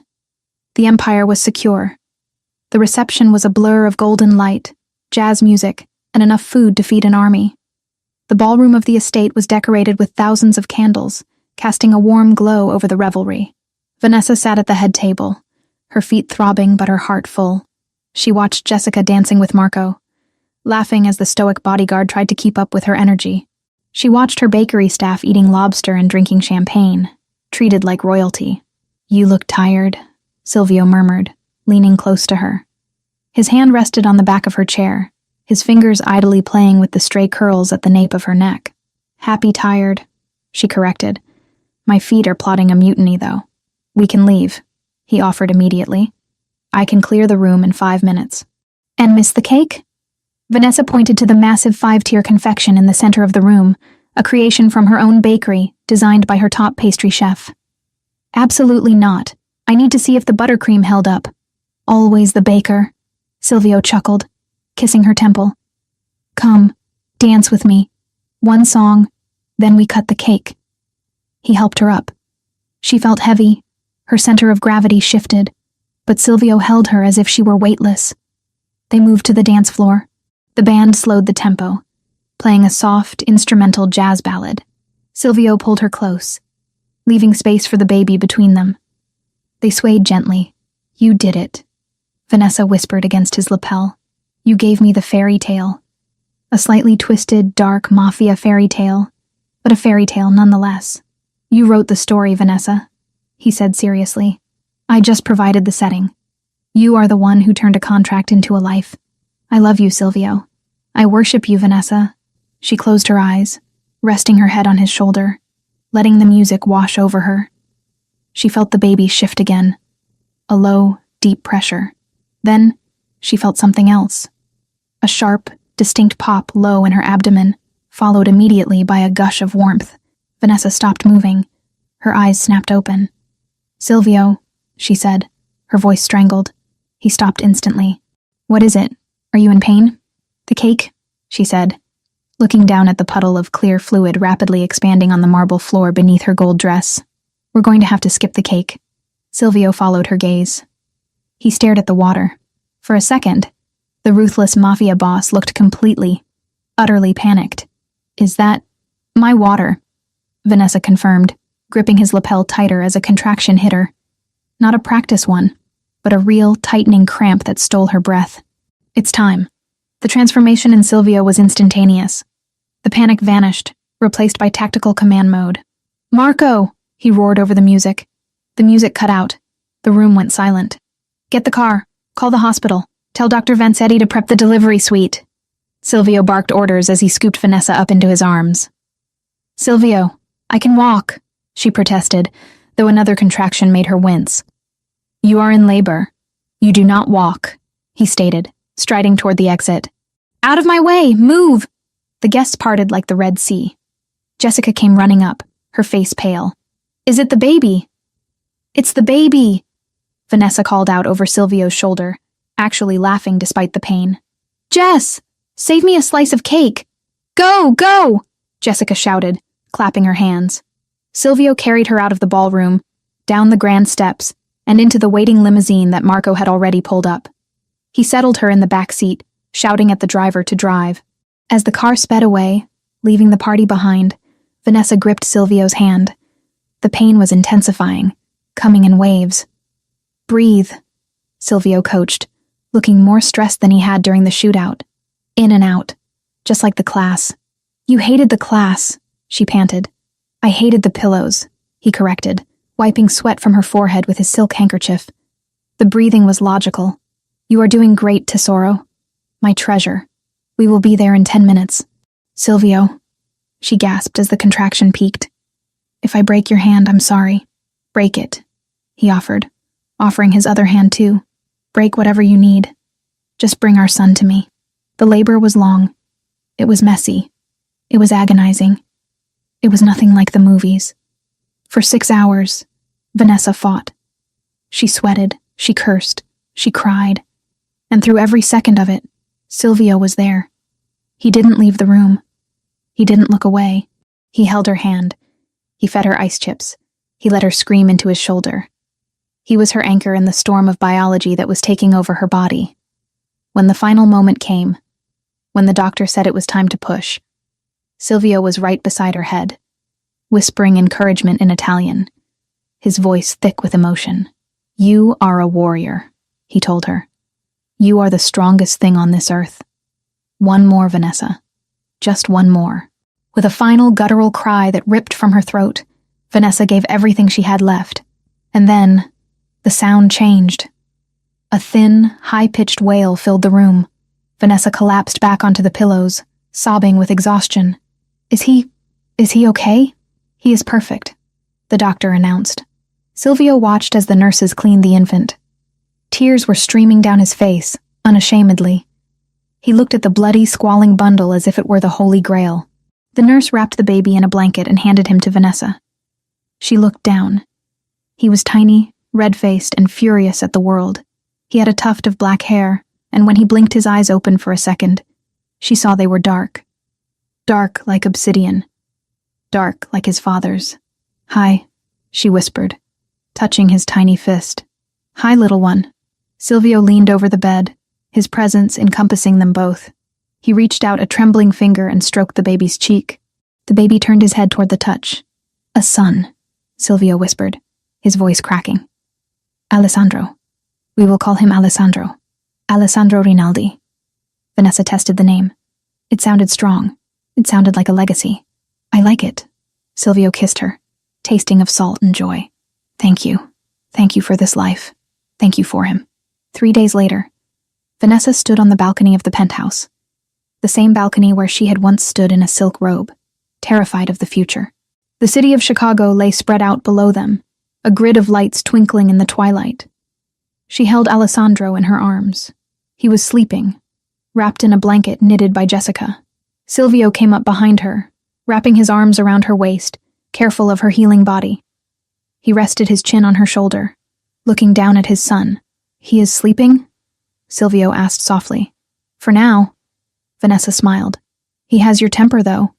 The empire was secure. The reception was a blur of golden light, jazz music, and enough food to feed an army. The ballroom of the estate was decorated with thousands of candles, casting a warm glow over the revelry. Vanessa sat at the head table, her feet throbbing but her heart full. She watched Jessica dancing with Marco, laughing as the stoic bodyguard tried to keep up with her energy. She watched her bakery staff eating lobster and drinking champagne, treated like royalty. You look tired, Silvio murmured, leaning close to her. His hand rested on the back of her chair, his fingers idly playing with the stray curls at the nape of her neck. Happy tired, she corrected. My feet are plotting a mutiny, though. We can leave, he offered immediately. I can clear the room in 5 minutes. And miss the cake? Vanessa pointed to the massive 5-tier confection in the center of the room, a creation from her own bakery, designed by her top pastry chef. Absolutely not. I need to see if the buttercream held up. Always the baker, Silvio chuckled, kissing her temple. Come, dance with me. 1 song, then we cut the cake. He helped her up. She felt heavy, her center of gravity shifted, but Silvio held her as if she were weightless. They moved to the dance floor. The band slowed the tempo, playing a soft, instrumental jazz ballad. Silvio pulled her close, leaving space for the baby between them. They swayed gently. You did it, Vanessa whispered against his lapel. You gave me the fairy tale. A slightly twisted, dark Mafia fairy tale, but a fairy tale nonetheless. You wrote the story, Vanessa, he said seriously. I just provided the setting. You are the one who turned a contract into a life. I love you, Silvio. I worship you, Vanessa. She closed her eyes, resting her head on his shoulder, letting the music wash over her. She felt the baby shift again, a low, deep pressure. Then, she felt something else. A sharp, distinct pop low in her abdomen, followed immediately by a gush of warmth. Vanessa stopped moving. Her eyes snapped open. Silvio, she said, her voice strangled. He stopped instantly. What is it? Are you in pain? The cake, she said, looking down at the puddle of clear fluid rapidly expanding on the marble floor beneath her gold dress. We're going to have to skip the cake. Silvio followed her gaze. He stared at the water. For a second, the ruthless Mafia boss looked completely, utterly panicked. Is that my water? Vanessa confirmed, gripping his lapel tighter as a contraction hit her. Not a practice one, but a real, tightening cramp that stole her breath. It's time. The transformation in Silvio was instantaneous. The panic vanished, replaced by tactical command mode. Marco! He roared over the music. The music cut out. The room went silent. Get the car. Call the hospital. Tell Dr. Vanzetti to prep the delivery suite. Silvio barked orders as he scooped Vanessa up into his arms. Silvio, I can walk, she protested, though another contraction made her wince. You are in labor. You do not walk, he stated, striding toward the exit. Out of my way! Move! The guests parted like the Red Sea. Jessica came running up, her face pale. Is it the baby? It's the baby! Vanessa called out over Silvio's shoulder, actually laughing despite the pain. Jess! Save me a slice of cake! Go! Go! Jessica shouted, clapping her hands. Silvio carried her out of the ballroom, down the grand steps, and into the waiting limousine that Marco had already pulled up. He settled her in the back seat, shouting at the driver to drive. As the car sped away, leaving the party behind, Vanessa gripped Silvio's hand. The pain was intensifying, coming in waves. "Breathe," Silvio coached, looking more stressed than he had during the shootout. In and out, just like the class. "You hated the class," she panted. "I hated the pillows," he corrected, wiping sweat from her forehead with his silk handkerchief. The breathing was logical. "You are doing great, Tesoro. My treasure. We will be there in 10 minutes. Silvio," she gasped as the contraction peaked. "If I break your hand, I'm sorry." "Break it," he offered, offering his other hand too. "Break whatever you need. Just bring our son to me." The labor was long. It was messy. It was agonizing. It was nothing like the movies. For 6 hours, Vanessa fought. She sweated, she cursed, she cried. And through every second of it, Silvio was there. He didn't leave the room. He didn't look away. He held her hand. He fed her ice chips. He let her scream into his shoulder. He was her anchor in the storm of biology that was taking over her body. When the final moment came, when the doctor said it was time to push, Silvio was right beside her head, whispering encouragement in Italian, his voice thick with emotion. "You are a warrior," he told her. "You are the strongest thing on this earth. One more, Vanessa. Just one more." With a final guttural cry that ripped from her throat, Vanessa gave everything she had left. And then, the sound changed. A thin, high-pitched wail filled the room. Vanessa collapsed back onto the pillows, sobbing with exhaustion. Is he okay?" "He is perfect," the doctor announced. Silvio watched as the nurses cleaned the infant. Tears were streaming down his face, unashamedly. He looked at the bloody, squalling bundle as if it were the Holy Grail. The nurse wrapped the baby in a blanket and handed him to Vanessa. She looked down. He was tiny, red-faced, and furious at the world. He had a tuft of black hair, and when he blinked his eyes open for a second, she saw they were dark. Dark like obsidian. Dark like his father's. "Hi," she whispered, touching his tiny fist. "Hi, little one." Silvio leaned over the bed, his presence encompassing them both. He reached out a trembling finger and stroked the baby's cheek. The baby turned his head toward the touch. "A son," Silvio whispered, his voice cracking. "Alessandro. We will call him Alessandro. Alessandro Rinaldi." Vanessa tested the name. It sounded strong. It sounded like a legacy. "I like it." Silvio kissed her, tasting of salt and joy. "Thank you. Thank you for this life. Thank you for him." 3 days later, Vanessa stood on the balcony of the penthouse. The same balcony where she had once stood in a silk robe, terrified of the future. The city of Chicago lay spread out below them, a grid of lights twinkling in the twilight. She held Alessandro in her arms. He was sleeping, wrapped in a blanket knitted by Jessica. Silvio came up behind her, wrapping his arms around her waist, careful of her healing body. He rested his chin on her shoulder, looking down at his son. "He is sleeping?" Silvio asked softly. "For now." Vanessa smiled. "He has your temper, though.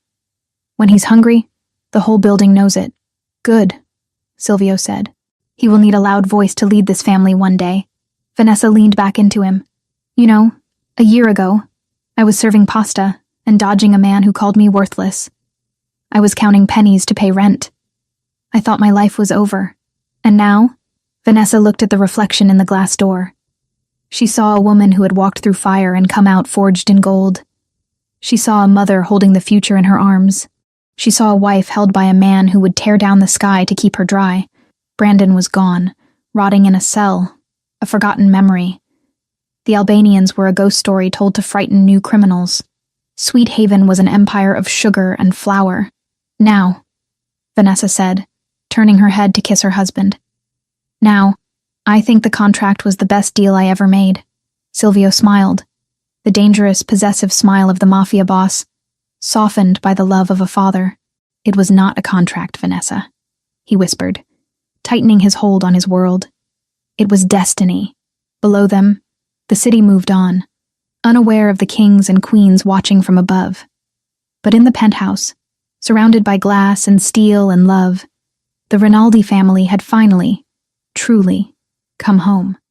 When he's hungry, the whole building knows it." "Good," Silvio said. "He will need a loud voice to lead this family one day." Vanessa leaned back into him. "You know, a year ago, I was serving pasta and dodging a man who called me worthless. I was counting pennies to pay rent. I thought my life was over. And now?" Vanessa looked at the reflection in the glass door. She saw a woman who had walked through fire and come out forged in gold. She saw a mother holding the future in her arms. She saw a wife held by a man who would tear down the sky to keep her dry. Brandon was gone, rotting in a cell, a forgotten memory. The Albanians were a ghost story told to frighten new criminals. Sweet Haven was an empire of sugar and flour. "Now," Vanessa said, turning her head to kiss her husband. "Now, I think the contract was the best deal I ever made." Silvio smiled, the dangerous, possessive smile of the Mafia boss, softened by the love of a father. "It was not a contract, Vanessa," he whispered, tightening his hold on his world. "It was destiny." Below them, the city moved on, unaware of the kings and queens watching from above. But in the penthouse, surrounded by glass and steel and love, the Rinaldi family had finally, truly, Come home.